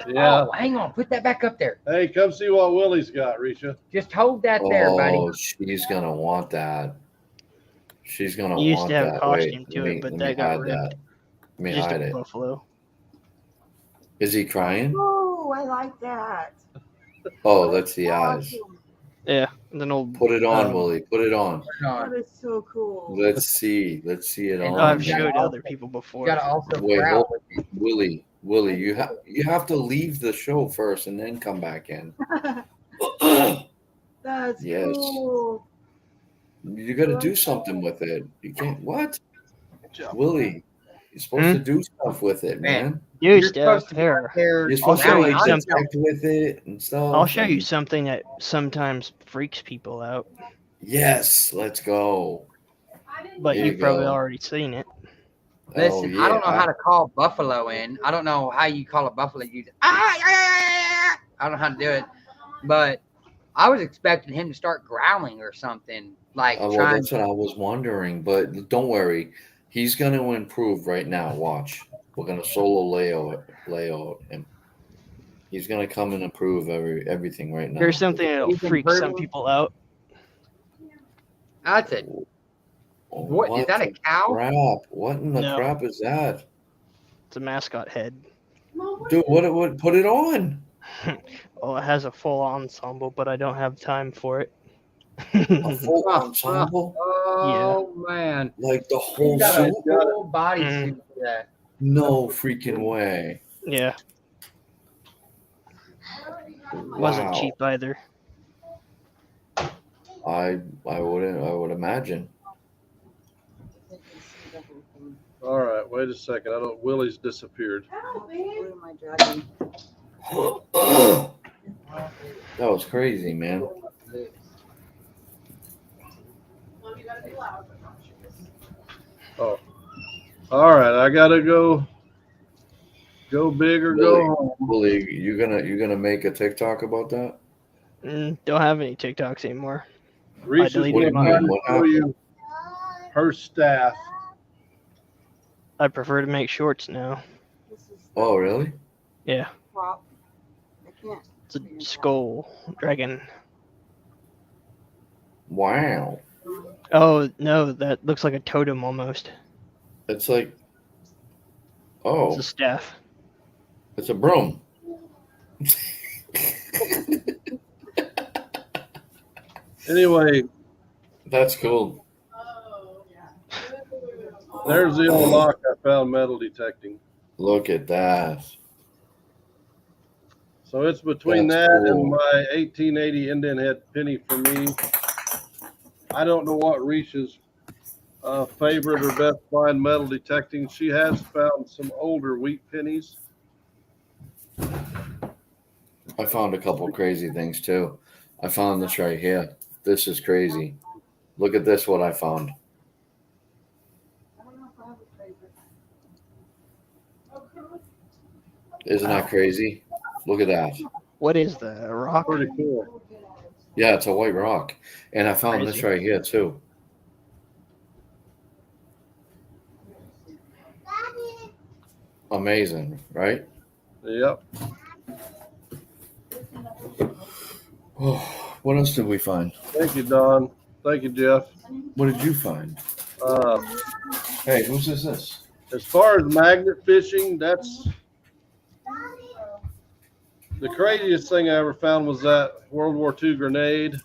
Oh, hang on, put that back up there. Hey, come see what Willie's got, Risha. Just hold that there, buddy. Oh, she's gonna want that. She's gonna You used want to have that. a costume Wait, to let it, me- but let that me got hide ripped. that. Let me Just hide a it. buffalo. Is he crying? Oh, I like that. Oh, that's the eyes. Awesome. Yeah, and an old. Put it on, Um, Willie. Put it on. That is so cool. Let's see. Let's see it And on. I've Yeah. showed other people You before. gotta also Wait, growl hold- with it. Willie, you have to leave the show first and then come back in. That's Yes. cool. You got to do something with it. You can't. What? Willie, you're supposed to do stuff with it, man. Do You're stuff supposed to be here. out there. You're supposed to show like you something. detect with it and stuff. I'll show you and- something that sometimes freaks people out, Yes, let's go. but There you've you probably go. already seen it. Listen, Oh, I don't know yeah. how to call buffalo in. I don't know how you call a buffalo. You just, I don't know how to do it. But I was expecting him to start growling or something. Like Well, trying that's what I was wondering, but don't worry. He's going to improve right now. Watch. We're going to solo Leo him. He's going to come and improve everything right now. There's something that'll He's freak some improving. people out. That's it. Oh, What is that, a the cow? crap? What in the No. crap is that? It's a mascot head. Dude, what put it on? Well, it has a full ensemble, but I don't have time for it. A full ensemble? Oh man. Like the You whole got a suit? full body suit for that. No freaking way. Yeah. Wasn't Wow. cheap either. I would imagine. All right, wait a second. I don't. Willie's disappeared. Where am I driving? That was crazy, man. Mom, you gotta be loud, but not sure. All right, I gotta go big or Willie. go home. Willie, you gonna make a TikTok about that? Don't have any TikToks anymore. Reese's deleted gonna mine. try to show you her staff. I prefer to make shorts now. This is Oh, really? Yeah. prop. I can't. It's a skull dragon. Wow. Oh no, that looks like a totem almost. It's like, It's oh, a staff. it's a broom. Anyway, That's cool. Oh, yeah. there's the old lock I found metal detecting. Look at that. So it's between That's that cool. and my 1880 Indian head penny for me. I don't know what Reese's favorite or best find metal detecting. She has found some older wheat pennies. I found a couple crazy things too. I found this right here. This is crazy. Look at this, what I found. I don't know if I have a favorite. Isn't that crazy? Look at that. What is that? A rock? Pretty cool. Yeah, it's a white rock. And I found this Crazy. right here too. Amazing, right? Yep. What else did we find? Thank you, Don. Thank you, Jeff. What did you find? Uh, Hey, whose is this? as far as magnet fishing, that's the craziest thing I ever found was that World War II grenade.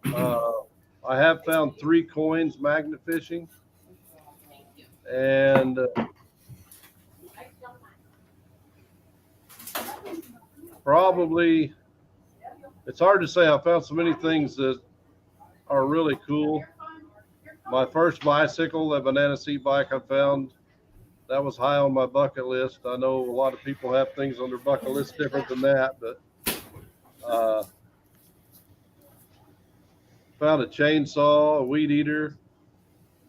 I have found 3 coins magnet fishing, and probably it's hard to say. I found so many things that are really cool. My first bicycle, that banana seat bike I found, that was high on my bucket list. I know a lot of people have things on their bucket list different than that, but found a chainsaw, a weed eater.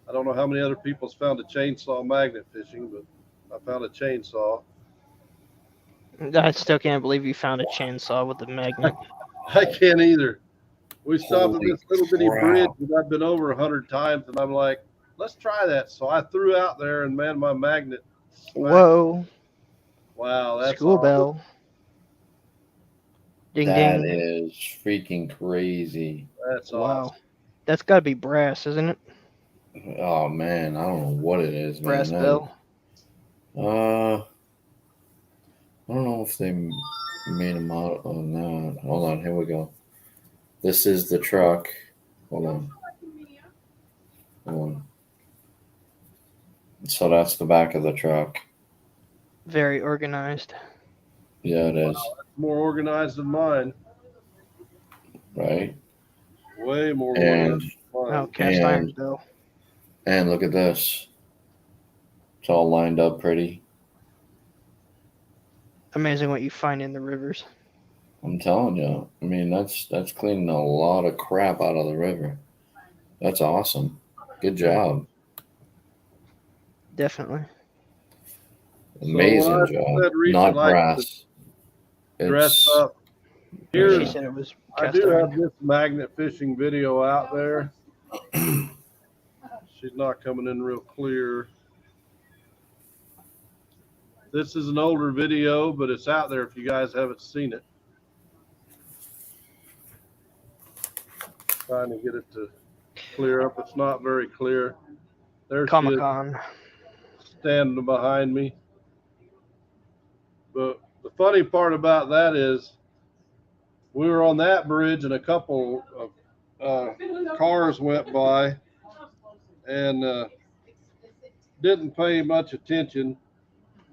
I don't know how many other people's found a chainsaw magnet fishing, but I found a chainsaw. I still can't believe you found a chainsaw with a magnet. I can't either. We stopped Holy at this little bitty crap. bridge that I've been over 100 times, and I'm like, let's try that. So I threw out there, and man, my magnet. Whoa. Wow, that's School awesome. bell. Ding That ding. is freaking crazy. That's Wow. awesome. That's gotta be brass, isn't it? Oh man, I don't know what it is, man. Brass bell. I don't know if they made a model on that. Hold on, here we go. This is the truck. Hold on. Hold on. So that's the back of the truck. Very organized. Yeah, it is. More organized than mine. Right? Way more And organized than mine. Oh, cast And- iron bell. and look at this. It's all lined up pretty. Amazing what you find in the rivers. I'm telling you. I mean, that's cleaning a lot of crap out of the river. That's awesome. Good job. Definitely. Amazing I job. said Reese Not likes brass. to dress It's up. She Here's, said it was I cast do iron. have this magnet fishing video out there. She's not coming in real clear. This is an older video, but it's out there if you guys haven't seen it. Trying to get it to clear up. It's not very clear. There's Comic Con. standing behind me. But the funny part about that is we were on that bridge and a couple of cars went by and didn't pay much attention.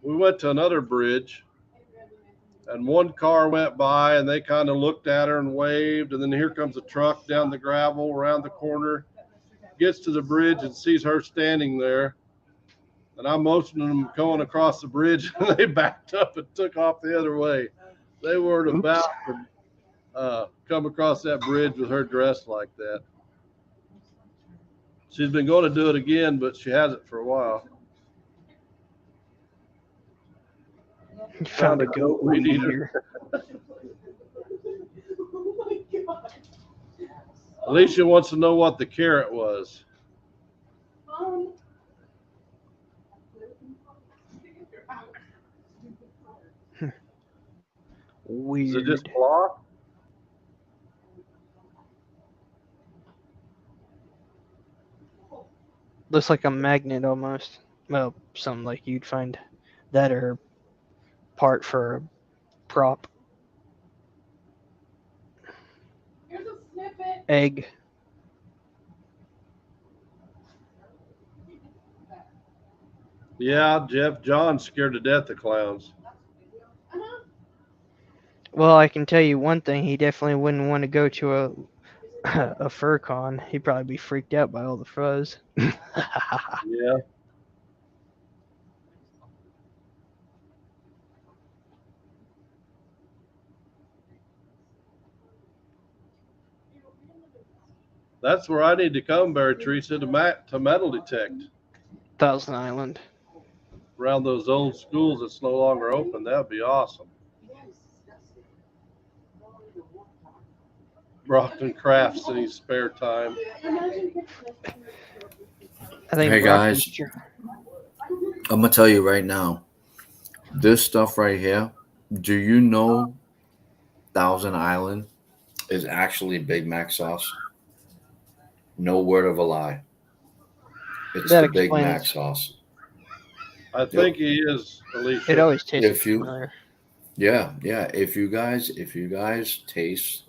We went to another bridge, and one car went by, and they kind of looked at her and waved, and then here comes a truck down the gravel around the corner, gets to the bridge and sees her standing there, and I motioned them going across the bridge, and they backed up and took off the other way. They weren't about to come across that bridge with her dressed like that. She's been going to do it again, but she hasn't for a while. You found a goat We weed need her. eater. Oh my God. Alicia wants to know what the carrot was. Um, Is Weird. it just block? Looks like a magnet almost. Well, something like you'd find that or part for a prop. here's a snippet. Egg. Yeah, Jeff John's scared to death of clowns. Well, I can tell you one thing. He definitely wouldn't want to go to a fur con. He'd probably be freaked out by all the fuzz. Yeah. That's where I need to come, Barry Teresa, to metal detect Thousand Island. around those old schools that's no longer open. That'd be awesome. Brockton crafts in his spare time. I think Hey, guys. Brockton's- I'm gonna tell you right now, this stuff right here. Do you know Thousand Island is actually Big Mac sauce? No word of a lie. It's That the Big explains- Mac sauce. I think he is, Alicia. It always tastes If you- familiar. Yeah. If you guys taste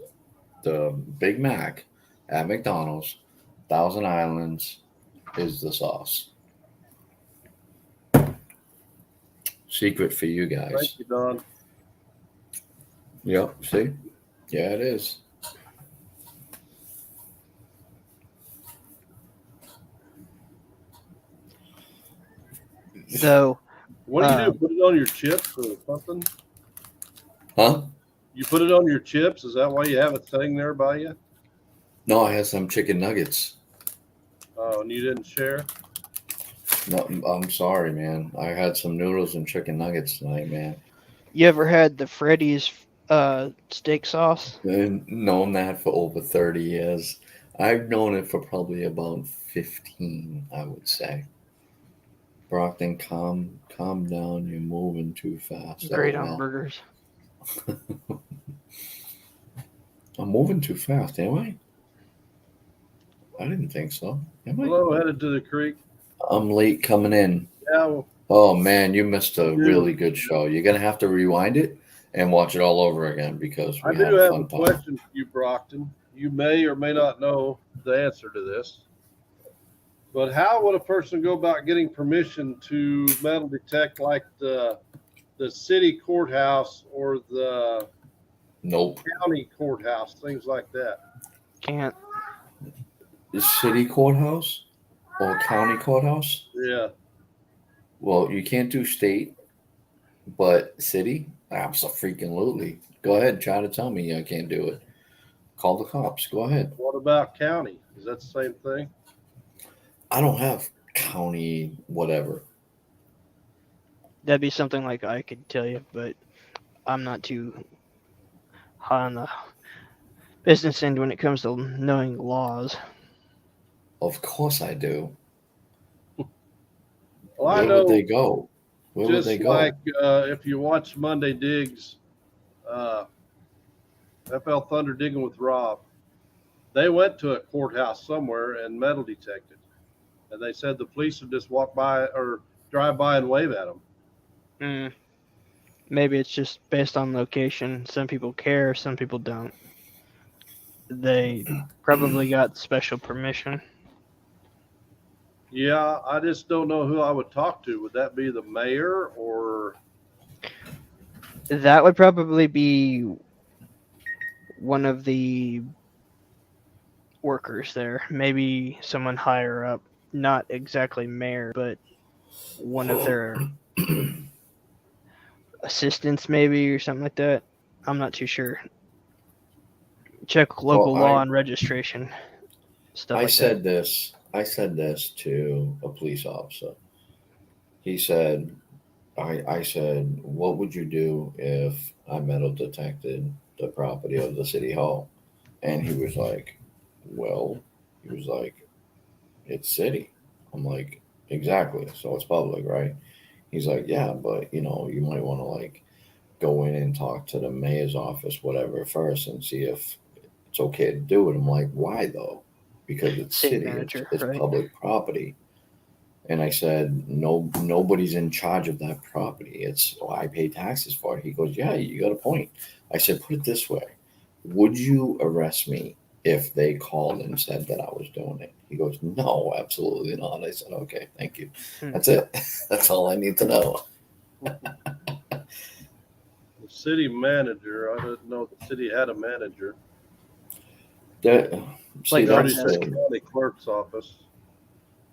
the Big Mac at McDonald's, Thousand Islands is the sauce. Secret for you guys. Thank you, Don. Yep. See? Yeah, it is. Though, What do you do? Put it on your chips or something? Huh? You put it on your chips? Is that why you have it sitting there by you? No, I had some chicken nuggets. Oh, and you didn't share? No, I'm sorry, man. I had some noodles and chicken nuggets tonight, man. you ever had the Freddy's steak sauce? I've known that for over 30 years. I've known it for probably about 15, I would say. Brockton, calm down. You're moving too fast. Great Oh, on well. burgers. I'm moving too fast, am I? I didn't think so. Am I? Hello, headed to the creek. I'm late coming in. Yeah, well, Oh man, you missed a really good show. You're gonna have to rewind it and watch it all over again because I we do had a have a fun time. question for you, Brockton. You may or may not know the answer to this. But how would a person go about getting permission to metal detect like the city courthouse or the Nope. county courthouse, things like that? Can't. The city courthouse or county courthouse? Yeah. Well, you can't do state, but city? Absolutely. Go ahead, try to tell me I can't do it. Call the cops. Go ahead. What about county? Is that the same thing? I don't have county whatever. That'd be something like I could tell you, but I'm not too high on the business end when it comes to knowing laws. Of course I do. Well, I Where know would they go? Where would just they go? like if you watch Monday Digs, FL Thunder Digging with Rob, they went to a courthouse somewhere and metal detected. And they said the police would just walk by or drive by and wave at them. Maybe it's just based on location. Some people care, some people don't. They probably got special permission. Yeah, I just don't know who I would talk to. Would that be the mayor or? That would probably be one of the workers there. Maybe someone higher up. Not exactly mayor, but one of their assistants maybe or something like that. I'm not too sure. Check local Well, law and registration. Stuff I like said this. I said this to a police officer. He said, I said, what would you do if I metal detected the property of the city hall? And he was like, well, he was like, it's city. I'm like, exactly. So it's public, right? He's like, yeah, but you know, you might want to like go in and talk to the mayor's office, whatever, first and see if it's okay to do it. I'm like, why though? Because it's City city, manager, it's right? public property. And I said, no, nobody's in charge of that property. It's, oh, I pay taxes for it. He goes, yeah, you got a point. I said, put it this way. Would you arrest me if they called and said that I was doing it? He goes, no, absolutely not. I said, okay, thank you. That's it. That's all I need to know. The city manager, I didn't know the city had a manager. That, Like see, that's Pretty sure the, county clerk's office.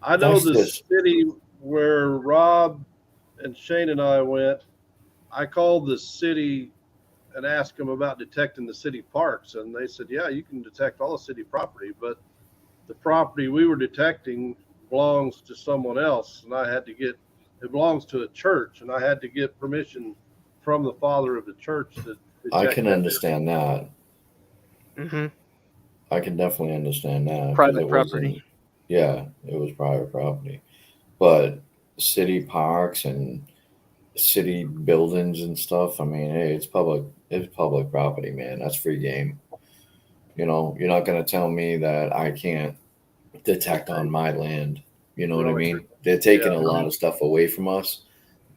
I know That's the this- city where Rob and Shane and I went. I called the city and asked them about detecting the city parks, and they said, yeah, you can detect all the city property, but the property we were detecting belongs to someone else, and it belongs to a church, and I had to get permission from the father of the church to I detect can that. understand that. Mm-hmm. I can definitely understand that. 'cause Private it property. wasn't- Yeah, it was private property. But city parks and city buildings and stuff, I mean, hey, it's public property, man. That's free game. You know, you're not gonna tell me that I can't detect on my land. You know what I mean? They're taking a lot of stuff away from us.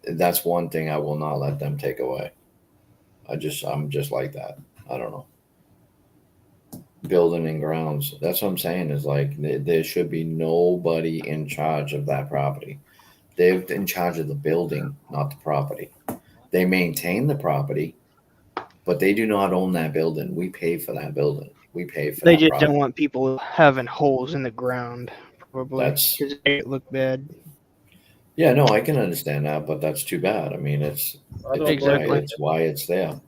That's one thing I will not let them take away. I'm just like that. I don't know. Building and grounds. That's what I'm saying is like there should be nobody in charge of that property. They're in charge of the building, not the property. They maintain the property, but they do not own that building. We pay for that building. We pay for They that just property. don't want people having holes in the ground, probably. That's- Because it make it look bad. Yeah, no, I can understand that, but that's too bad. I mean, it's don't Exactly. blame it's why it's there.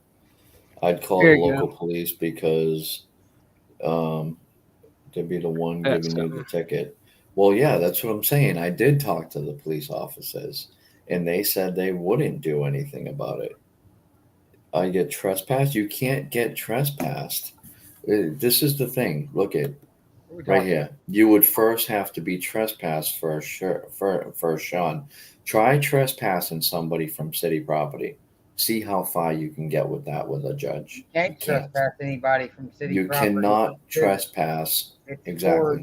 I'd call There the you local police because they'd be the one That's giving you the ticket. Well, yeah, that's what I'm saying. I did talk to the police officers, and they said they wouldn't do anything about it. I get trespassed. You can't get trespassed. This is the thing. Look at right here. You would first have to be trespassed for Sean. Try trespassing somebody from city property. See how far you can get with that with a judge. Can't trespass anybody from city You property. cannot trespass It's exactly.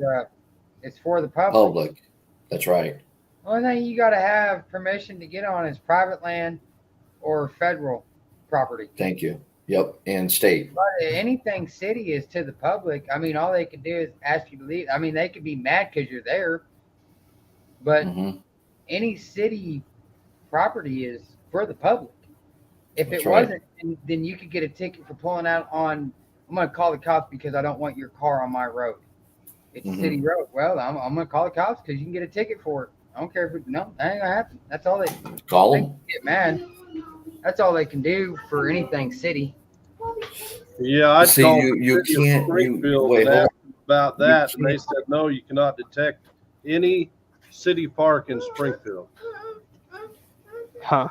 It's for the public. Public. That's right. Only thing you got to have permission to get on is private land or federal property. Thank you. Yep. And state. But anything city is to the public. I mean, all they can do is ask you to leave. I mean, they could be mad because you're there, but Mhm. any city property is for the public. If That's it right. wasn't, then you could get a ticket for pulling out on. I'm going to call the cops because I don't want your car on my road. It's a Mhm. city road. Well, I'm going to call the cops because you can get a ticket for it. I don't care if no, that ain't gonna happen. That's all they Call they them. can get mad. That's all they can do for anything city. Yeah, I See, called you the city of can't. You Springfield wait. and Hold on. asked them about You that, and they can't- said, no, you cannot detect any city park in Springfield. Huh.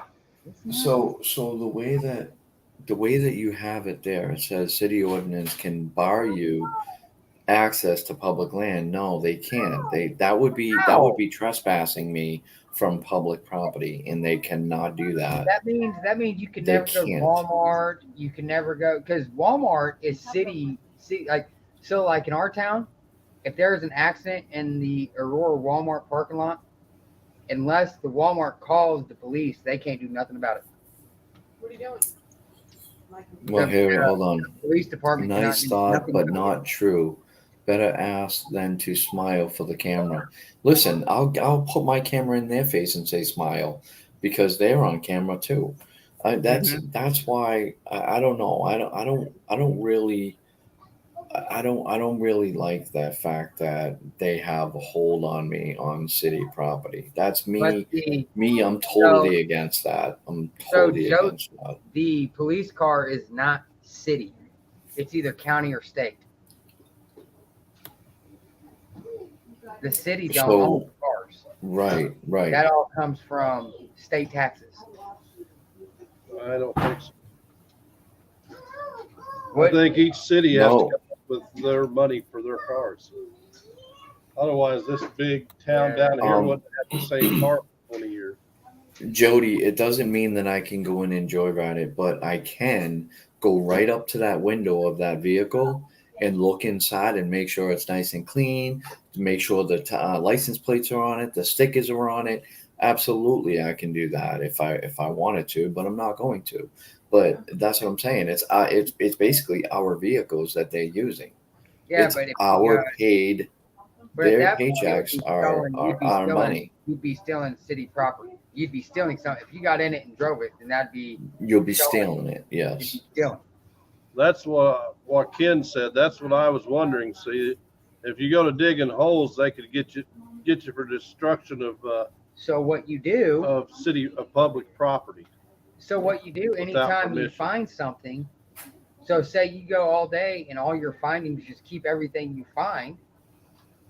So the way that you have it there, it says city ordinance can bar you access to public land. No, they can't. That would be trespassing me from public property, and they cannot do that. That means you can They never go to can't. Walmart. You can never go because Walmart is city like so like in our town, if there's an accident in the Aurora Walmart parking lot, unless the Walmart calls the police, they can't do nothing about it. What are you doing? Well, here, hold on. Police department cannot Nice do thought, nothing but about it. not true. Better ask than to smile for the camera. Listen, I'll put my camera in their face and say smile because they're on camera too. That's why I don't know. I don't really I don't really like the fact that they have a hold on me on city property. That's But me. I'm totally against that. I'm totally Joe, against that. the police car is not city. It's either county or state. The city don't So- own cars. Right. That all comes from state taxes. I don't think so. I What? think each city has to No. come up with their money for their cars. Otherwise, this big town down here wouldn't have the same car for 20 years. Jody, it doesn't mean that I can go in and joyride it, but I can go right up to that window of that vehicle and look inside and make sure it's nice and clean, to make sure the license plates are on it, the stickers are on it. Absolutely, I can do that if I wanted to, but I'm not going to. But that's what I'm saying. It's basically our vehicles that they're using. Yeah, It's but if our paid. but at Their that point, paychecks you'd be are stealing- you'd be our stealing- money. You'd be stealing city property. You'd be stealing something. If you got in it and drove it, then that'd be You'll be stealing it. you'd Yes. be stealing. That's what Ken said. That's what I was wondering. See, if you go to digging holes, they could get you for destruction of So what you do? of public property. So what you do Without anytime you permission. find something, so say you go all day and all your findings, just keep everything you find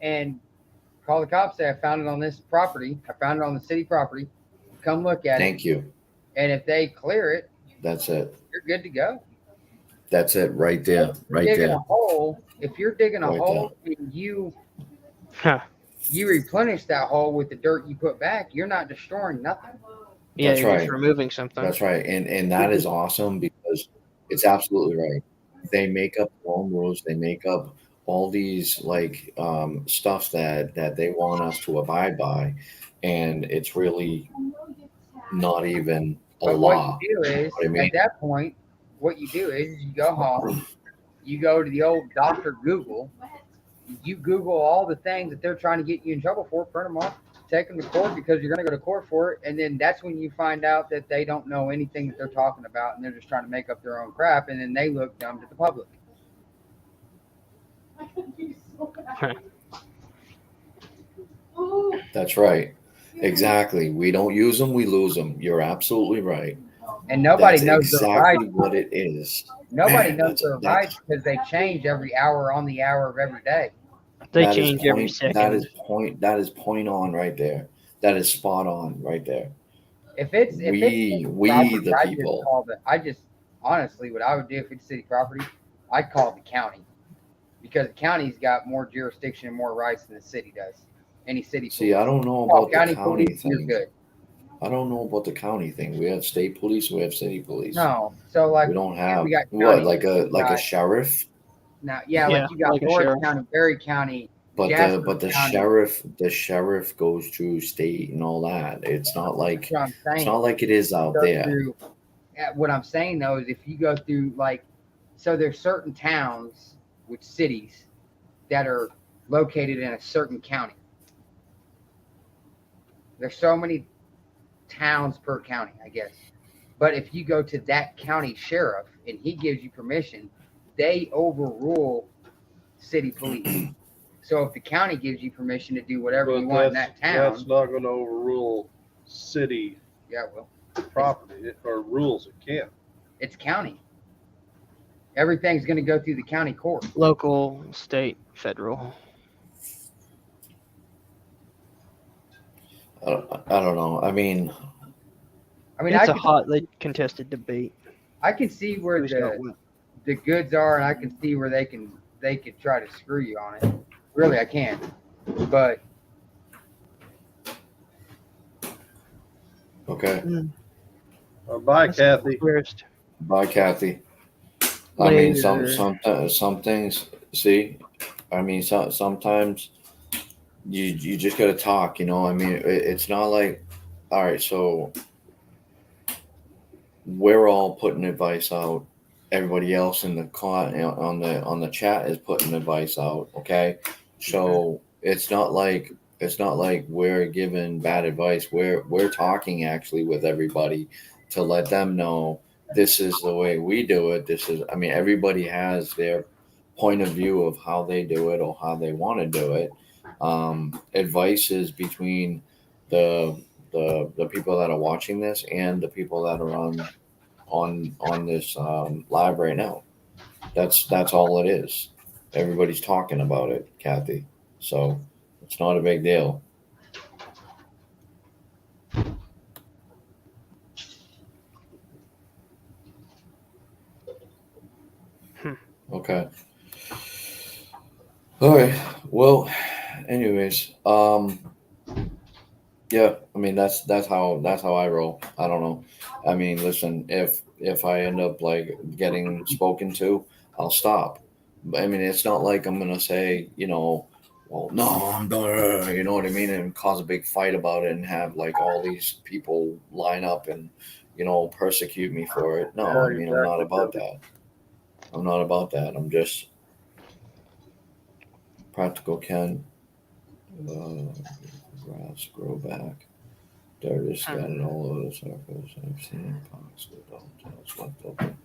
and call the cops, say I found it on this property, I found it on the city property, come look at it. Thank you. And if they clear it, That's it. you're good to go. That's it right there. Right Digging there. a hole, if you're digging a Right hole and you Huh. replenish that hole with the dirt you put back, you're not destroying nothing. Yeah, That's you're just right. removing something. That's right. And that is awesome because it's absolutely right. They make up their own rules. They make up all these like stuff that they want us to abide by. And it's really not even a But law. what you do is, what I mean? at that point, what you do is you go home, you go to the old Dr. Google, you Google all the things that they're trying to get you in trouble for, print them off, take them to court because you're going to go to court for it. And then that's when you find out that they don't know anything that they're talking about and they're just trying to make up their own crap. And then they look dumb to the public. That's right. Exactly. We don't use them, we lose them. You're absolutely right. And nobody That's knows their exactly rights. what it is. Nobody Man, knows their that's- rights because they change every hour on the hour of every day. They That is change every point- second. That is point on right there. That is spot on right there. If it's We property, the I people. just call I just honestly, what I would do if it's city property, I'd call the county because the county's got more jurisdiction and more rights than the city does. Any city. See, I don't know Call about the county police, you're thing. good. I don't know about the county thing. We have state police, we have city police. No, so like We don't yeah, have we got what, county. like a Got- sheriff? now, Yeah, like you got like a Lawrence sheriff. County, Berry County. But Jasper the County. sheriff goes to state and all that. It's not like That's what I'm saying. it's not like it is out Go there. through- what I'm saying though is if you go through like, so there's certain towns with cities that are located in a certain county. There's so many towns per county, I guess. But if you go to that county sheriff and he gives you permission, they overrule city police. So if the county gives you permission to do whatever you want in that That's town, not going to overrule city yeah, well, property or rules. It can't. it's county. Everything's going to go through the county court. Local, state, federal. I don't know. I mean, It's a can, hotly contested debate. I can see where Who's got what? the goods are, and I can see where they could try to screw you on it. Really, I can. But okay. Bye, Kathy. Worst. Bye, Kathy. I mean, Later. some things. See, I mean, sometimes you just gotta talk. You know, I mean, it's not like, all right, so we're all putting advice out everybody else in the on the chat is putting advice out. Okay, so it's not like we're giving bad advice. We're talking actually with everybody to let them know this is the way we do it. This is, I mean, everybody has their point of view of how they do it or how they want to do it. Advice is between the people that are watching this and the people that are on this live right now. That's all it is. Everybody's talking about it, Kathy. So it's not a big deal. Okay. All right. Well, anyways, yeah, I mean that's how I roll. I don't know. I mean, listen, if I end up like getting spoken to, I'll stop. I mean, it's not like I'm gonna say, well, no, I'm done. You know what I mean, and cause a big fight about it and have like all these people line up and persecute me for it. No, I mean, I'm not about that. I'm not about that. I'm just practical. Can grass grow back? Dirt is scattered all over the surface. I've seen parks with tails left open.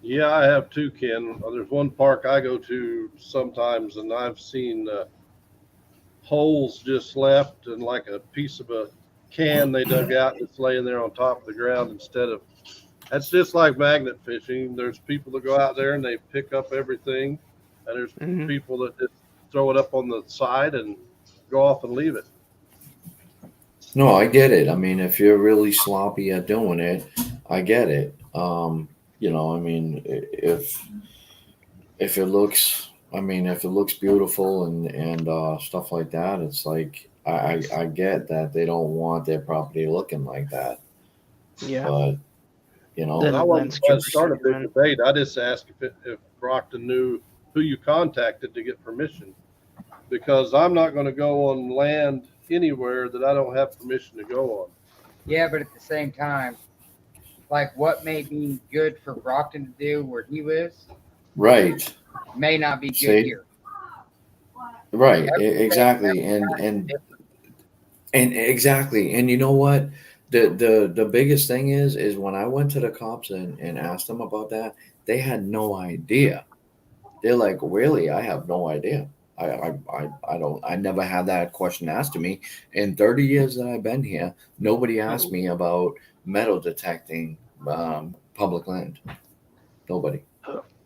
Yeah, I have too, Ken. There's one park I go to sometimes, and I've seen holes just left and like a piece of a can they dug out that's laying there on top of the ground instead of. That's just like magnet fishing. There's people that go out there and they pick up everything, and there's people that just throw it up on the side and go off and leave it. No, I get it. I mean, if you're really sloppy at doing it, I get it. I mean, if it looks, beautiful and stuff like that, it's like I get that they don't want their property looking like that. Yeah. But I wasn't trying to start a big debate. I just asked if Brockton knew who you contacted to get permission, because I'm not going to go on land anywhere that I don't have permission to go on. Yeah, but at the same time, like what may be good for Brockton to do where he lives, right, may not be good here. Right, exactly, and exactly, and you know what? The biggest thing is when I went to the cops and asked them about that, they had no idea. They're like, really? I have no idea. I never had that question asked to me. In 30 years that I've been here, nobody asked me about metal detecting public land. Nobody.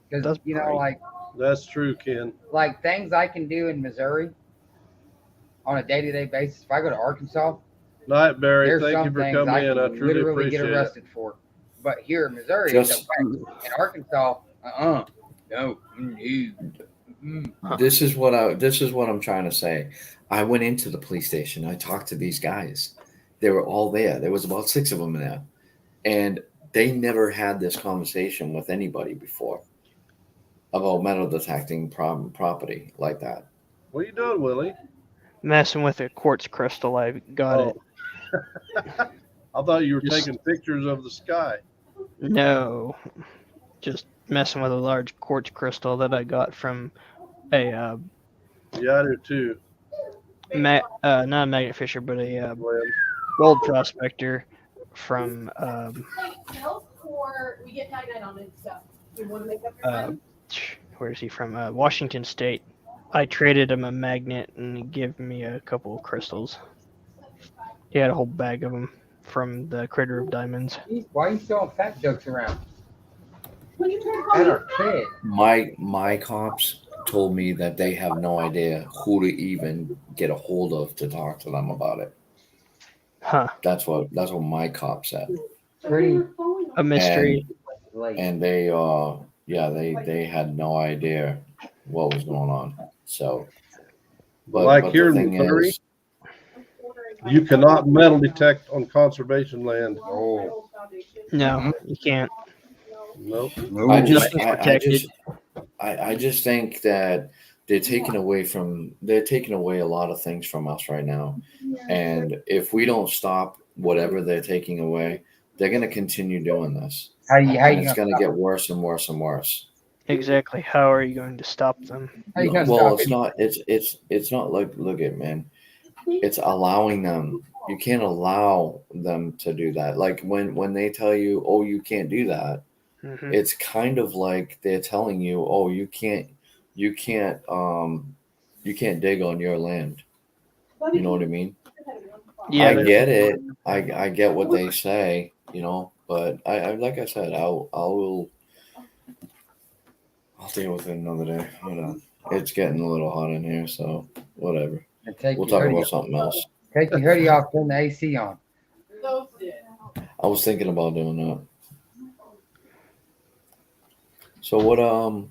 Because like that's true, Ken. Like things I can do in Missouri on a day-to-day basis. If I go to Arkansas, Night, Barry. there's Thank some you for things coming I in. can I truly literally appreciate get arrested for. But here in Missouri, it's okay. In Arkansas, no. This is what I'm trying to say. I went into the police station. I talked to these guys. They were all there. There was about 6 of them there, and they never had this conversation with anybody before about metal detecting property like that. What are you doing, Willie? Messing with a quartz crystal. I got it. I thought you were taking pictures of the sky. No, just messing with a large quartz crystal that I got from a yeah, I do too. not a magnet fisher, but a gold prospector from or we get night on it and stuff. You want to make up your mind? Where is he from? Washington State. I traded him a magnet and he gave me a couple of crystals. He had a whole bag of them from the Crater of Diamonds. Why are you throwing fat jokes around? At our kid. My cops told me that they have no idea who to even get a hold of to talk to them about it. Huh. That's what my cop said. Pretty a mystery. And they they had no idea what was going on. So, but here in Missouri, you cannot metal detect on conservation land. Oh. No, you can't. Nope. I just think that they're taking away a lot of things from us right now. And if we don't stop whatever they're taking away, they're going to continue doing this. How And you it's gonna going to get worse and worse and worse. Exactly. How are you going to stop them? How you gonna Well, stop it's it? not. It's not like, look at, man. It's allowing them. You can't allow them to do that. Like when they tell you, oh, you can't do that. Hmm. It's kind of like they're telling you, oh, you can't dig on your land. You know what I mean? Yeah. I get it. I get what they say, but I like I said, I'll deal with it another day. It's getting a little hot in here, so whatever. And take We'll your talk hoodie about off. something else. Take your hoodie off. Turn the AC on. I was thinking about doing that. So what are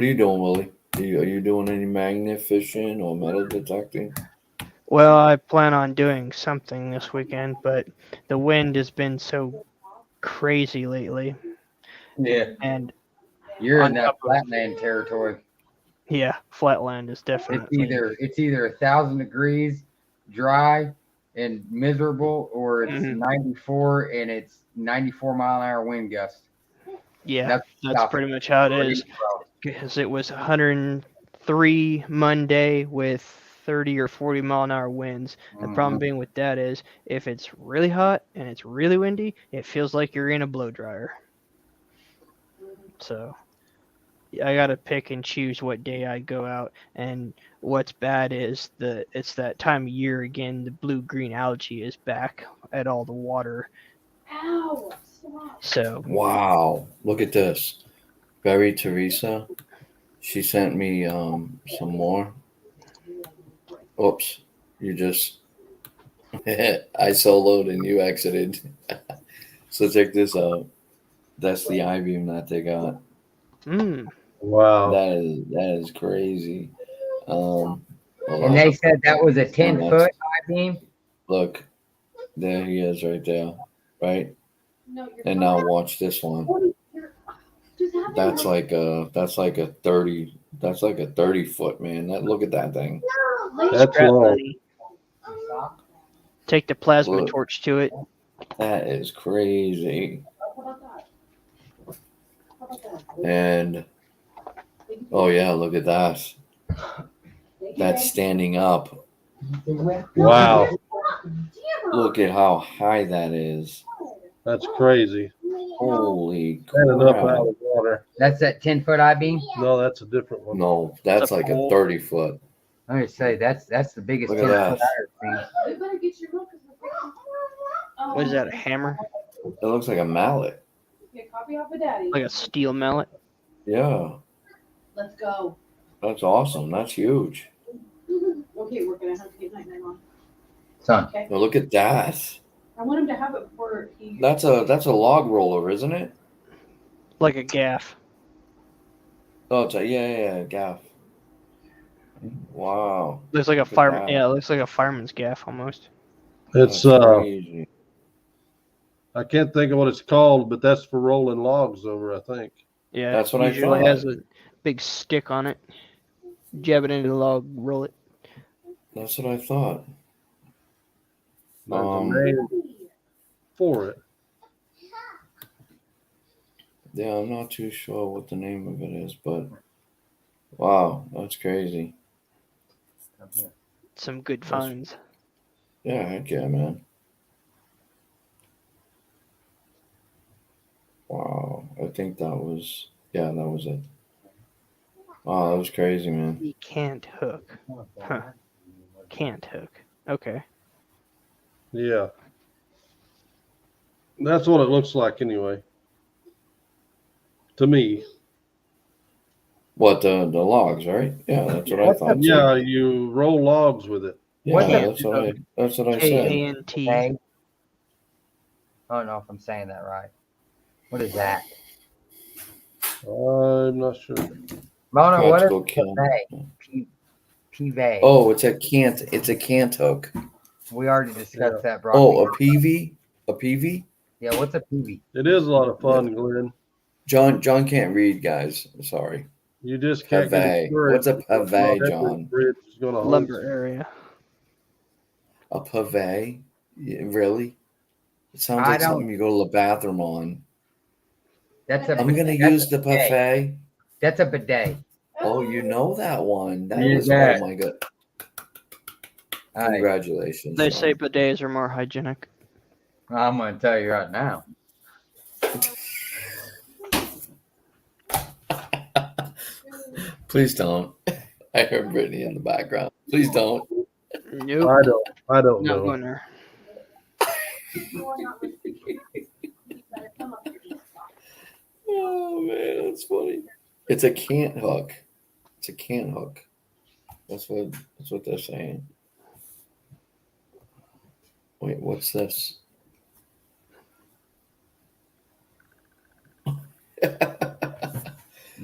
you doing, Willie? Are you doing any magnet fishing or metal detecting? Well, I plan on doing something this weekend, but the wind has been so crazy lately. Yeah. And You're On in that top of- flatland territory. yeah, flatland is It's definitely. either 1,000 degrees, dry and miserable, or it's Mhm. 94 and it's 94-mile-an-hour wind gust. Yeah, That's that's stop pretty much how it is. Because it was 103 Monday with 30 or 40-mile-an-hour winds. The problem being with that is if it's really hot and it's really windy, it feels like you're in a blow dryer. So I gotta pick and choose what day I go out. And what's bad is it's that time of year again. The blue-green algae is back at all the water. Ow! Stop. So Wow, look at this. Barry Teresa, she sent me some more. Oops, you just I soloed and you exited. So check this out. That's the I-beam that they got. Wow. That is crazy. Hold And on. they said that was a 10-foot I-beam. Look, there he is right there, right? No, you're And now watch this one. That's like a 30. That's like a 30-foot, man. Look at that thing. That's long. take the plasma Look. torch to it. That is crazy. And oh yeah, look at that. That's standing up. Wow. Look at how high that is. That's crazy. Holy Standing up crap. out of water. That's that 10-foot I-beam. No, that's a different one. No, that's like a 30-foot. I would say that's the biggest Look at 10-foot that. I've ever seen. We better get your milk. What is that, a hammer? It looks like a mallet. Get a copy off of Daddy. Like a steel mallet? Yeah, Let's go. that's awesome. That's huge. Okay, we're gonna have to get night on. Son, Okay. Now look at that. I want him to have it before he. That's a log roller, isn't it? Like a gaff. Oh, it's a gaff. Wow. Looks like a Look at fireman. that. Yeah, it looks like a fireman's gaff almost. It's That's crazy. I can't think of what it's called, but that's for rolling logs over, I think. Yeah, That's what I usually thought. has a big stick on it. Jab it into the log, roll it. That's what I thought. There's Um, a name for it. Yeah, I'm not too sure what the name of it is, but wow, that's crazy. Some good finds. Yeah, heck yeah, man. Wow, I think that was it. Wow, that was crazy, man. You can't hook. Huh. Can't hook. Okay. Yeah. That's what it looks like anyway. To me. What the logs, right? Yeah, that's what I thought. too. Yeah, you roll logs with it. Yeah, What's that's what I said. K-A-N-T. I don't know if I'm saying that right. What is that? I'm not sure. Mona, what is Practical kill. PV? Oh, it's a cant hook. We already discussed that, bro. Oh, a PV? A PV? Yeah, what's a PV? It is a lot of fun, Glenn. John can't read, guys. Sorry. You just can't get Pave. What's a pave, John? Bridge is gonna hold Lumber area. A pave? Yeah, really? It sounds I like don't- something you go to the bathroom on. That's a. I'm gonna that's use a the bidet. buffet. That's a bidet. Oh, you know that one. That Use is, that. oh my god. All right, Congratulations. They Sean. say bidets are more hygienic. I'm gonna tell you right now. Please don't. I heard Brittany in the background. Please don't. Nope. I don't Not know. going there. Oh man, that's funny. It's a cant hook. It's a cant hook. That's what they're saying. Wait, what's this?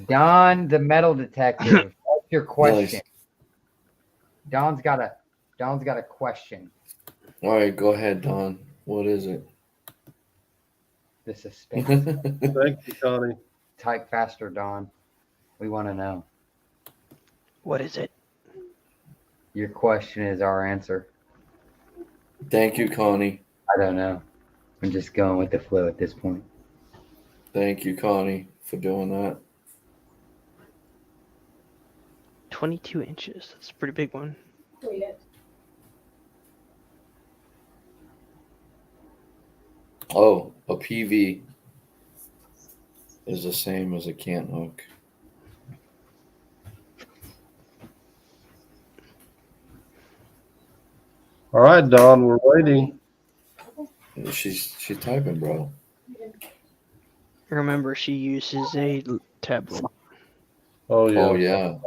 Don, the metal detective. What's your question? Nice. Don's got a question. All right, go ahead, Don. What is it? The suspense. Thank you, Connie. Type faster, Don. We want to know. What is it? Your question is our answer. Thank you, Connie. I don't know. I'm just going with the flow at this point. Thank you, Connie, for doing that. 22 inches. That's a pretty big one. Oh, a PV is the same as a cant hook. All right, Don, we're waiting. She's typing, bro. Remember, she uses a tablet. Oh yeah. Oh yeah.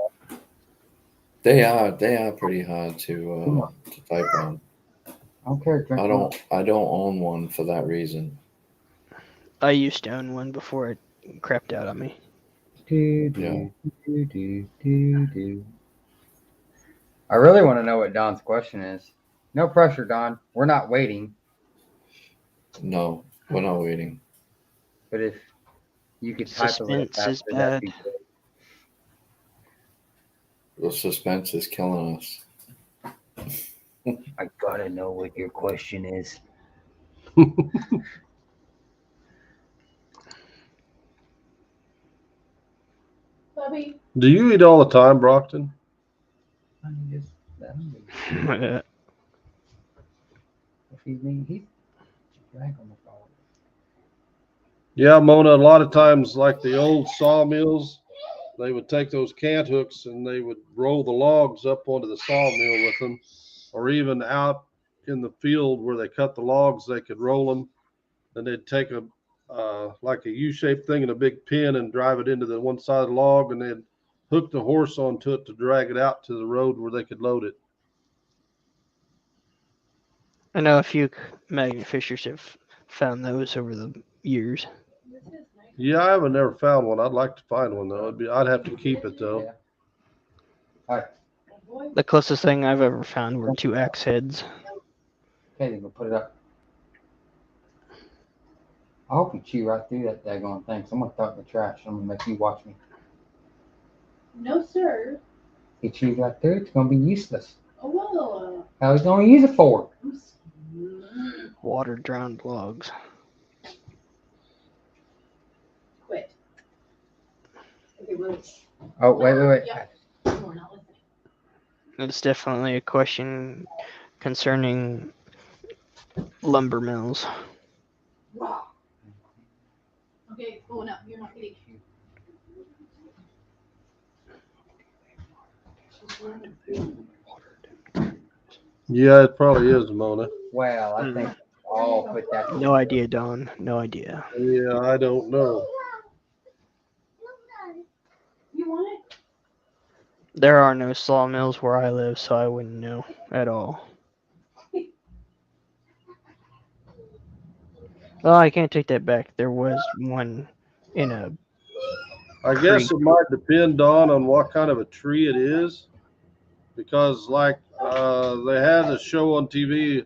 They are pretty hard to type on. Okay, drink I don't own one for that reason. I used to own one before it crapped out on me. Yeah. I really want to know what Don's question is. No pressure, Don. We're not waiting. No, we're not waiting. But if you could type a little Suspense is faster, that'd be bad. good. The suspense is killing us. I gotta know what your question is. Bubby, Do you eat all the time, Brockton? If he's drag on the phone. Yeah, Mona, a lot of times, like the old sawmills, they would take those cant hooks and they would roll the logs up onto the sawmill with them, or even out in the field where they cut the logs, they could roll them. Then they'd take a like a U-shaped thing in a big pin and drive it into the one side of the log, and they'd hook the horse onto it to drag it out to the road where they could load it. I know a few magnet fishers have found those over the years. Yeah, I haven't never found one. I'd like to find one though. I'd have to keep it though. The closest thing I've ever found were two axe heads. Okay, then we'll put it up. I hope you chew right through that daggone thing. Someone throw it in the trash. I'm gonna make you watch me. no, sir. He chews right through it, it's gonna be useless. Oh, well, How's he gonna use it for? Water drowned logs. quit. Okay, release. Oh, wait. Yeah. We're not listening. It's definitely a question concerning lumber mills. Wow. Okay, it's going up. You're not getting. Yeah, it probably is, Mona. Well, I think I'll put that. No idea, Don. No idea. Yeah, I don't know. You want it? There are no sawmills where I live, so I wouldn't know at all. Well, I can't take that back. There was one in a. I guess it might depend on what kind of a tree it is, because like they had a show on TV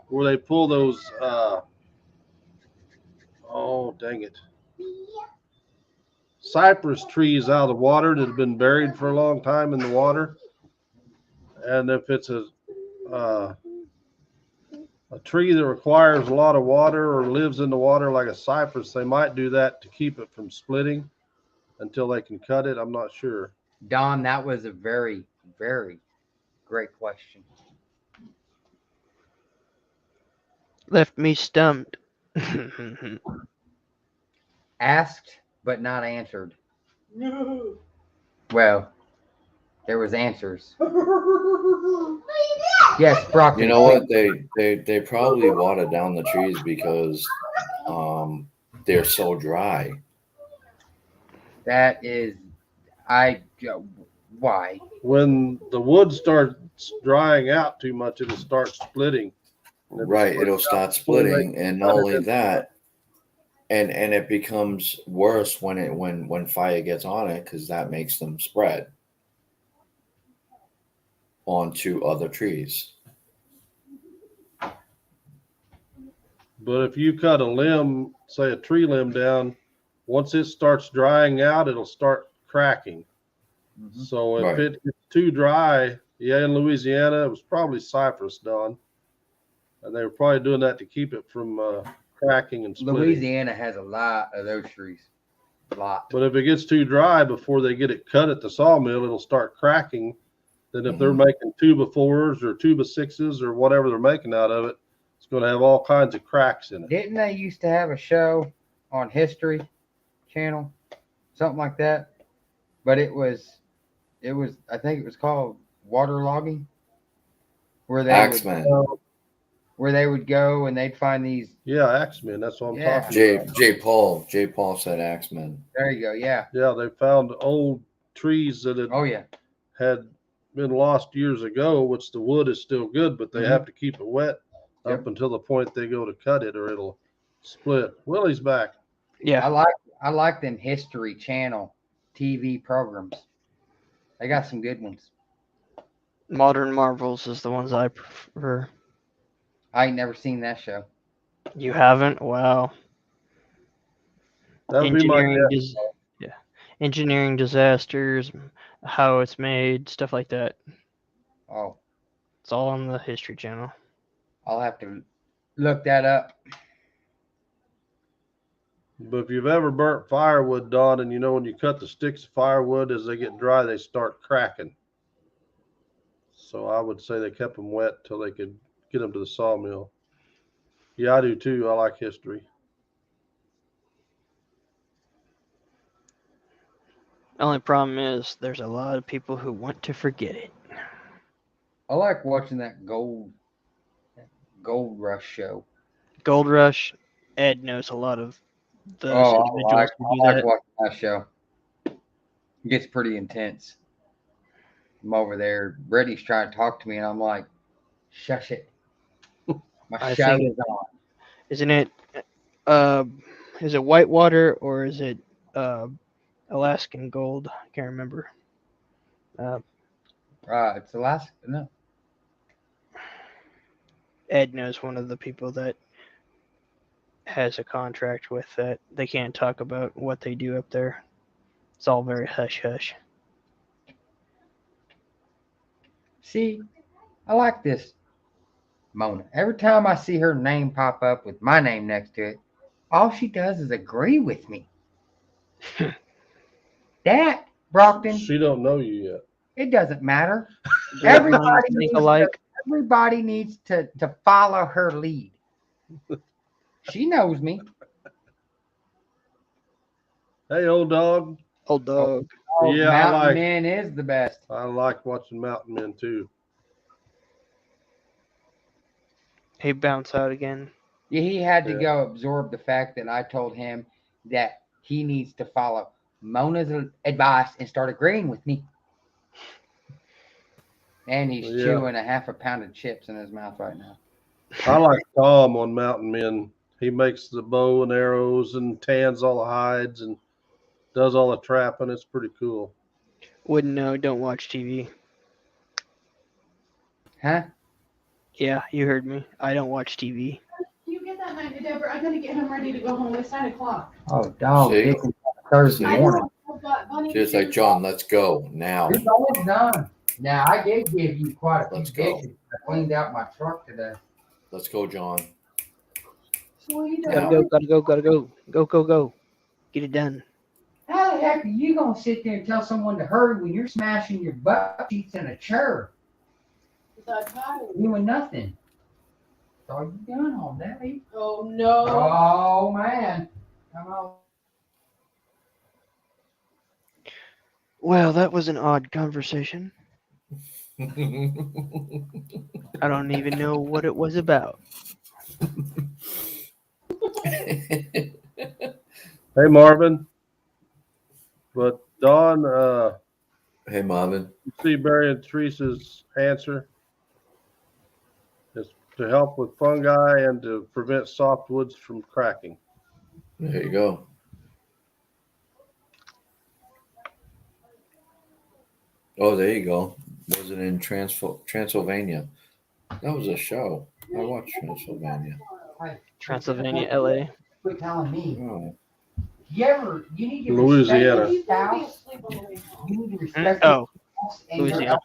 where they pull those. Oh dang it! Cypress trees out of the water that have been buried for a long time in the water, and if it's a tree that requires a lot of water or lives in the water like a cypress, they might do that to keep it from splitting until they can cut it. I'm not sure. Don, that was a very, very great question. Left me stumped. Asked but not answered. No. Well, there was answers. Yes, Brockton. You know what? They probably water down the trees because they're so dry. That is, why? When the wood starts drying out too much, it'll start splitting. Right, it'll start splitting, and not only that, and it becomes worse when fire gets on it because that makes them spread onto other trees. But if you cut a limb, say a tree limb down, once it starts drying out, it'll start cracking. So if Right. it gets too dry, yeah, in Louisiana, it was probably cypress, Don. And they were probably doing that to keep it from cracking and splitting. Louisiana has a lot of those trees. A lot. But if it gets too dry before they get it cut at the sawmill, it'll start cracking. Then if they're making 2x4s or 2x6s or whatever they're making out of it, it's going to have all kinds of cracks in it. Didn't they used to have a show on History Channel, something like that? But it was, I think it was called waterlogging, where they Axeman. would go and they'd find these. Yeah, Axemen, that's what I'm Yeah. talking about. J. Paul said Axeman. There you go. Yeah. Yeah, they found old trees that Oh yeah. had been lost years ago, which the wood is still good, but they have to keep it wet up until the point they go to cut it or it'll split. Willie's back. Yeah. I like them History Channel TV programs. They got some good ones. Modern Marvels is the ones I prefer. I ain't never seen that show. You haven't? Wow. That would be my Engineering, guess. engineering disasters, how it's made, stuff like that. Oh, It's all on the History Channel. I'll have to look that up. But if you've ever burnt firewood, Don, and you know when you cut the sticks of firewood, as they get dry, they start cracking. So I would say they kept them wet till they could get them to the sawmill. Yeah, I do too. I like history. Only problem is there's a lot of people who want to forget it. I like watching that gold rush show. Gold Rush, Ed knows a lot of those I individuals like who do that. watching that show. It gets pretty intense. I'm over there. Brady's trying to talk to me, and I'm like, shush it. My I show think- is on. Isn't it? Is it Whitewater or is it Alaskan Gold? I can't remember. It's Alaska. No. Ed knows one of the people that has a contract with that. They can't talk about what they do up there. It's all very hush hush. See, I like this Mona. Every time I see her name pop up with my name next to it, all she does is agree with me. That, Brockton, She don't know you yet. it doesn't matter. Do your Everybody minds needs think to- alike. Everybody needs to follow her lead. She knows me. Hey, old dog. Old dog. Oh, Yeah, I Mountain like- Men is the best. I like watching Mountain Men too. He bounced out again. Yeah, he had to Yeah. go absorb the fact that I told him that he needs to follow Mona's advice and start agreeing with me. And he's Yeah. chewing a half a pound of chips in his mouth right now. I like Tom on Mountain Men. He makes the bow and arrows and tans all the hides and does all the trapping. It's pretty cool. Wouldn't know. Don't watch TV. Huh? Yeah, you heard me. I don't watch TV. Can you get that night to Deborah? I gotta get him ready to go home. It's 9 o'clock. Oh, dog. See? It's Thursday I morning. know, but Bunny- She's like, John, let's go now. It's almost done. Now, I did give you quite a few Let's go. dishes. I cleaned out my truck today. Let's go, John. Gotta go, gotta go, gotta go. Go, go, go. Get it done. How the heck are you gonna sit there and tell someone to hurry when you're smashing your butt cheeks in a chair? Doing nothing. That's all you done all day. Oh, no. Oh man. Come on. Well, that was an odd conversation. I don't even know what it was about. Hey, Marvin. But Don, Hey, Marvin. you see Barry and Teresa's answer is to help with fungi and to prevent softwoods from cracking. There you go. Oh, there you go. Was it in Transylvania? That was a show. I watched Transylvania. Transylvania, LA. Quit telling me. Oh. You need to Louisiana. respect your spouse. You need to respect Oh, your spouse and your Louisiana.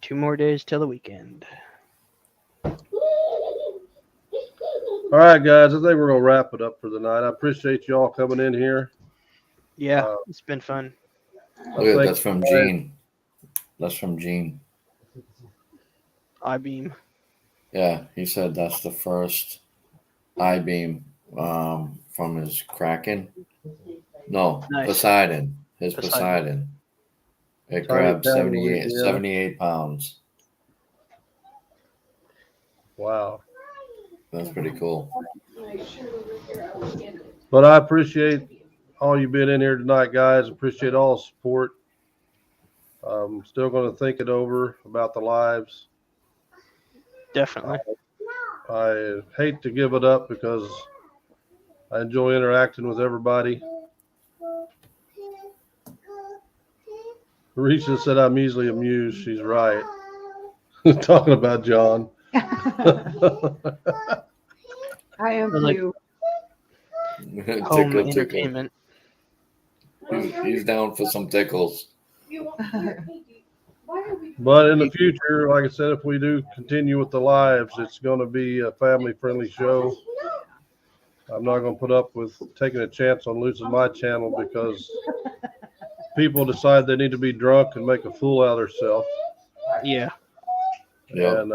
Two more days till the weekend. All right, guys. I think we're gonna wrap it up for the night. I appreciate you all coming in here. Yeah, it's been fun. Look at that's from Gene. That's from Gene. I-beam. Yeah, he said that's the first I-beam from his Kraken. No, Nice. Poseidon. His Poseidon. Poseidon. It Tiny grabbed town, 78, Louisiana. 78 pounds. Wow. That's pretty cool. But I appreciate all you been in here tonight, guys. Appreciate all the support. Still going to think it over about the lives. Definitely. I hate to give it up because I enjoy interacting with everybody. Risha said I'm easily amused. She's right. Talking about John. I am Like- too. Home Tickle, tickle. entertainment. He's down for some tickles. But in the future, like I said, if we do continue with the lives, it's going to be a family-friendly show. I'm not going to put up with taking a chance on losing my channel because people decide they need to be drunk and make a fool out of themselves. Yeah. Yeah, And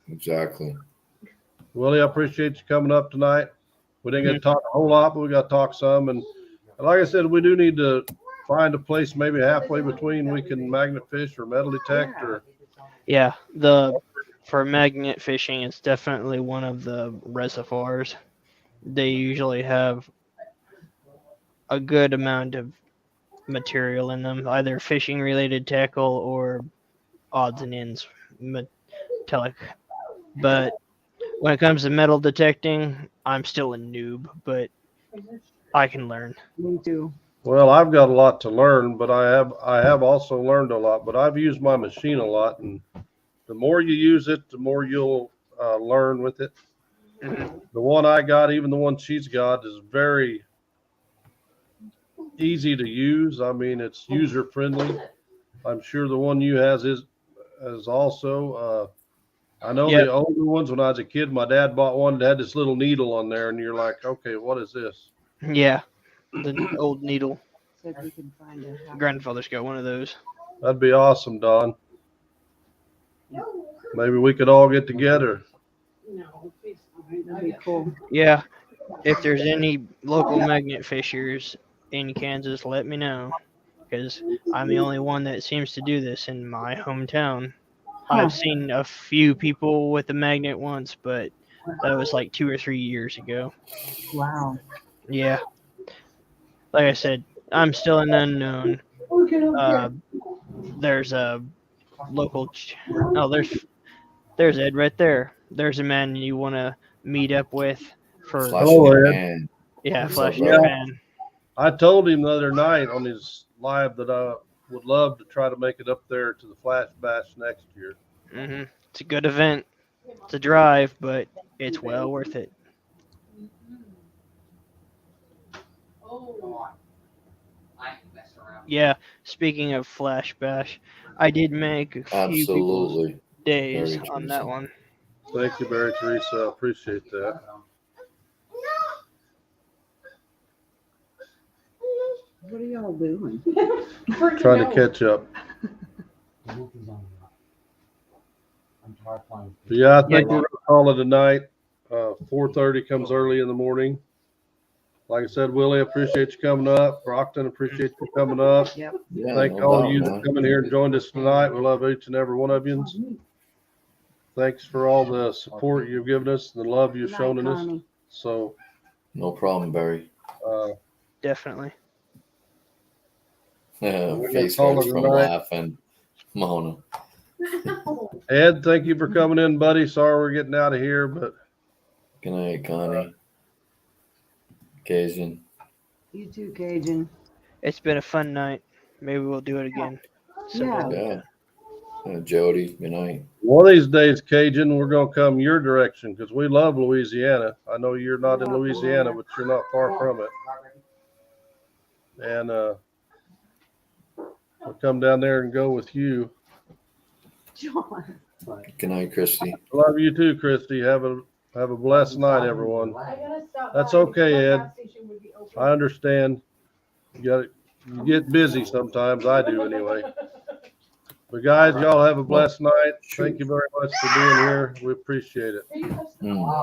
exactly. Willie, I appreciate you coming up tonight. We didn't get to talk a whole lot, but we got to talk some. And like I said, we do need to find a place maybe halfway between we can magnet fish or metal detect or Yeah. For magnet fishing, it's definitely one of the reservoirs. They usually have a good amount of material in them, either fishing related tackle or odds and ends metallic. But when it comes to metal detecting, I'm still a noob, but I can learn. Me too. well, I've got a lot to learn, but I have also learned a lot, but I've used my machine a lot, and the more you use it, the more you'll learn with it. The one I got, even the one she's got, is very easy to use. I mean, it's user friendly. I'm sure the one you has is also. I know Yep. the older ones. When I was a kid, my dad bought one that had this little needle on there, and you're like, okay, what is this? Yeah. The old needle. See if we can find a Grandfather's got one of those. That'd be awesome, Don. Maybe we could all get together. That'd be cool. Yeah. If there's any local magnet fishers in Kansas, let me know. Because I'm the only one that seems to do this in my hometown. I've seen a few people with the magnet once, but that was like 2 or 3 years ago. Wow. Yeah. Like I said, I'm still an unknown. There's a local. There's Ed right there. There's a man you want to meet up with for. Flash Hello, in your Ed. hand. Yeah, What's flash up, in your bro? man. I told him the other night on his live that I would love to try to make it up there to the Flash Bash next year. It's a good event. It's a drive, but it's well worth it. Oh, I ain't messing around. Yeah, speaking of Flash Bash, I did make a few people's Absolutely. days Very on that Teresa. one. Thank you, Barry Teresa. I appreciate that. What are y'all doing? freaking Trying to out. catch up. I'm tired of playing. But yeah, I think we're gonna call it a night. 4:30 comes early in the morning. Like I said, Willie, appreciate you coming up. Brockton, appreciate you coming up. Yep. Yeah, Thank no all doubt, you man. that come in here and joined us tonight. We love each and every one of you. Thanks for all the support you've given us, and the love you've Good shown night, in us. Connie. So, No problem, Barry. Definitely. Face call hurts it a from night. laughing. Mona. Ed, thank you for coming in, buddy. Sorry we're getting out of here, but Good night, Connie. Cajun. You too, Cajun. It's been a fun night. Maybe we'll do it again. Yeah. Yeah. Jody, good night. one of these days, Cajun, we're gonna come your direction because we love Louisiana. I know you're not in Louisiana, but you're not far from it. And we'll come down there and go with you. John. Good night, Christy. Love you too, Christy. Have a blessed night, everyone. I gotta stop That's by. okay, Some Ed. gas station would be open. I understand. You get busy sometimes. I do anyway. But guys, y'all have a blessed night. Thank you very much for being here. We appreciate it. Can you touch the Mm.